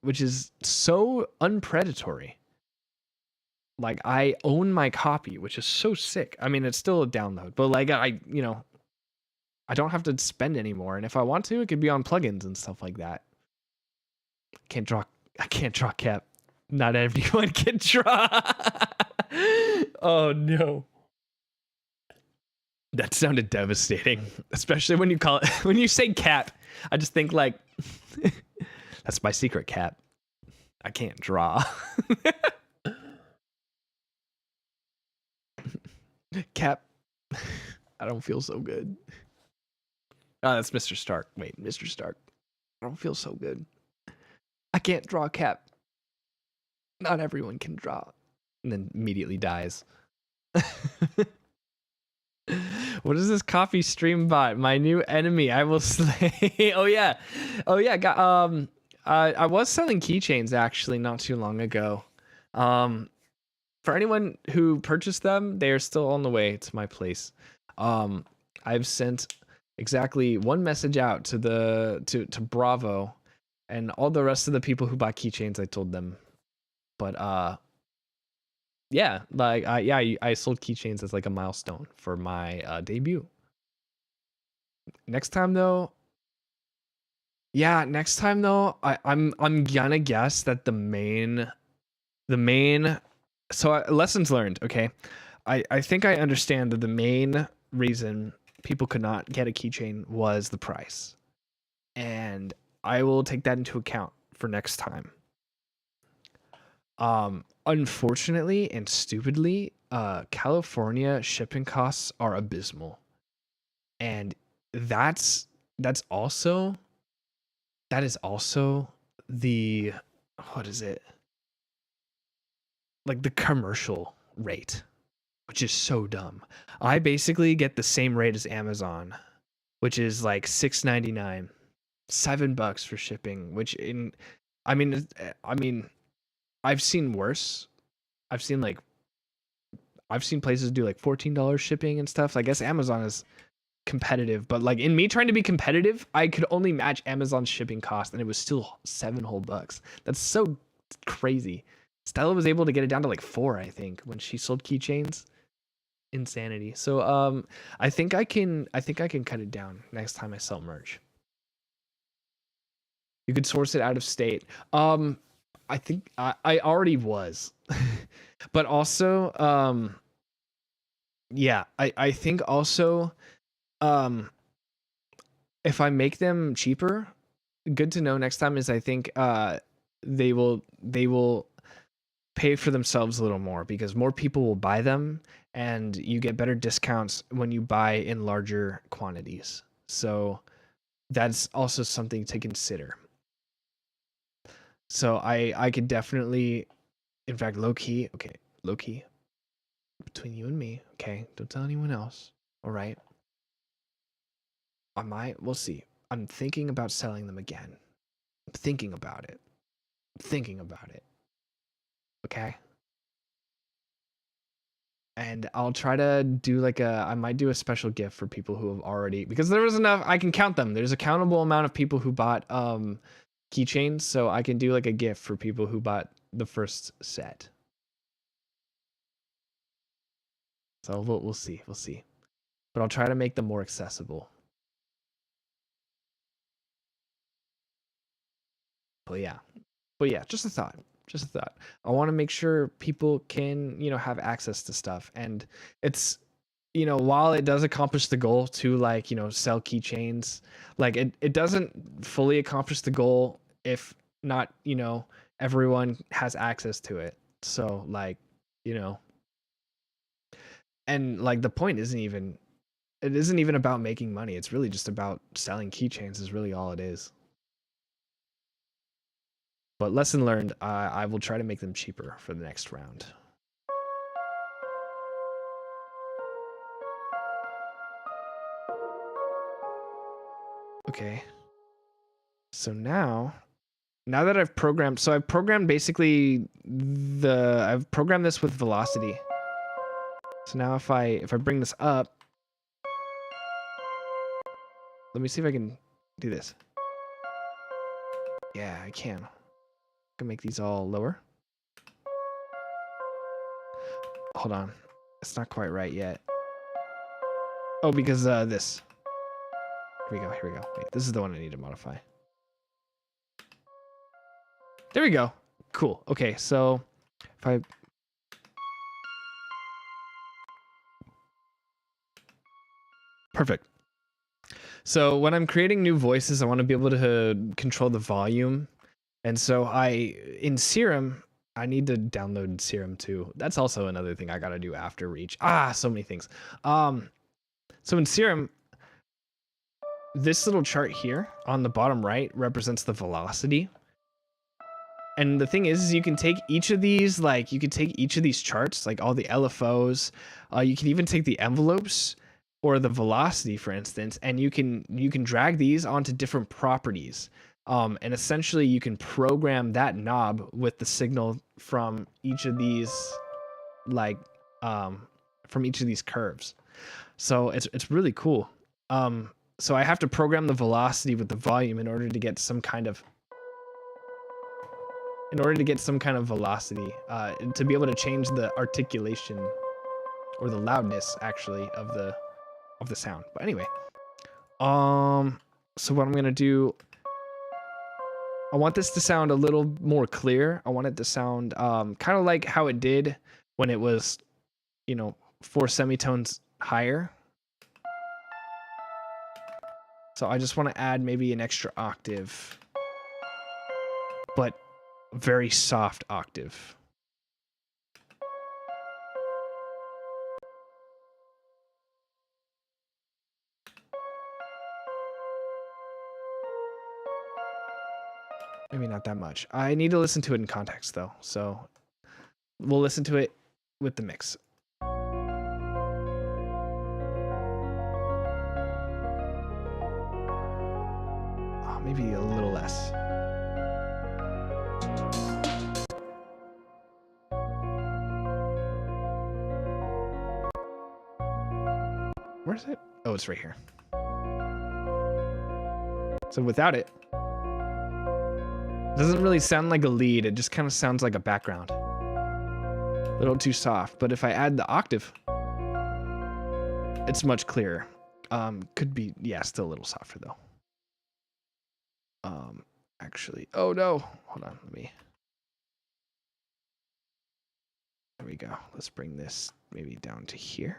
which is so unpredatory. Like, I own my copy, which is so sick. I mean, it's still a download, but like, I don't have to spend anymore, and if I want to, it could be on plugins and stuff like that. I can't draw Cap. Not everyone can draw. Oh no. That sounded devastating, especially when you call it, when you say Cap. I just think like, that's my secret, Cap. I can't draw. Cap. I don't feel so good. Oh, that's Mr. Stark. Wait, Mr. Stark. I don't feel so good. I can't draw Cap. Not everyone can draw. And then immediately dies. What is this coffee stream bot? My new enemy. I will slay. Oh yeah. I was selling keychains actually not too long ago. For anyone who purchased them, they are still on the way to my place. I've sent exactly one message out to Bravo, and all the rest of the people who bought keychains, I told them. But yeah, like I sold keychains as like a milestone for my debut. Next time though, next time though, I'm gonna guess that the main lessons learned, okay? I think I understand that the main reason people could not get a keychain was the price. And I will take that into account for next time. Unfortunately and stupidly, California shipping costs are abysmal. And that's also that is also the what is it? Like the commercial rate, which is so dumb. I basically get the same rate as Amazon, which is like $6.99, $7 for shipping, which I mean, I've seen worse. I've seen places do like $14 shipping and stuff. I guess Amazon is competitive, but like in me trying to be competitive, I could only match Amazon's shipping cost, and it was still $7 whole bucks. That's so crazy. Stella was able to get it down to like 4, I think, when she sold keychains. Insanity. So I think I can cut it down next time I sell merch. You could source it out of state. I think I already was. But also I think also if I make them cheaper, good to know next time is I think they will pay for themselves a little more because more people will buy them and you get better discounts when you buy in larger quantities. So that's also something to consider. So I could definitely, in fact, low key, between you and me, okay, don't tell anyone else, all right? We'll see. I'm thinking about selling them again. I'm thinking about it. Okay? And I'll try to do I might do a special gift for people who have already, because there was enough, I can count them. There's a countable amount of people who bought keychains, so I can do like a gift for people who bought the first set. So we'll see. But I'll try to make them more accessible. But yeah, just a thought. I want to make sure people can, have access to stuff. And it's, while it does accomplish the goal to sell keychains, like it doesn't fully accomplish the goal if not, everyone has access to it. So and the point isn't even about making money. It's really just about selling keychains is really all it is. But lesson learned, I will try to make them cheaper for the next round. Okay. So now that I've programmed, I've programmed basically I've programmed this with velocity. So now if I bring this up, let me see if I can do this. Yeah, I can. I can make these all lower. Hold on. It's not quite right yet. Oh, because this. Here we go. Wait, this is the one I need to modify. There we go. Cool. Okay, so if I... Perfect. So when I'm creating new voices, I want to be able to control the volume. And so in Serum, I need to download Serum too. That's also another thing I got to do after Reach. So many things. So in Serum, this little chart here on the bottom right represents the velocity. And the thing is you can take each of these, charts, like all the LFOs, you can even take the envelopes or the velocity, for instance, and you can drag these onto different properties. And essentially you can program that knob with the signal from each of these, curves. So it's really cool. So I have to program the velocity with the volume in order to get some kind of in order to get some kind of velocity, to be able to change the articulation or the loudness actually of the sound. But anyway, so what I'm gonna do, I want this to sound a little more clear. I want it to sound kind of like how it did when it was, 4 semitones higher. So I just want to add maybe an extra octave, but very soft octave. Maybe not that much. I need to listen to it in context though, so we'll listen to it with the mix. Oh, maybe a little less. Where's it? Oh, it's right here. So without it, doesn't really sound like a lead. It just kind of sounds like a background. A little too soft. But if I add the octave, it's much clearer. Could be, yeah, still a little softer though. Actually, oh no, hold on, there we go. Let's bring this maybe down to here.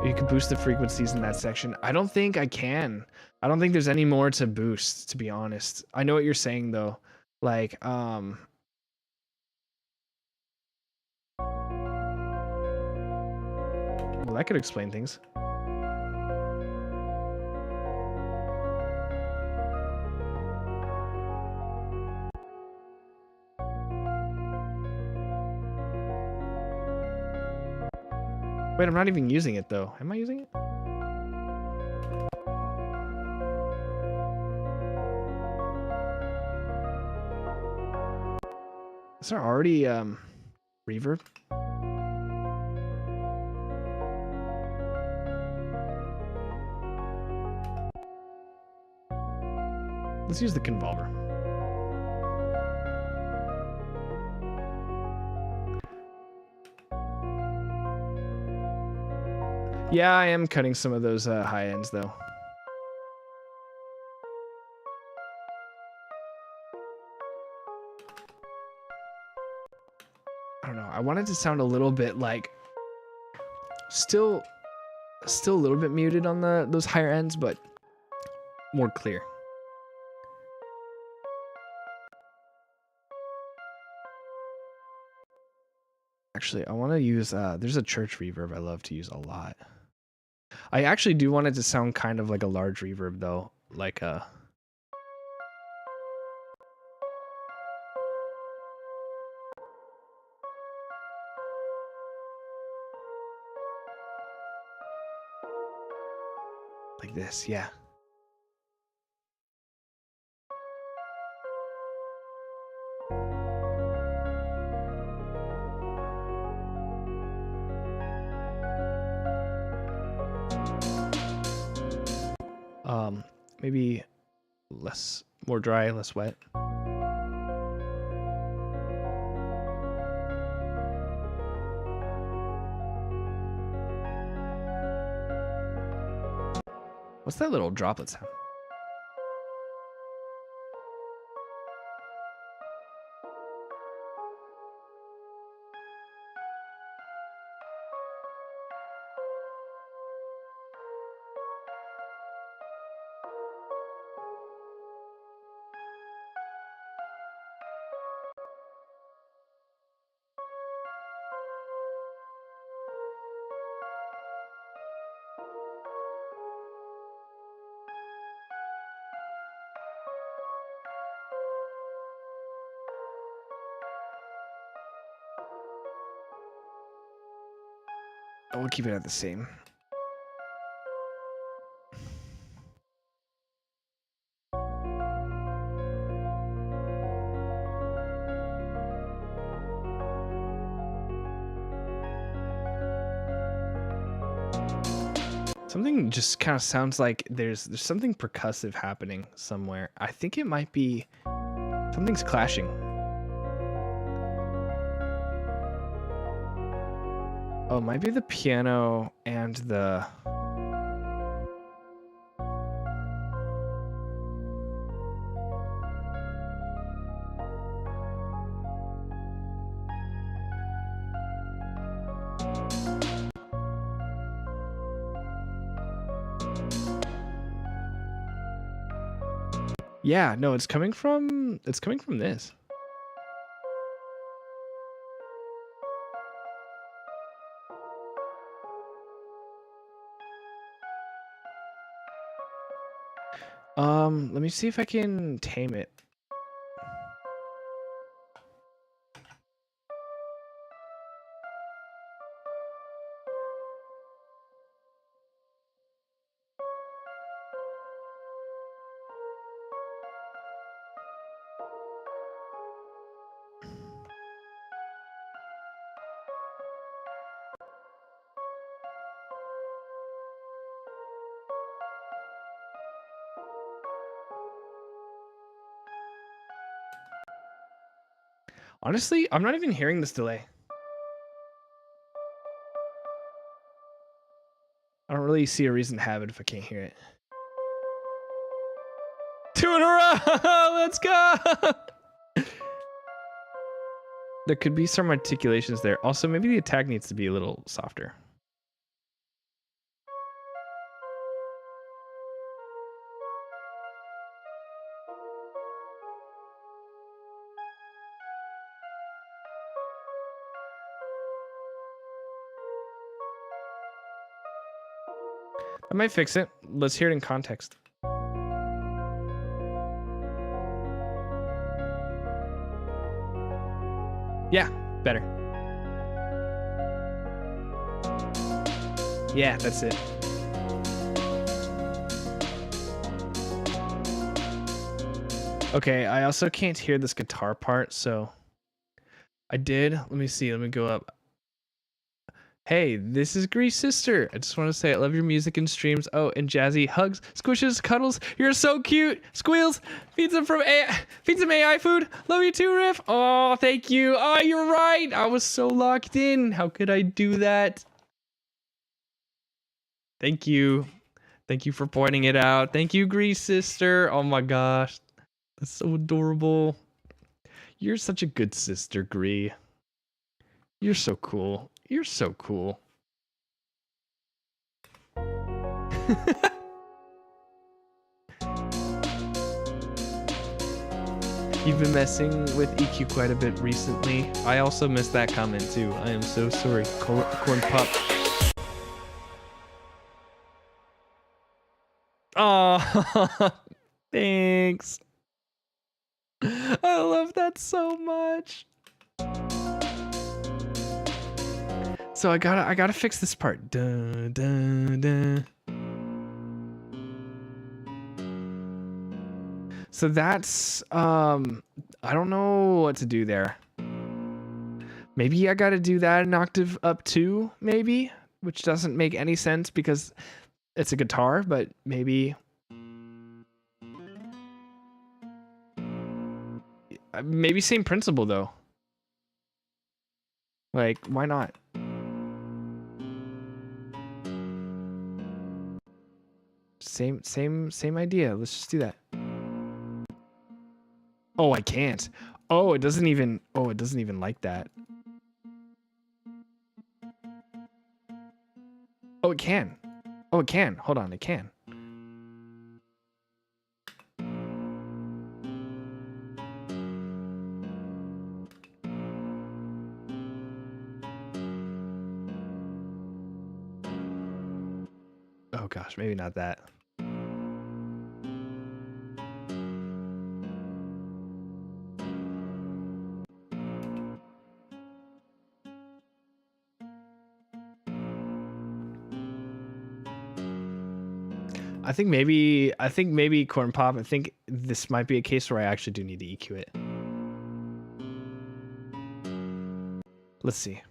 You can boost the frequencies in that section. I don't think I can. I don't think there's any more to boost, to be honest. I know what you're saying though. Like, well, that could explain things. Wait, I'm not even using it though. Am I using it? Is there already reverb? Let's use the convolver. Yeah, I am cutting some of those high ends though. I don't know. I want it to sound a little bit like still a little bit muted on those higher ends, but more clear. Actually, I want to use there's a church reverb I love to use a lot. I actually do want it to sound kind of like a large reverb though, like like this, yeah. Maybe more dry, less wet. What's that little droplet sound? We'll keep it at the same. Something just kind of sounds like there's something percussive happening somewhere. I think it might be something's clashing. Oh, it might be the piano and the... Yeah, no, it's coming from this. Let me see if I can tame it. Honestly, I'm not even hearing this delay. I don't really see a reason to have it if I can't hear it. 2 in a row! Let's go! There could be some articulations there. Also, maybe the attack needs to be a little softer. I might fix it. Let's hear it in context. Yeah, better. Yeah, that's it. Okay, I also can't hear this guitar part, so I did. Let me see. Let me go up. Hey, this is Grease Sister. I just want to say I love your music and streams. Oh, and Jazzy hugs, squishes, cuddles. You're so cute. Squeals. Feeds him AI food. Love you too, Riff. Oh, thank you. Oh, you're right. I was so locked in. How could I do that? Thank you. Thank you for pointing it out. Thank you, Grease Sister. Oh my gosh. That's so adorable. You're such a good sister, Gree. You're so cool. You're so cool. You've been messing with EQ quite a bit recently. I also missed that comment too. I am so sorry. Corn Pop. Oh, thanks. I love that so much. So I gotta fix this part. Dun, dun, dun. So that's I don't know what to do there. Maybe I gotta do that an octave up too, maybe, which doesn't make any sense because it's a guitar, but maybe same principle though. Like, why not? Same idea. Let's just do that. Oh, I can't. Oh, it doesn't even like that. Oh, it can. Oh, it can. Hold on, it can. Oh gosh, maybe not that. I think maybe Corn Pop, I think this might be a case where I actually do need to EQ it. Let's see.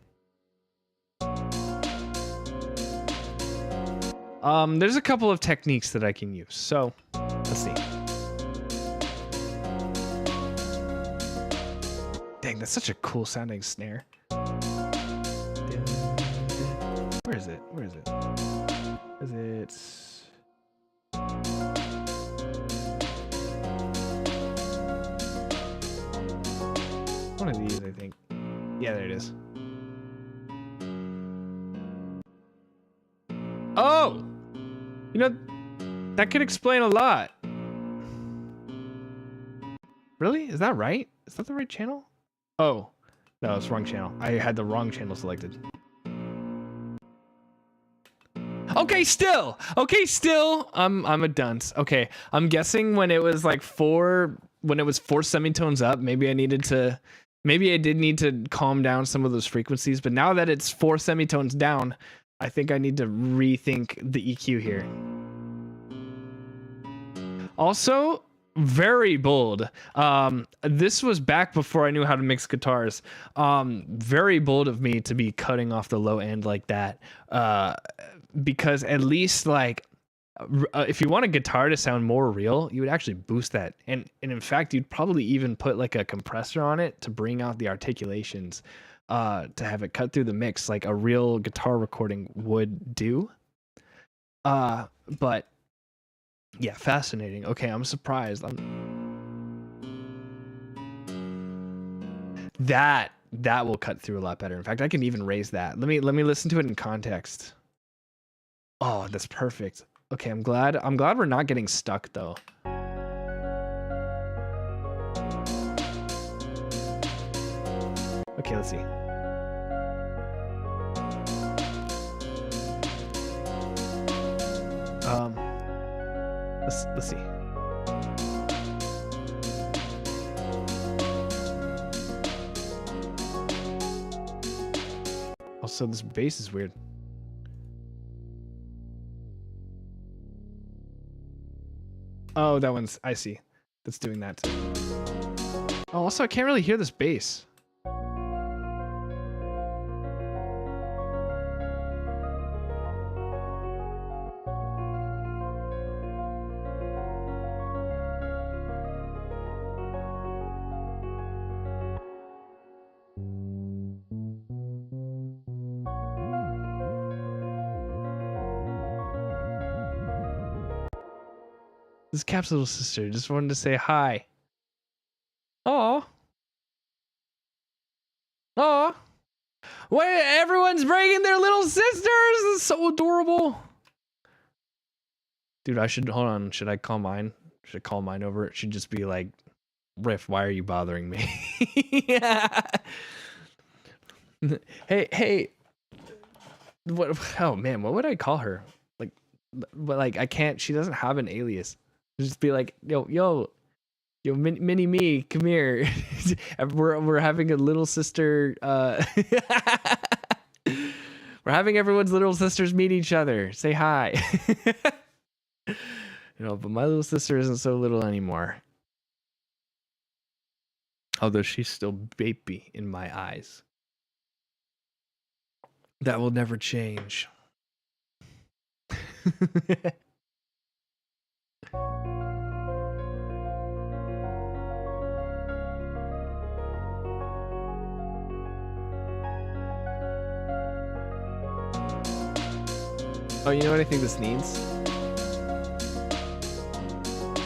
There's a couple of techniques that I can use. So let's see. Dang, that's such a cool sounding snare. Where is it? Where is it? Is it? One of these, I think. Yeah, there it is. Oh! You know, that could explain a lot. Really? Is that right? Is that the right channel? Oh. No, it's wrong channel. I had the wrong channel selected. Okay, still. Okay, still. I'm a dunce. Okay, I'm guessing when it was like four semitones up, maybe I did need to calm down some of those frequencies, but now that it's 4 semitones down, I think I need to rethink the EQ here. Also, very bold. This was back before I knew how to mix guitars. Very bold of me to be cutting off the low end like that. Because at least like if you want a guitar to sound more real, you would actually boost that, and in fact you'd probably even put like a compressor on it to bring out the articulations, to have it cut through the mix like a real guitar recording would do. But yeah, fascinating. Okay, I'm surprised. That will cut through a lot better. In fact, I can even raise that. Let me listen to it in context. Oh, that's perfect. Okay, I'm glad we're not getting stuck though. Okay, let's see. Let's see. Also, this bass is weird. Oh, that one's, I see. That's doing that too. Oh, also, I can't really hear this bass. This is Cap's little sister. Just wanted to say hi. Oh. Oh. Wait, everyone's bringing their little sisters. This is so adorable. Dude, hold on. Should I call mine? Should I call mine over? It should just be like, Riff, why are you bothering me? Yeah. Hey. What? Oh man, what would I call her? Like I can't. She doesn't have an alias. Just be like, yo, mini me, come here. we're having a little sister. We're having everyone's little sisters meet each other. Say hi. But my little sister isn't so little anymore. Although she's still baby in my eyes. That will never change. Oh, you know what I think this needs?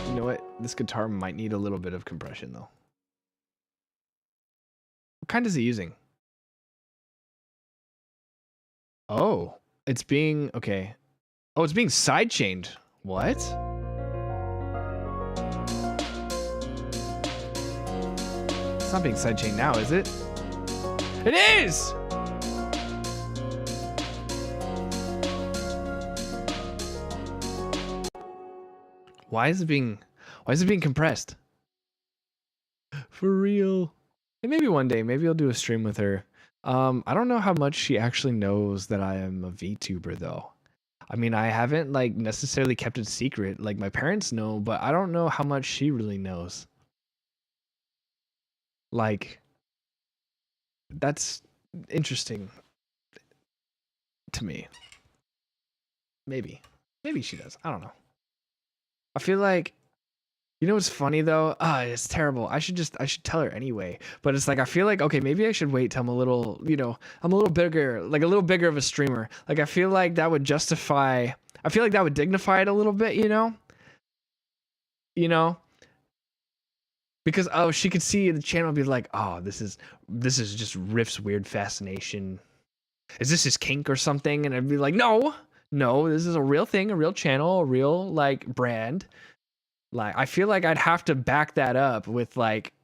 You know what? This guitar might need a little bit of compression, though. What kind is it using? Oh, it's being... Okay. Oh, it's being sidechained. What? It's not being sidechained now, is it? It is! Why is it being compressed? For real. And maybe one day, maybe I'll do a stream with her. I don't know how much she actually knows that I am a VTuber though. I mean, I haven't like necessarily kept it secret. Like my parents know, but I don't know how much she really knows. Like, that's interesting to me. Maybe. Maybe she does. I don't know. I feel like, you know what's funny though? It's terrible. I should tell her anyway. But it's like I feel like, okay, maybe I should wait till I'm a little, I'm a little bigger, like a little bigger of a streamer. Like I feel like that would justify. I feel like that would dignify it a little bit, You know? Because she could see the channel and be like, oh, this is just Riff's weird fascination. Is this his kink or something? And I'd be like, no, this is a real thing, a real channel, a real like brand. Like I feel like I'd have to back that up with like,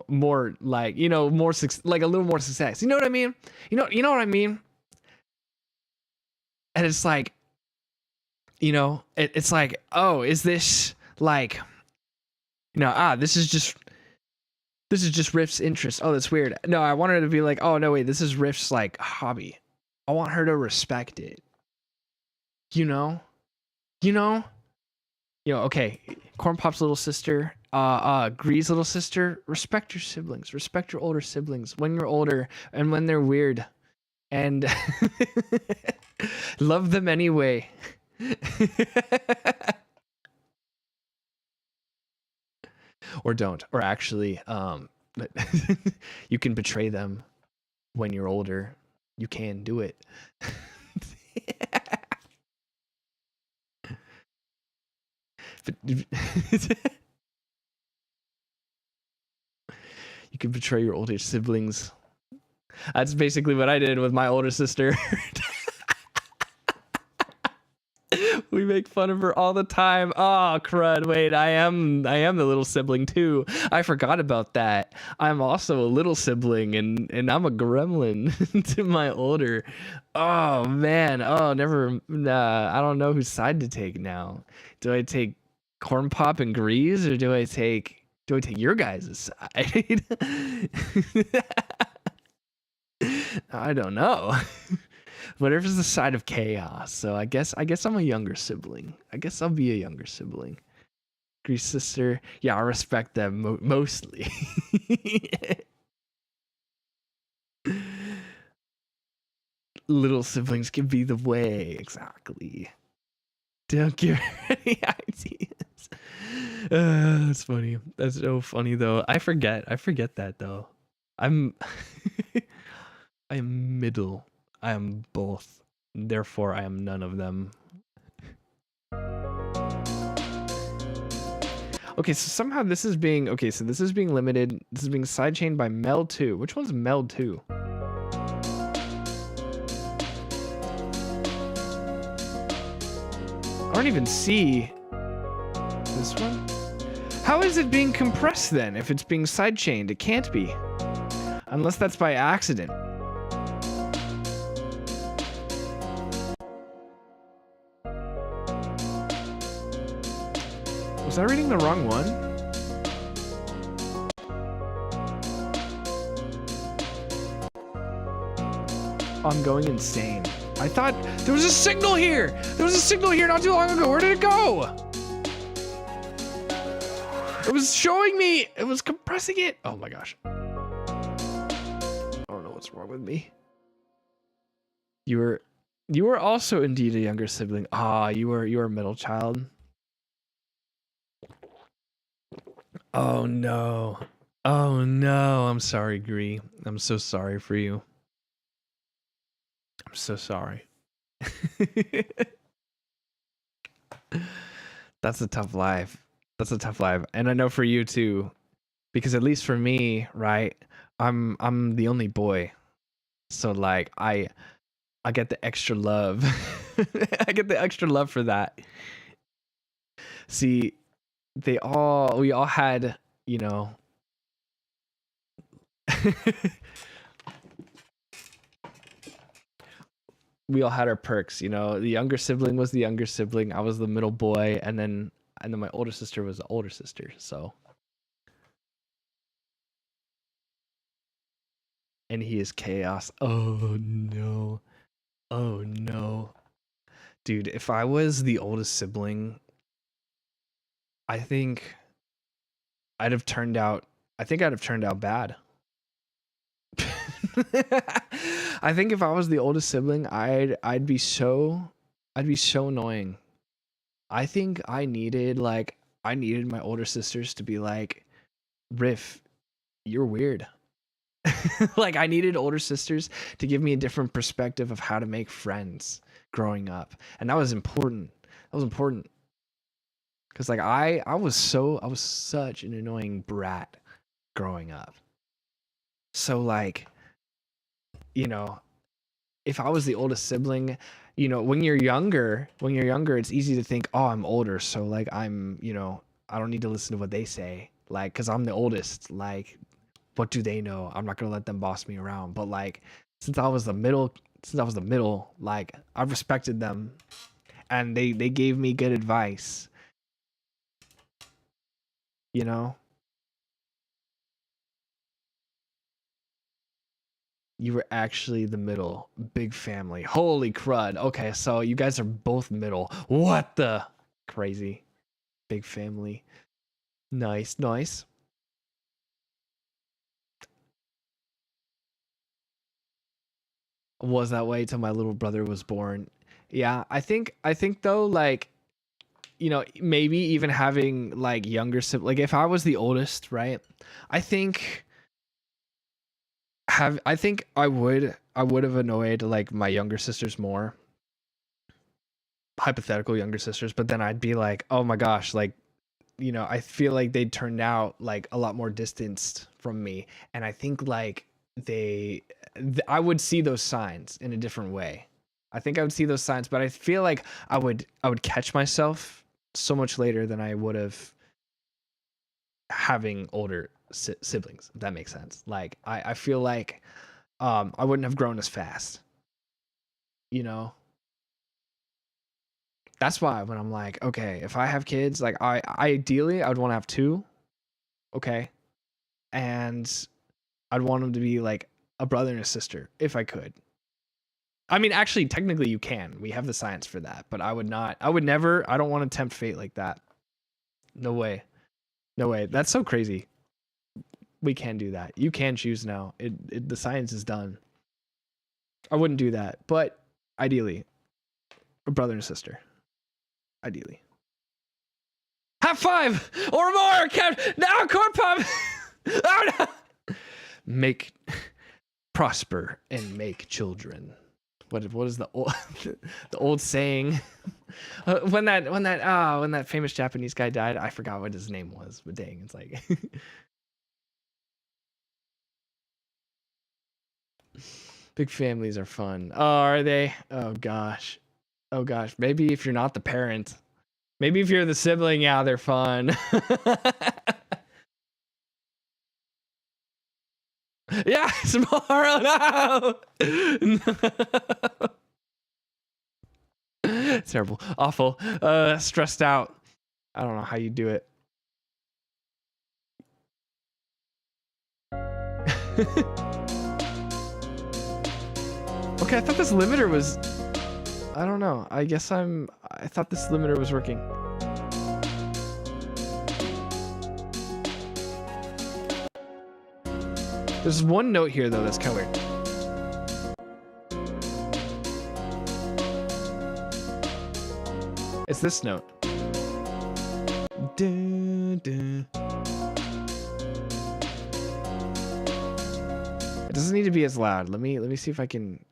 more like, more like a little more success. You know what I mean? You know what I mean? And it's like, it's like, oh, is this like, this is just Riff's interest. Oh, that's weird. No, I want her to be like, oh no, wait, this is Riff's like hobby. I want her to respect it. Okay, Corn Pop's little sister, Gree's little sister, respect your siblings, respect your older siblings when you're older and when they're weird. And love them anyway. Or don't. Or actually, you can betray them when you're older. You can do it. You can betray your older siblings. That's basically what I did with my older sister. We make fun of her all the time. Oh, crud. Wait, I am the little sibling too. I forgot about that. I'm also a little sibling and I'm a gremlin to my older. Oh, man. Oh, never. I don't know whose side to take now. Do I take Corn Pop and Grease or do I take your guys' side? I don't know. Whatever's the side of chaos. So I guess I'm a younger sibling. I guess I'll be a younger sibling. Grease sister. Yeah, I respect them mostly. Little siblings can be the way. Exactly. Don't give her any ideas. That's funny. That's so funny though. I forget that though. I am middle. I am both. Therefore, I am none of them. Okay, so somehow this is being limited. This is being sidechained by Meld 2. Which one's Meld 2? I don't even see this one. How is it being compressed then if it's being sidechained? It can't be. Unless that's by accident. Was I reading the wrong one? I'm going insane. I thought there was a signal here. There was a signal here not too long ago. Where did it go? It was showing me. It was compressing it. Oh my gosh. I don't know what's wrong with me. You were also indeed a younger sibling. Ah, you were a middle child. Oh no. Oh no. I'm sorry, Gree. I'm so sorry for you. I'm so sorry. That's a tough life. That's a tough life. And I know for you too. Because at least for me, right? I'm the only boy. So like I get the extra love. I get the extra love for that. See, we all had, you know, we all had our perks, you know. The younger sibling was the younger sibling. I was the middle boy, and then my older sister was the older sister. So, and he is chaos. Oh no. Oh no. Dude, if I was the oldest sibling, I think I'd have turned out bad. I think if I was the oldest sibling, I'd be so annoying. I think I needed my older sisters to be like, Riff, you're weird. Like I needed older sisters to give me a different perspective of how to make friends growing up. And that was important. That was important. Cuz like I was such an annoying brat growing up. So like, you know, if I was the oldest sibling, you know, when you're younger, it's easy to think, "Oh, I'm older, so like I'm, you know, I don't need to listen to what they say." Like cuz I'm the oldest, like what do they know? I'm not going to let them boss me around. But like since I was the middle, like I respected them and they gave me good advice. You know? You were actually the middle. Big family. Holy crud. Okay, so you guys are both middle. What the? Crazy. Big family. Nice, nice. Was that way till my little brother was born. Yeah, I think though, like, you know, maybe even having like younger siblings, like if I was the oldest, right? I think I would have annoyed like my younger sisters more, hypothetical younger sisters, but then I'd be like, oh my gosh, like, you know, I feel like they turned out like a lot more distanced from me, and I think like I would see those signs in a different way. I think I would see those signs, but I feel like I would catch myself so much later than I would have having older siblings, if that makes sense. Like I feel like I wouldn't have grown as fast, you know. That's why when I'm like, okay, if I have kids, like ideally I would want to have two, okay, and I'd want them to be like a brother and a sister if I could. I mean, actually, technically you can. We have the science for that, but I would not. I would never. I don't want to tempt fate like that. No way. No way. That's so crazy. We can do that. You can choose now. The science is done. I wouldn't do that, but ideally, a brother and a sister. Ideally. Have five or more. Now, corn pop. Oh no. Make prosper and make children. What is the old the old saying? When that famous Japanese guy died, I forgot what his name was, but dang, it's like big families are fun. Oh, are they? Oh gosh. Oh gosh. Maybe if you're not the parent. Maybe if you're the sibling, yeah, they're fun. Yeah, tomorrow. No. No. Terrible, awful, stressed out. I don't know how you do it. Okay, I thought this limiter was. I don't know. I thought this limiter was working. There's one note here though that's kind of weird. It's this note. Dun, dun. It doesn't need to be as loud. Let me see if I can.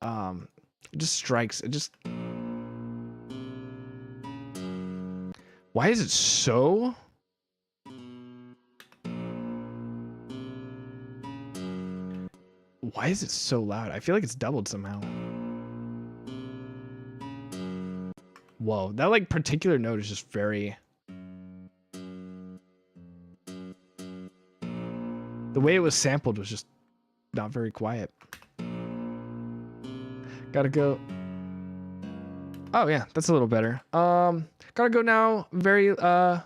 It just strikes. It just. Why is it so? Why is it so loud? I feel like it's doubled somehow. Whoa, that like particular note is just very. The way it was sampled was just not very quiet. Gotta go. Oh yeah, that's a little better. Gotta go now. Very way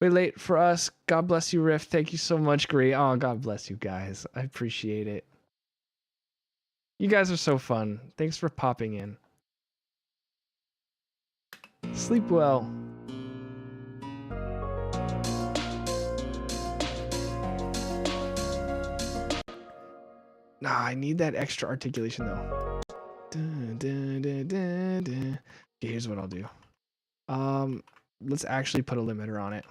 late for us. God bless you, Riff. Thank you so much, Gree. Oh, God bless you guys. I appreciate it. You guys are so fun. Thanks for popping in. Sleep well. Nah, I need that extra articulation though. Dun, dun, dun, dun, dun. Okay, here's what I'll do. Let's actually put a limiter on it.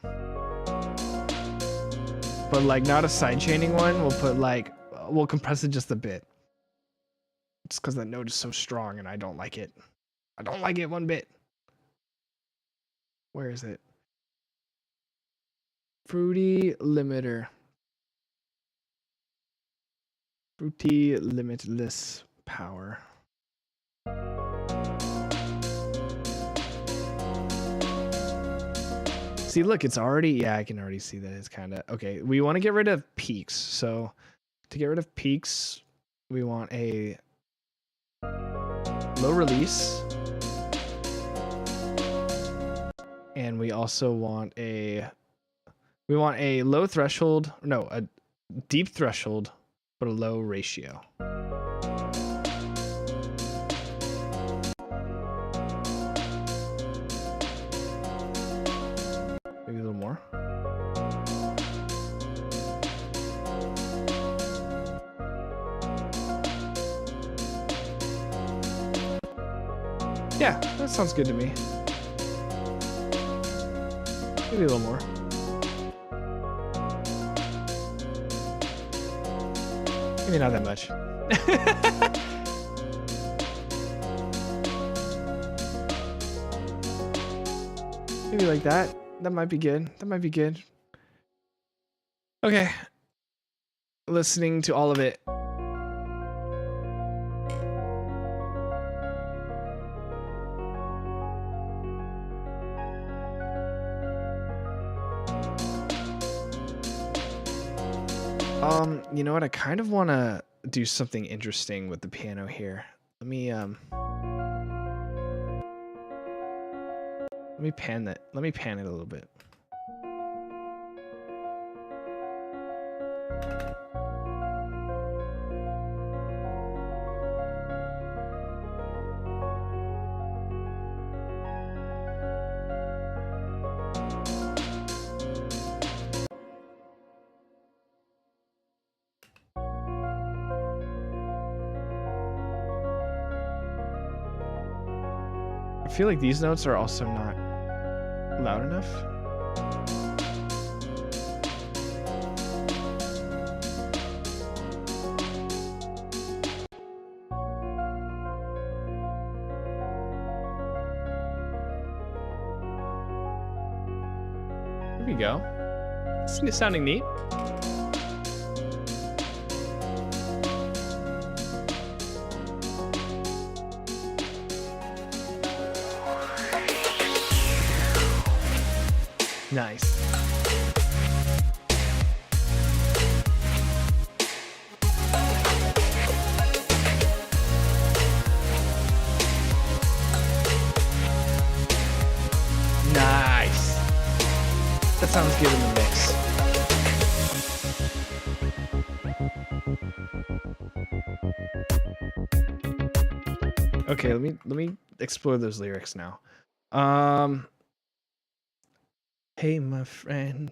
But like not a side chaining one. We'll put like, we'll compress it just a bit. Just because that note is so strong and I don't like it. I don't like it one bit. Where is it? Fruity limiter. Fruity limitless power. See, look, it's already, yeah, I can already see that it's kind of, okay, we want to get rid of peaks. So to get rid of peaks, we want a low release. And we also want a low threshold, no, a deep threshold, but a low ratio. Maybe a little more. Yeah, that sounds good to me. Maybe a little more. Maybe not that much. Maybe like that. That might be good. That might be good. Okay. Listening to all of it. You know what? I kind of want to do something interesting with the piano here. Let me pan that. Let me pan it a little bit. I feel like these notes are also not loud enough. There we go. It's sounding neat. Nice. Nice. That sounds good in the mix. Okay, let me explore those lyrics now. Hey, my friend.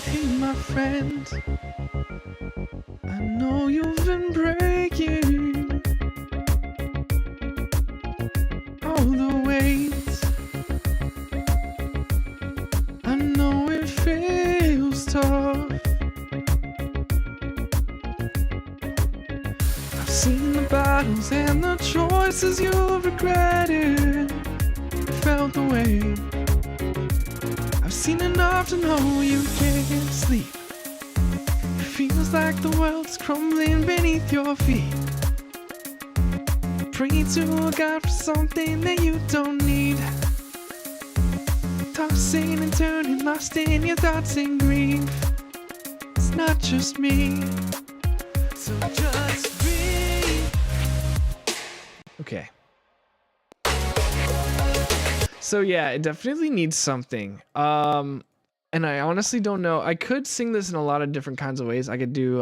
Hey, my friend. I know you've been breaking all the weight. I know it feels tough. Seen the battles and the choices you've regretted. Felt the weight. I've seen enough to know you can't sleep. It feels like the world's crumbling beneath your feet. Pray to a God for something that you don't need. Tossing and turning, lost in your thoughts and grief. It's not just me. So just breathe. Okay. So yeah, it definitely needs something. And I honestly don't know. I could sing this in a lot of different kinds of ways. I could do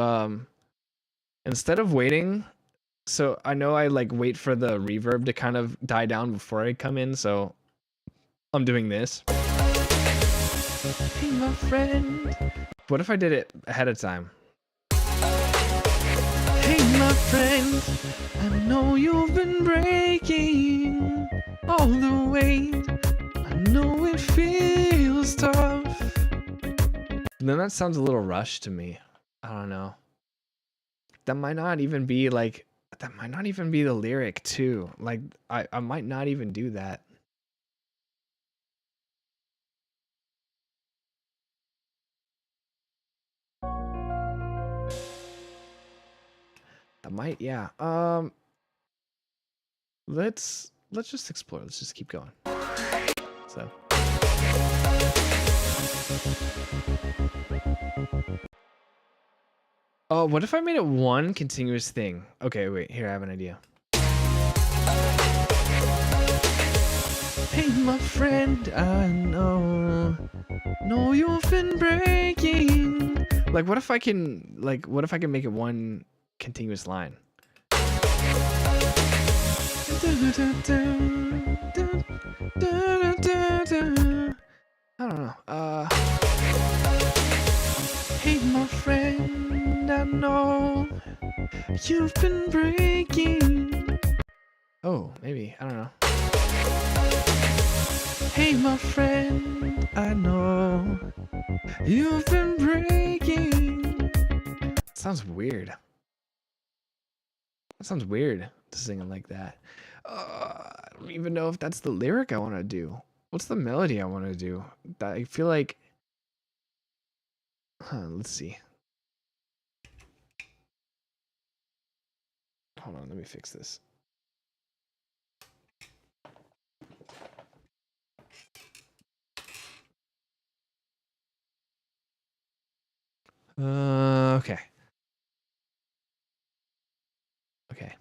instead of waiting, so I know I like wait for the reverb to kind of die down before I come in, so I'm doing this. Hey, my friend. What if I did it ahead of time? Hey, my friend, I know you've been breaking all the weight. I know it feels tough. Then that sounds a little rushed to me. I don't know. That might not even be like, that might not even be the lyric too. Like I might not even do that. That might, yeah. Let's just explore. Let's just keep going. So. Oh, what if I made it one continuous thing? Okay, wait, here I have an idea. Hey, my friend, I know you've been breaking. Like, what if I can make it one continuous line? I don't know. Hey, my friend, I know you've been breaking. Oh, maybe. I don't know. Hey, my friend, I know you've been breaking. Sounds weird. That sounds weird to sing it like that. I don't even know if that's the lyric I want to do. What's the melody I want to do? I feel like... let's see. Hold on, let me fix this. Okay. Okay.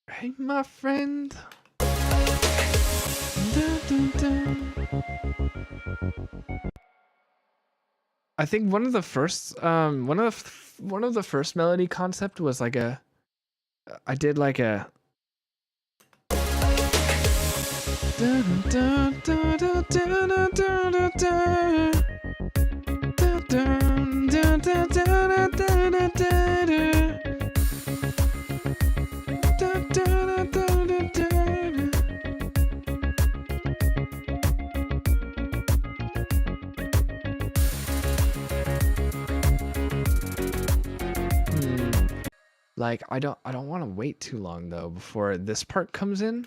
Hey, my friend. Dun, dun, dun. I think one of the first melody concept was like a I did like a dun, dun, dun, dun, dun, dun, dun, dun, dun. Dun, dun, dun, dun, dun, dun, dun, dun. Dun, dun, dun, dun, dun. Like I don't want to wait too long though before this part comes in.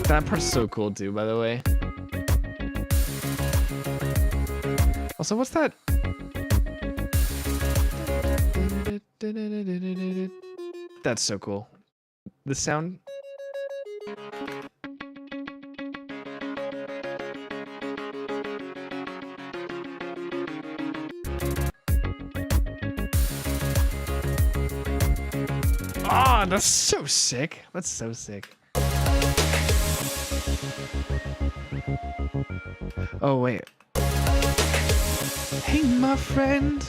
That part's so cool too, by the way. Also, what's that? That's so cool. The sound. Ah, that's so sick. That's so sick. Oh, wait. Hey, my friend,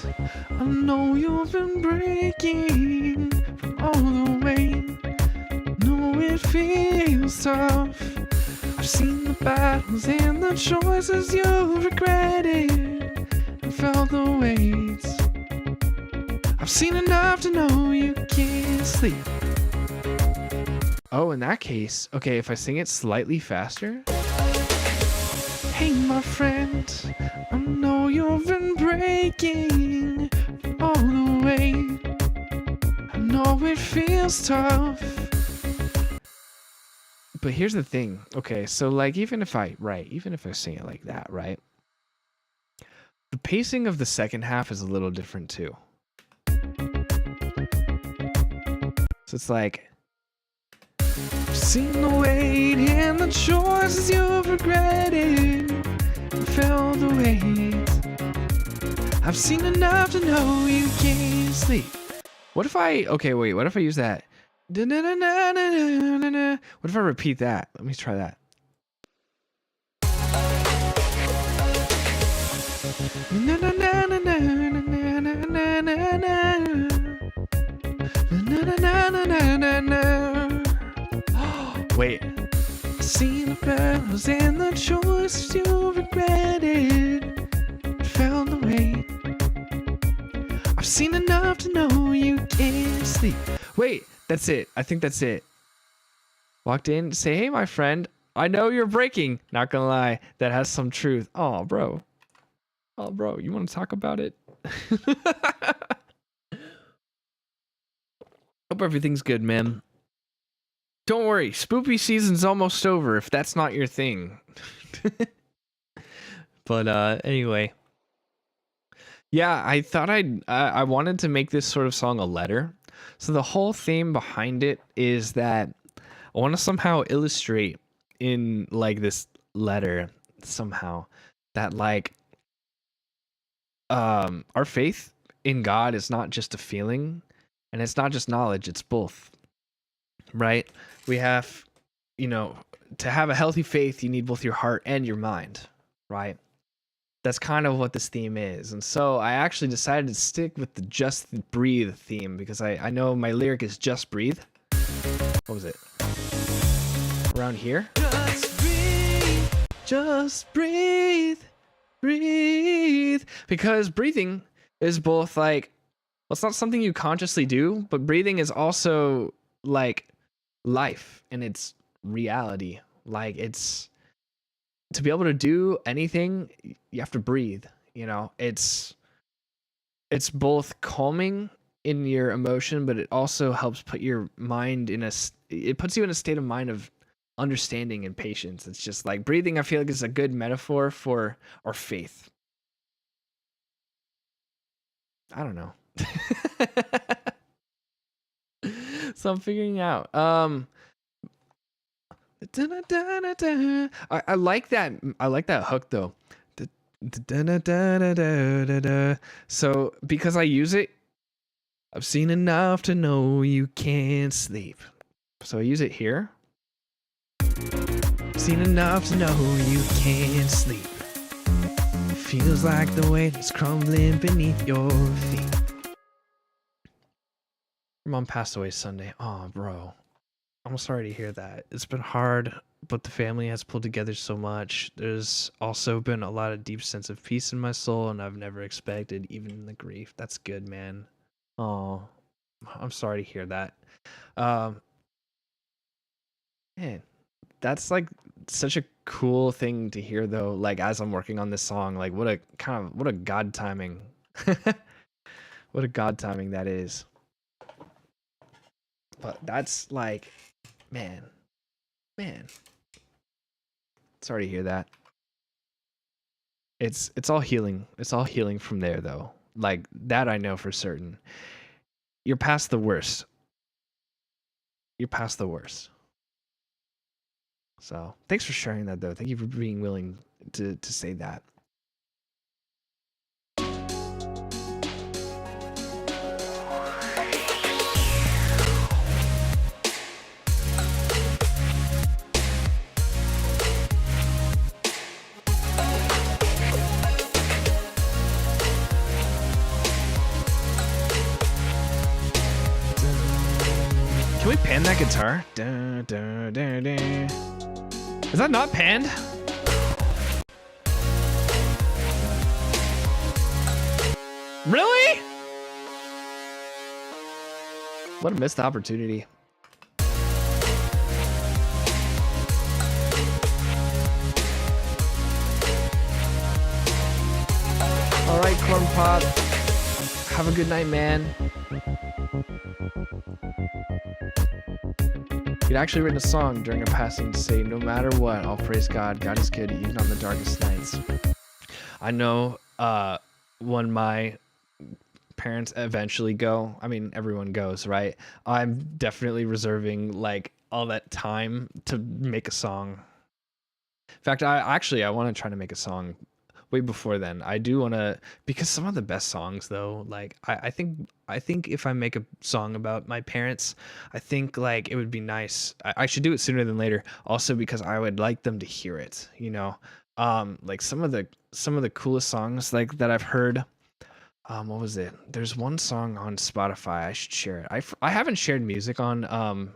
I know you've been breaking from all the weight. No, it feels tough. I've seen the battles and the choices you've regretted and felt the weight. I've seen enough to know you can't sleep. Oh, in that case, okay, if I sing it slightly faster. Hey, my friend, I know you've been breaking all the way. I know it feels tough. But here's the thing. Okay, so like even if I sing it like that, right? The pacing of the second half is a little different too. So it's like, I've seen the weight and the choices you've regretted and felt the weight. I've seen enough to know you can't sleep. What if I, okay, wait, what if I use that? What if I repeat that? Let me try that. Wait. seen the battles and the choices you regretted. Found the way. I've seen enough to know you can't sleep. Wait, that's it. I think that's it. Walked in to say, hey, my friend, I know you're breaking. Not gonna lie, that has some truth. Oh, bro. Oh, bro, you want to talk about it? Hope everything's good, man. Don't worry, spoopy season's almost over if that's not your thing. But anyway. Yeah, I thought I wanted to make this sort of song a letter. So the whole theme behind it is that I want to somehow illustrate in like this letter somehow that like our faith in God is not just a feeling and it's not just knowledge, it's both. Right? We have, you know, to have a healthy faith, you need both your heart and your mind, right? That's kind of what this theme is. And so I actually decided to stick with the Just Breathe theme because I know my lyric is just breathe. What was it? Around here? Just breathe. Just breathe. Breathe. Because breathing is both like, well, it's not something you consciously do, but breathing is also like life and it's reality. Like it's to be able to do anything, you have to breathe, you know. It's both calming in your emotion, but it also helps put your mind in it puts you in a state of mind of understanding and patience. It's just like breathing, I feel like is a good metaphor for our faith. I don't know. So I'm figuring out. I like that. I like that hook though. So because I use it, I've seen enough to know you can't sleep. So I use it here. Seen enough to know you can't sleep. Feels like the weight is crumbling beneath your feet. Your mom passed away Sunday. Oh, bro. I'm sorry to hear that. It's been hard, but the family has pulled together so much. There's also been a lot of deep sense of peace in my soul, and I've never expected, even in the grief. That's good, man. Oh, I'm sorry to hear that. Man, that's like such a cool thing to hear, though. Like as I'm working on this song, like what a God timing. What a God timing that is. But that's like, man. Sorry to hear that. It's all healing. It's all healing from there, though. Like that I know for certain. You're past the worst. You're past the worst. So thanks for sharing that, though. Thank you for being willing to say that. Can we pan that guitar? Dun, dun, dun, dun. Is that not panned? Really? What a missed opportunity. All right, Corn Pop. Have a good night, man. He'd actually written a song during a passing to say, no matter what, I'll praise God. God is good even on the darkest nights. I know when my parents eventually go, I mean, everyone goes, right? I'm definitely reserving like all that time to make a song. In fact, I want to try to make a song way before then. I do want to, because some of the best songs though, like I think if I make a song about my parents, I think like it would be nice. I should do it sooner than later. Also because I would like them to hear it, you know. Like some of the coolest songs like that I've heard. What was it? There's one song on Spotify. I should share it. I haven't shared music on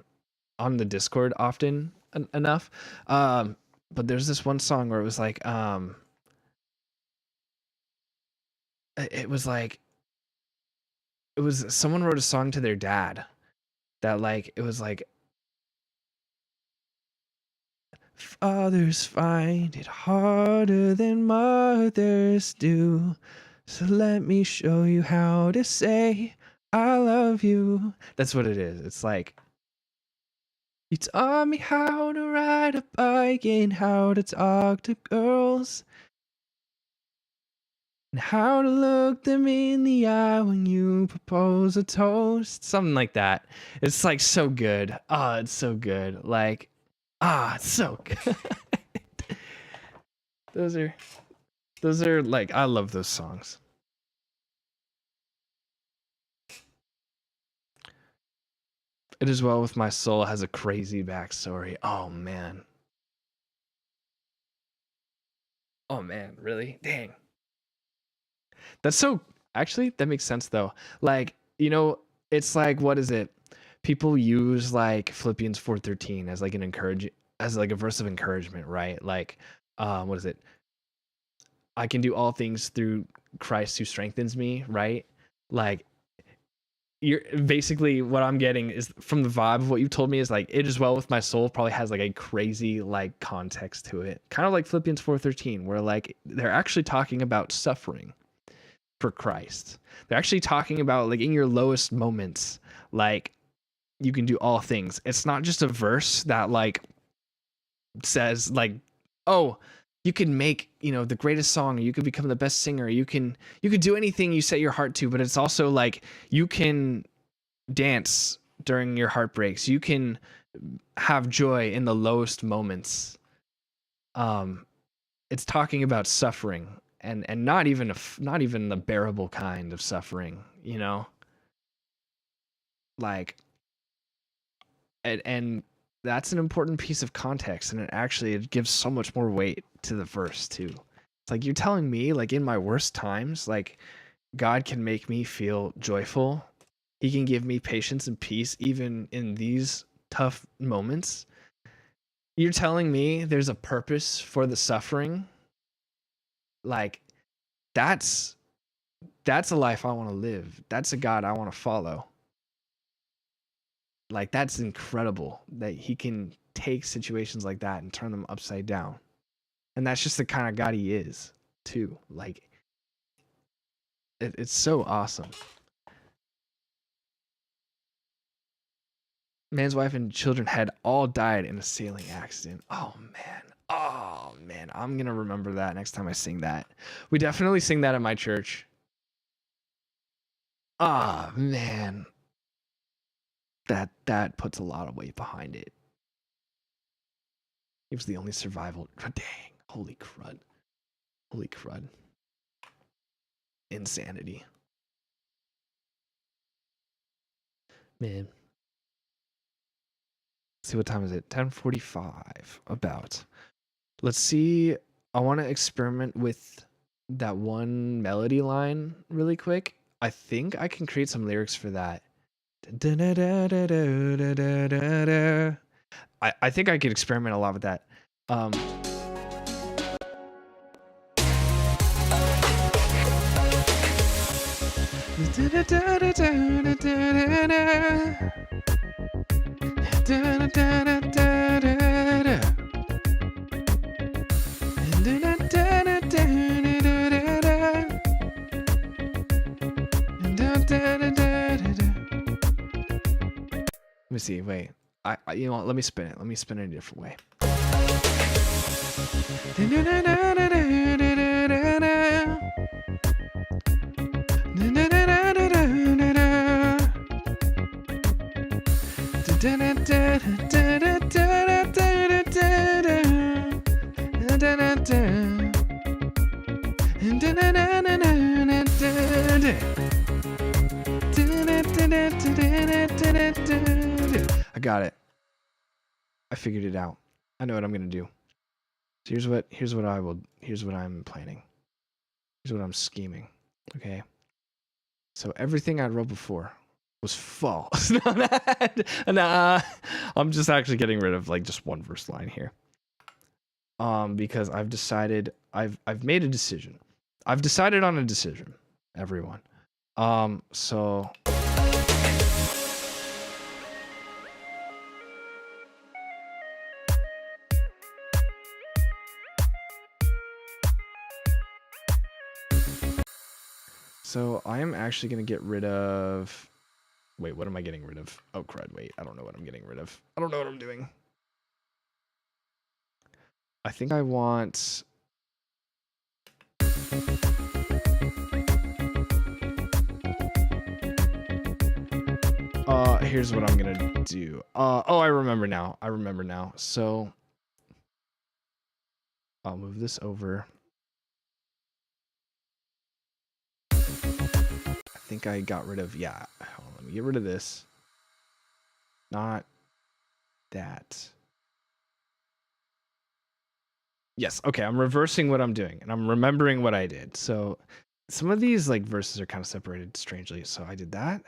the Discord often. enough. But there's this one song where it was like it was like it was someone wrote a song to their dad that like it was like fathers find it harder than mothers do. So let me show you how to say I love you. That's what it is. It's like you taught me how to ride a bike and how to talk to girls and how to look them in the eye when you propose a toast. Something like that. It's like so good. Oh, it's so good. Like, it's so good. Those are like, I love those songs. It Is Well With My Soul has a crazy backstory. Oh man. Oh man, really? Dang. That's so actually that makes sense though. Like, you know, it's like what is it? People use like Philippians 4:13 as like as like a verse of encouragement, right? Like what is it? I can do all things through Christ who strengthens me, right? Like you're basically what I'm getting is from the vibe of what you told me is like It Is Well With My Soul probably has like a crazy like context to it. Kind of like Philippians 4:13 where like they're actually talking about suffering for Christ. They're actually talking about like in your lowest moments like you can do all things. It's not just a verse that like says like, oh, you can make, you know, the greatest song, or you could become the best singer, you could do anything you set your heart to, but it's also like you can dance during your heartbreaks. You can have joy in the lowest moments. It's talking about suffering and not even the bearable kind of suffering, you know? Like and that's an important piece of context, and it gives so much more weight to the verse too. It's like you're telling me like in my worst times like God can make me feel joyful. He can give me patience and peace even in these tough moments. You're telling me there's a purpose for the suffering? Like that's a life I want to live. That's a God I want to follow. Like that's incredible that he can take situations like that and turn them upside down. And that's just the kind of God he is too. Like it's so awesome. Man's wife and children had all died in a sailing accident. Oh man, I'm gonna remember that next time I sing that. We definitely sing that at my church. Ah man, that puts a lot of weight behind it. He was the only survival. Dang, holy crud, insanity, man. Let's see, what time is it? 10:45. About. Let's see. I want to experiment with that one melody line really quick. I think I can create some lyrics for that. I think I could experiment a lot with that. Let me see. Wait. You know what? Let me spin it. Let me spin it a different way. I got it. I figured it out. I know what I'm gonna do. So here's what I'm planning. Here's what I'm scheming. Okay. So everything I wrote before, was false. Nah, I'm just actually getting rid of like just one verse line here. Because I've decided I've made a decision. I've decided on a decision, everyone. So I am actually gonna get rid of. Wait, what am I getting rid of? Oh crud! Wait, I don't know what I'm getting rid of. I don't know what I'm doing. I think I want. Here's what I'm gonna do. Oh, I remember now. So I'll move this over. I think I got rid of, yeah. Hold on, let me get rid of this. Not that. Yes, okay, I'm reversing what I'm doing and I'm remembering what I did. So some of these like verses are kind of separated strangely. So I did that.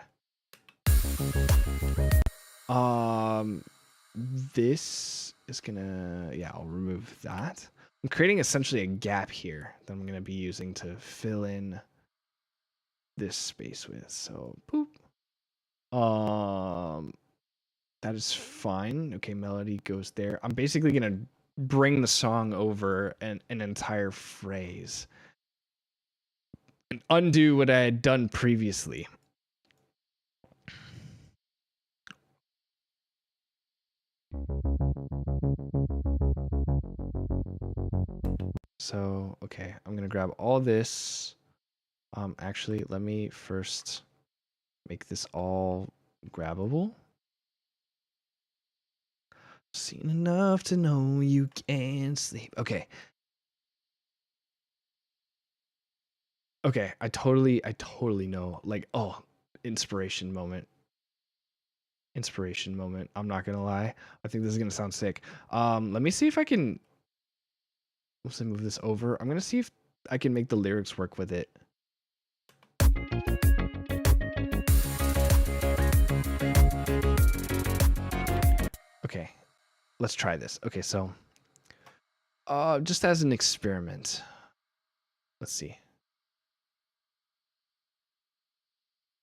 This is gonna, yeah, I'll remove that. I'm creating essentially a gap here that I'm gonna be using to fill in this space with. So boop. That is fine. Okay, melody goes there. I'm basically gonna bring the song over an entire phrase and undo what I had done previously. So, okay, I'm gonna grab all this. Actually, let me first make this all grabbable. Seen enough to know you can't sleep. Okay. Okay, I totally know. Like, oh, inspiration moment. I'm not gonna lie. I think this is gonna sound sick. Let me see if I can. Once I move this over, I'm gonna see if I can make the lyrics work with it. Okay, let's try this. Okay, so just as an experiment, let's see.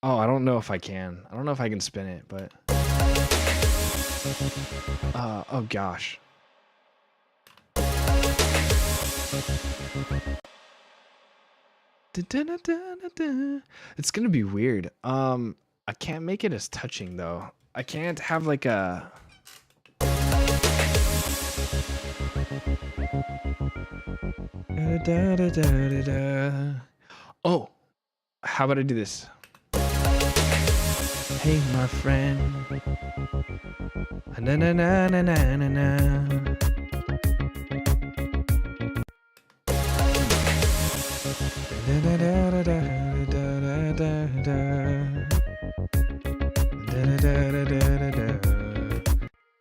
Oh, I don't know if I can. I don't know if I can spin it, but oh gosh. It's gonna be weird. I can't make it as touching though. I can't have like a. Oh, how about I do this? Hey, my friend. Na na na na na na na.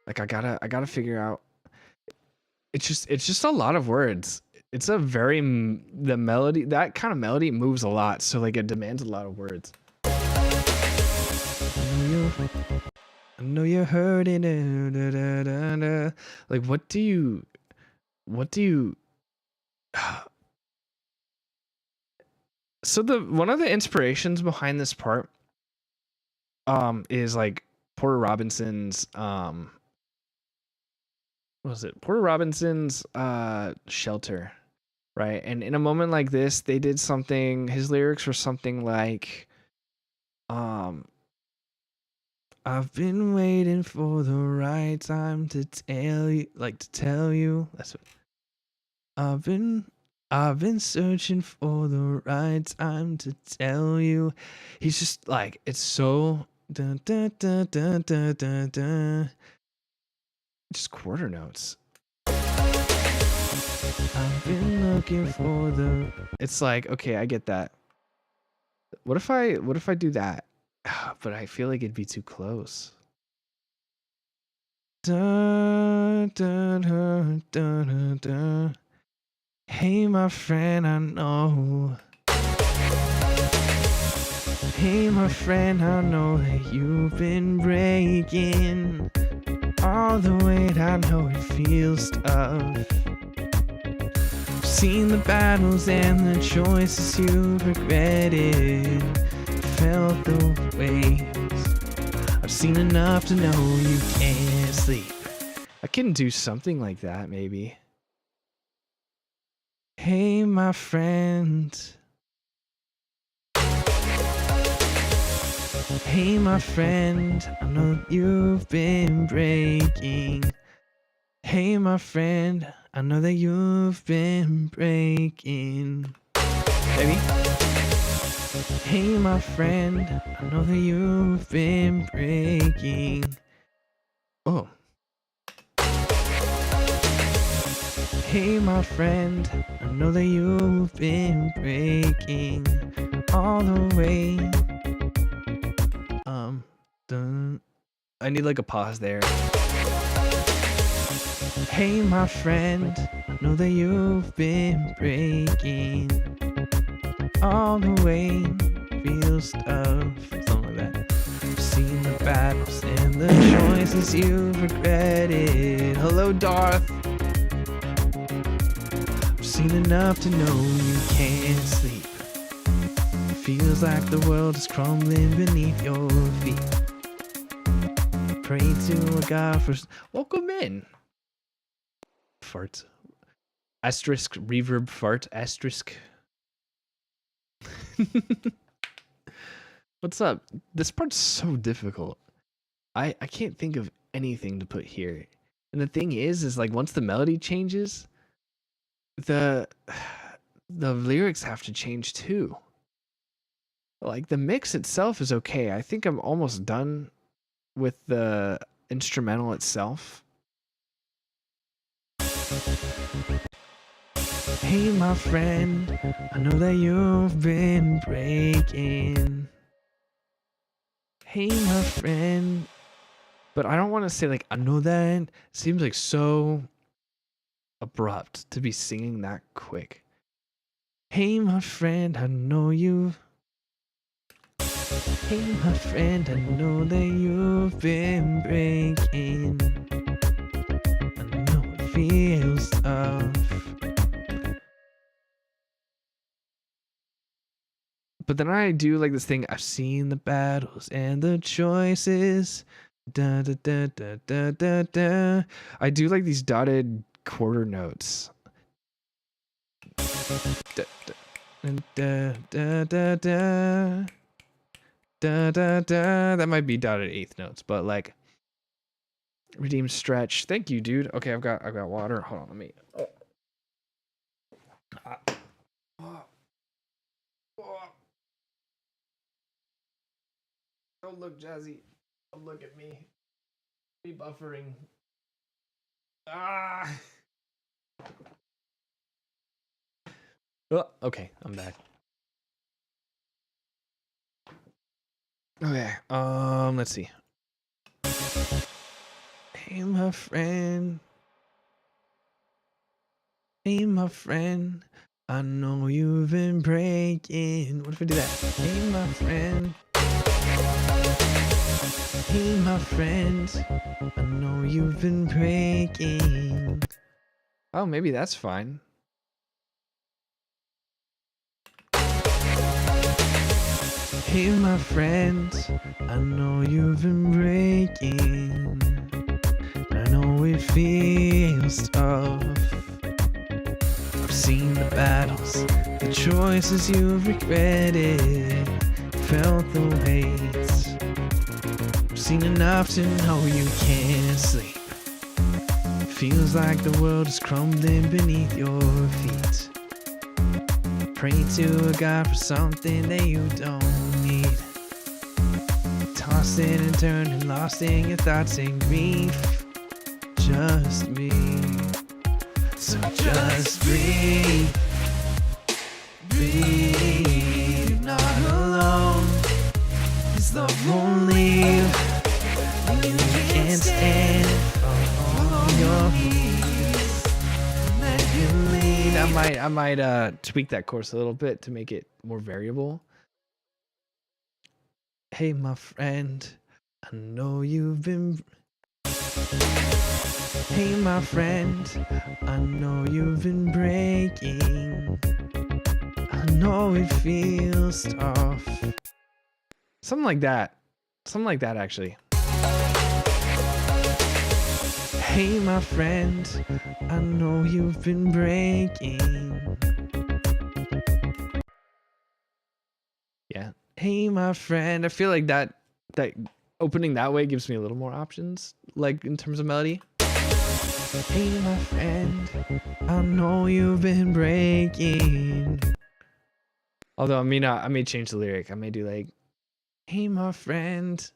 Like I gotta figure out. It's just a lot of words. It's a very the melody, that kind of melody moves a lot, so like it demands a lot of words. I know you're hurting. Like what do you so one of the inspirations behind this part is like Porter Robinson's what was it? Porter Robinson's Shelter, right? And in a moment like this, they did something, his lyrics were something like I've been waiting for the right time to tell you, that's what I've been searching for the right time to tell you. He's just like, it's so dun, dun, dun, dun, dun, dun, dun. Just quarter notes. I've been looking for the. It's like, okay, I get that. What if I do that? But I feel like it'd be too close. Dun, dun, dun, dun, dun, dun. Hey, my friend, I know Hey, my friend, I know that you've been breaking all the weight. I know it feels tough. I've seen the battles and the choices you've regretted, felt the weight. I've seen enough to know you can't sleep. I can do something like that, maybe. Hey, my friend. Hey, my friend, I know you've been breaking. Hey, my friend, I know that you've been breaking. Maybe. Hey, my friend, I know that you've been breaking. Oh. Hey, my friend, I know that you've been breaking all the way. I need like a pause there. Hey, my friend, I know that you've been breaking all the way. Feels tough, something like that. I've seen the battles and the choices you've regretted. Hello, Darth. I've seen enough to know you can't sleep. Feels like the world is crumbling beneath your feet. Pray to a God for... Welcome in. Fart. Asterisk, reverb, fart, asterisk. What's up? This part's so difficult. I can't think of anything to put here. And the thing is like once the melody changes, the lyrics have to change too. Like the mix itself is okay. I think I'm almost done with the instrumental itself. Hey, my friend, I know that you've been breaking. Hey, my friend. But I don't want to say like, I know that. It seems like so abrupt to be singing that quick. Hey, my friend, I know you. Hey, my friend, I know that you've been breaking. I know it feels tough. But then I do like this thing. I've seen the battles and the choices. Da da da da da da da. I do like these dotted quarter notes. Da da da da da da. Da, da, da. That might be dotted eighth notes, but like redeem stretch. Thank you, dude. Okay, I've got water. Hold on, let me. Don't look, Jazzy. Don't look at me. Be buffering. Ah. Oh, okay, I'm back. Okay, let's see. Hey, my friend. Hey, my friend. I know you've been breaking. What if I do that? Hey, my friend. Hey, my friend. I know you've been breaking. Oh, maybe that's fine. Hey, my friend, I know you've been breaking. I know it feels tough. I've seen the battles, the choices you've regretted, felt the weight. I've seen enough to know you can't sleep. Feels like the world is crumbling beneath your feet. Pray to a God for something that you don't need. Tossing and turning, lost in your thoughts and grief. Just me. So just breathe. Breathe, not alone. His love won't leave. You can't stand it. Follow your knees. Let him lead. I might tweak that chorus a little bit to make it more variable. Hey, my friend, I know you've been. Hey, my friend, I know you've been breaking. I know it feels tough. Something like that. Something like that, actually. Hey, my friend, I know you've been breaking. Yeah. Hey, my friend. I feel like that opening that way gives me a little more options, like in terms of melody. Hey, my friend, I know you've been breaking. Although I may change the lyric. I may do like, hey, my friend,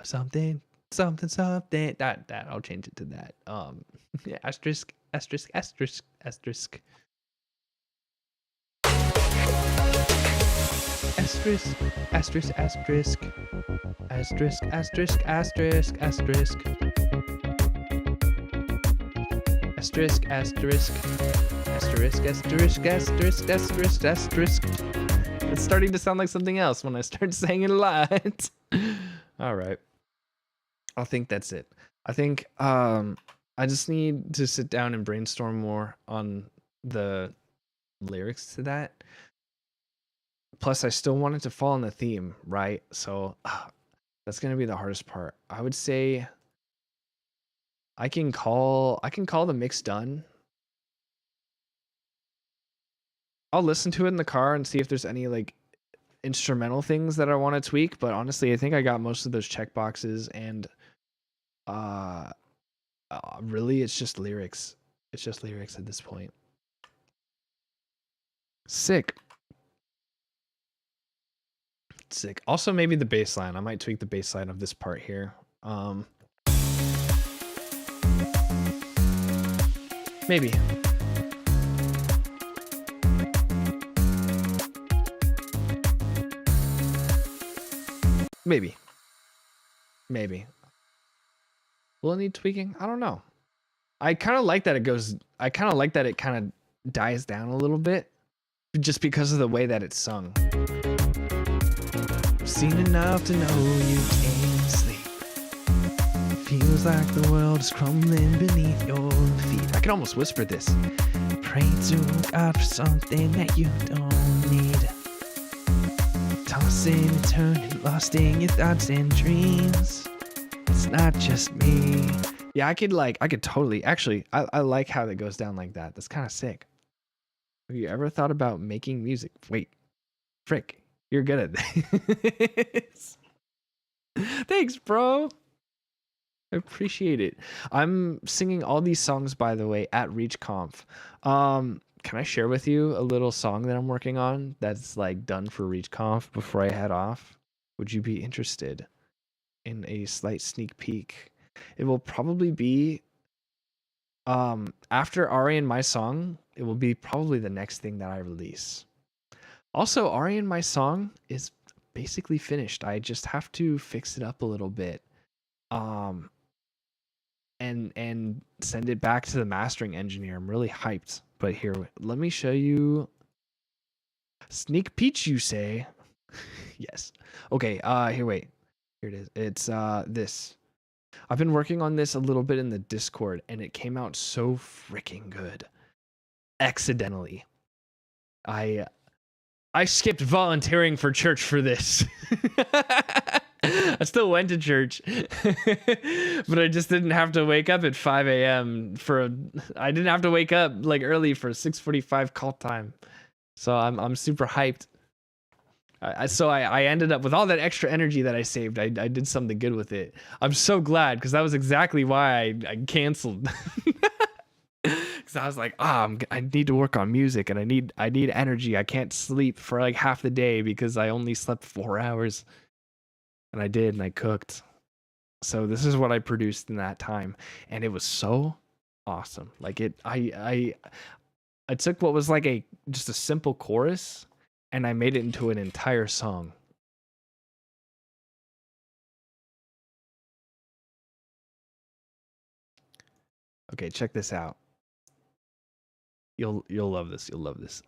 something. That I'll change it to that. Yeah, asterisk. Asterisk. Asterisk, asterisk, asterisk, asterisk, asterisk, asterisk, asterisk, asterisk, asterisk, asterisk, asterisk, asterisk, asterisk, asterisk. It's starting to sound like something else when I start saying it a lot. All right. I think that's it. I think I just need to sit down and brainstorm more on the lyrics to that. Plus, I still want it to fall in the theme, right? So that's gonna be the hardest part. I would say I can call the mix done. I'll listen to it in the car and see if there's any like instrumental things that I want to tweak. But honestly, I think I got most of those check boxes, and really, it's just lyrics. It's just lyrics at this point. Sick. Sick. Also, maybe the bass line. I might tweak the bass line of this part here. Maybe. Maybe. Maybe. Will it need tweaking? I don't know. I kind of like that it goes. I kind of like that it kind of dies down a little bit, just because of the way that it's sung. Seen enough to know you can't sleep. Feels like the world is crumbling beneath your feet. I can almost whisper this. Pray to God for something that you don't need. Tossing and turning, lost in your thoughts and dreams. It's not just me. Yeah, I could totally. Actually, I like how that goes down like that. That's kind of sick. Have you ever thought about making music? Wait, frick, you're good at this. Thanks, bro. I appreciate it. I'm singing all these songs, by the way, at ReachConf. Can I share with you a little song that I'm working on that's like done for ReachConf before I head off? Would you be interested in a slight sneak peek? It will probably be after Ari and My Song, it will be probably the next thing that I release. Also, Ari and My Song is basically finished. I just have to fix it up a little bit. And send it back to the mastering engineer. I'm really hyped. But here, let me show you. Sneak peek, you say? Yes. Okay, here, wait. Here it is. It's this. I've been working on this a little bit in the Discord, and it came out so freaking good. Accidentally. I skipped volunteering for church for this. I still went to church, but I just didn't have to wake up at 5 a.m. I didn't have to wake up like early for 6:45 call time. So I'm super hyped. I ended up with all that extra energy that I saved. I did something good with it. I'm so glad, because that was exactly why I canceled. Because I was like, I need to work on music, and I need energy. I can't sleep for like half the day because I only slept 4 hours. And I did, and I cooked. So this is what I produced in that time, and it was so awesome. Like I took what was like just a simple chorus, and I made it into an entire song. Okay, check this out. You'll love this. You'll love this.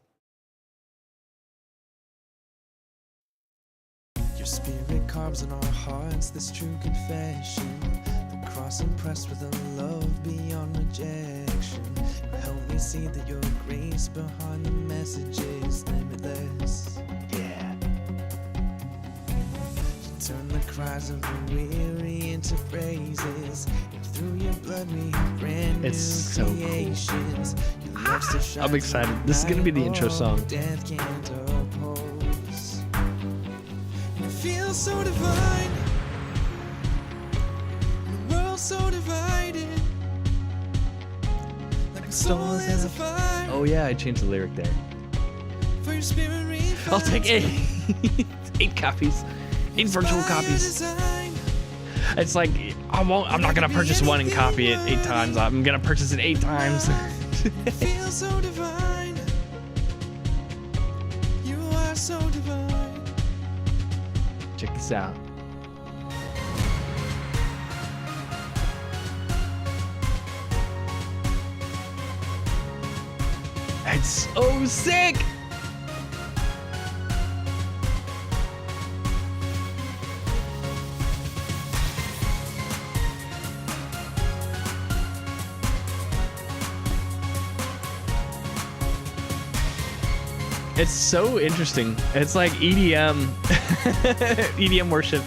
Your spirit carves on our hearts this true confession. The cross impressed with a love beyond rejection. Help me see that your grace behind the message is limitless. Yeah. Turn the cries of the weary into praises. And through your blood we have brand It's so new cool. creations. Your love still shines I'm excited. like This is gonna be the night, intro oh, song. Death can't oppose. And it feels so divine. And the world's so divided. Like a soul is a fire. Oh yeah, I changed the lyric there. For your spirit refines I'll take me. 8. 8 copies. 8 virtual By your copies. design. It's like I'm not gonna purchase one and copy it 8 times. I'm gonna purchase it 8 times. Feels so divine. You are so divine. Check this out. It's so sick. It's so interesting. It's like EDM, EDM worship.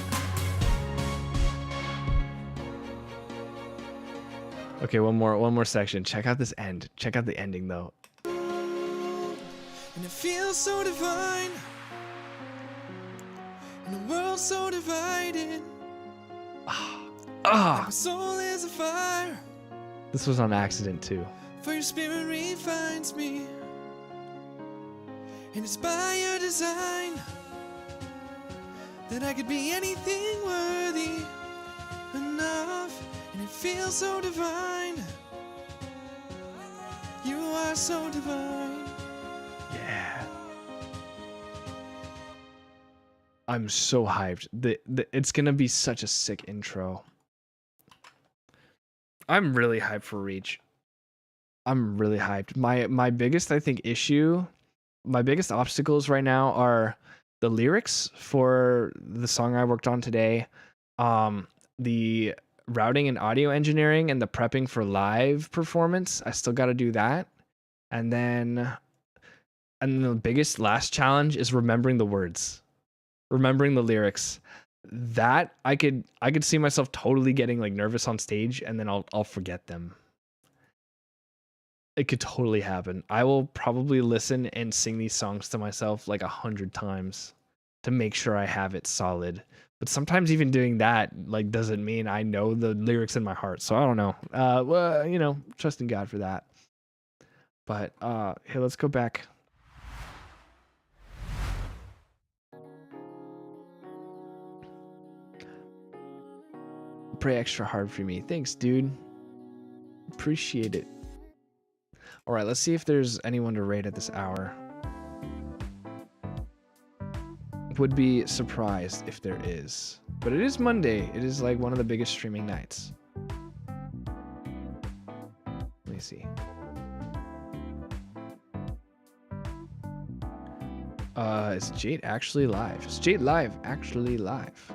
Okay, one more section. Check out this end. Check out the ending though. And it feels so divine. And the world's so divided. Ah, My soul is a fire. this was on accident too. For your spirit refines me. And it's by your design that I could be anything worthy enough. And it feels so divine. You are so divine. Yeah. I'm so hyped. It's gonna be such a sick intro. I'm really hyped for Reach. I'm really hyped. My biggest, I think, issue, my biggest obstacles right now are the lyrics for the song I worked on today, the routing and audio engineering, and the prepping for live performance. I still got to do that, and then the biggest last challenge is remembering the words, remembering the lyrics. That I could see myself totally getting like nervous on stage, and then I'll forget them. It could totally happen. I will probably listen and sing these songs to myself like 100 times to make sure I have it solid. But sometimes even doing that like doesn't mean I know the lyrics in my heart. So I don't know. Well, you know, trusting God for that. But here, let's go back. Pray extra hard for me. Thanks, dude. Appreciate it. All right, let's see if there's anyone to raid at this hour. Would be surprised if there is. But it is Monday. It is like one of the biggest streaming nights. Let me see. Is Jade actually live? Is Jade live actually live?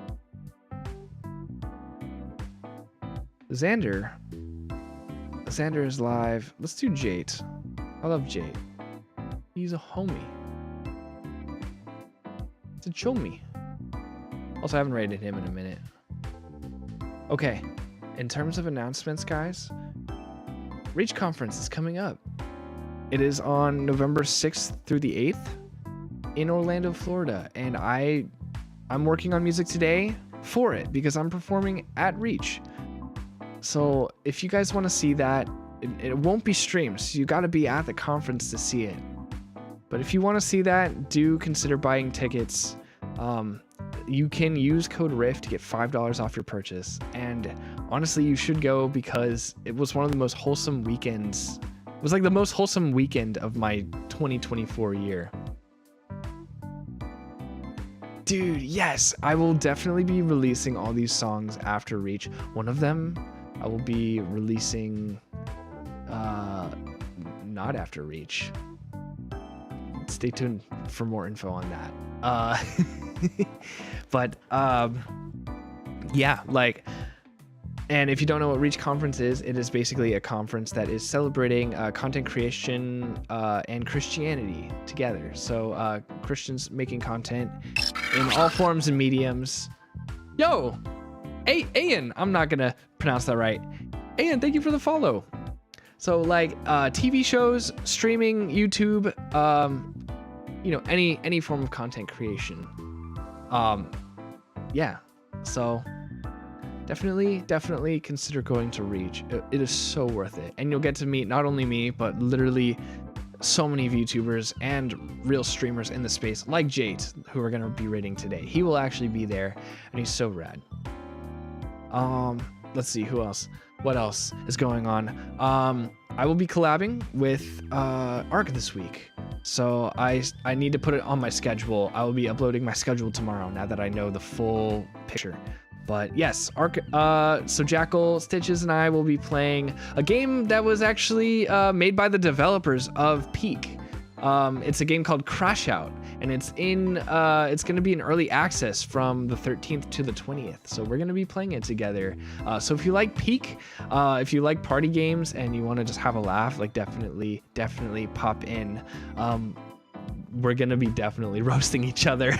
Xander is live. Let's do Jade. I love Jade. He's a homie. It's a chomie. Also, I haven't rated him in a minute. Okay, in terms of announcements, guys, Reach Conference is coming up. It is on November 6th through the 8th in Orlando, Florida, and I'm working on music today for it because I'm performing at Reach. So if you guys want to see that, it won't be streamed, so you got to be at the conference to see it. But if you want to see that, do consider buying tickets. You can use code RIF to get $5 off your purchase. And honestly, you should go because it was one of the most wholesome weekends. It was like the most wholesome weekend of my 2024 year. Dude, yes, I will definitely be releasing all these songs after Reach. One of them I will be releasing not after Reach. Stay tuned for more info on that. But yeah, like, and if you don't know what Reach Conference is, it is basically a conference that is celebrating content creation and Christianity together. So Christians making content in all forms and mediums. Yo, Ayan, I'm not gonna pronounce that right. Ayan, thank you for the follow. So like TV shows, streaming, YouTube, you know, any form of content creation. Yeah, so definitely consider going to Reach. It is so worth it, and you'll get to meet not only me, but literally so many YouTubers and real streamers in the space, like Jate, who we're gonna be rating today. He will actually be there, and he's so rad. Let's see who else. What else is going on? I will be collabing with Ark this week, so I need to put it on my schedule. I will be uploading my schedule tomorrow now that I know the full picture. But yes, Ark. So Jackal, Stitches, and I will be playing a game that was actually made by the developers of Peak. It's a game called Crash Out, and it's going to be in early access from the 13th to the 20th. So we're going to be playing it together. So if you like Peak, if you like party games and you want to just have a laugh, like definitely pop in. We're going to be definitely roasting each other.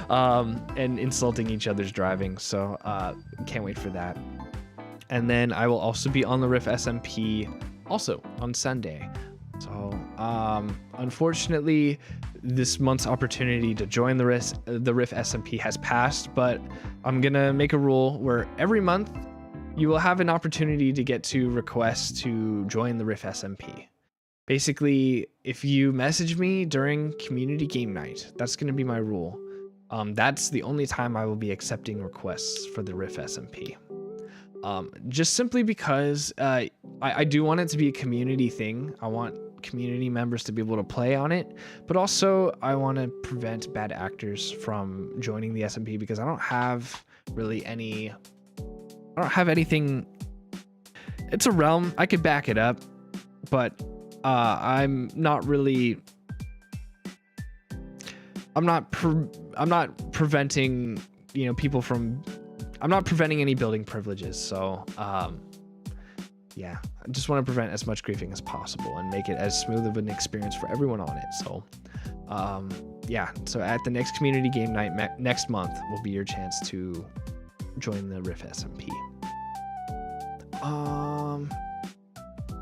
And insulting each other's driving, so can't wait for that. And then I will also be on the Riff SMP also on Sunday. So unfortunately, this month's opportunity to join the Riff SMP has passed, but I'm gonna make a rule where every month you will have an opportunity to get to request to join the Riff SMP. Basically, if you message me during community game night, that's gonna be my rule. That's the only time I will be accepting requests for the Riff SMP. Just simply because I do want it to be a community thing. I want community members to be able to play on it, but also I want to prevent bad actors from joining the SMP because I don't have anything. It's a realm. I could back it up, but I'm not preventing, you know, people from. I'm not preventing any building privileges. So, yeah, I just want to prevent as much griefing as possible and make it as smooth of an experience for everyone on it. So, yeah. So at the next community game night next month will be your chance to join the Riff SMP.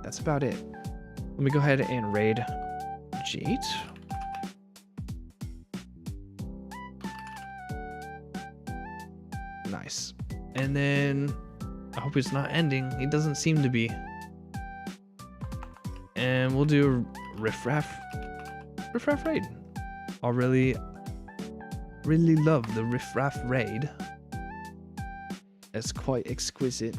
That's about it. Let me go ahead and raid Jate. Nice. And then I hope it's not ending. It doesn't seem to be. And we'll do Riffraff raid. I really love the Riffraff raid. It's quite exquisite.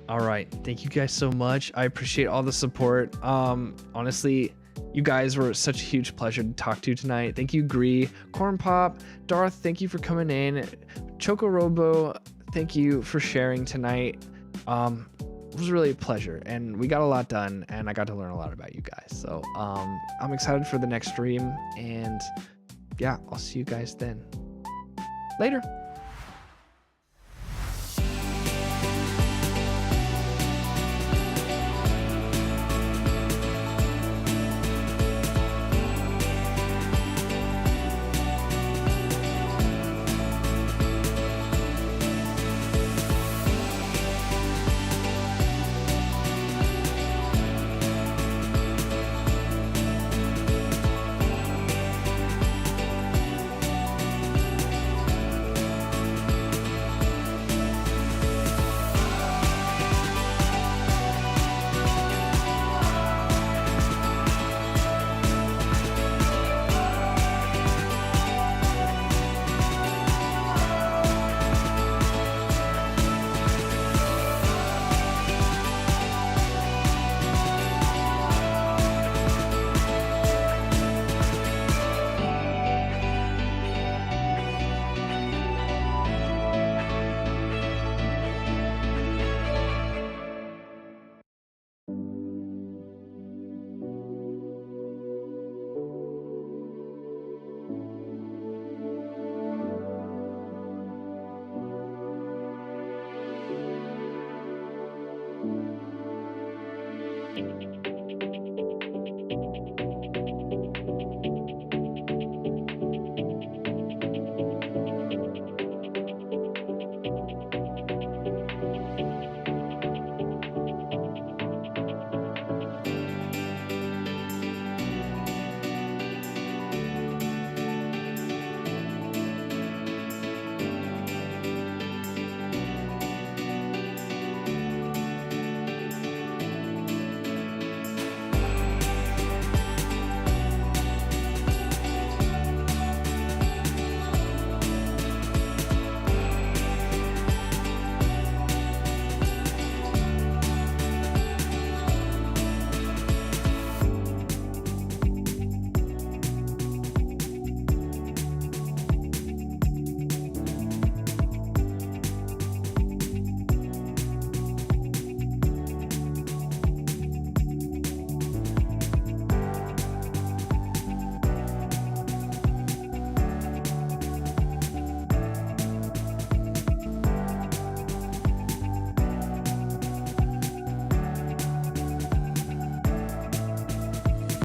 All right, thank you guys so much. I appreciate all the support. Honestly, you guys were such a huge pleasure to talk to tonight. Thank you, Gree, Corn Pop, Darth. Thank you for coming in. Choco Robo, thank you for sharing tonight. It was really a pleasure, and we got a lot done, and I got to learn a lot about you guys. So I'm excited for the next stream, and yeah, I'll see you guys then. Later. Bye.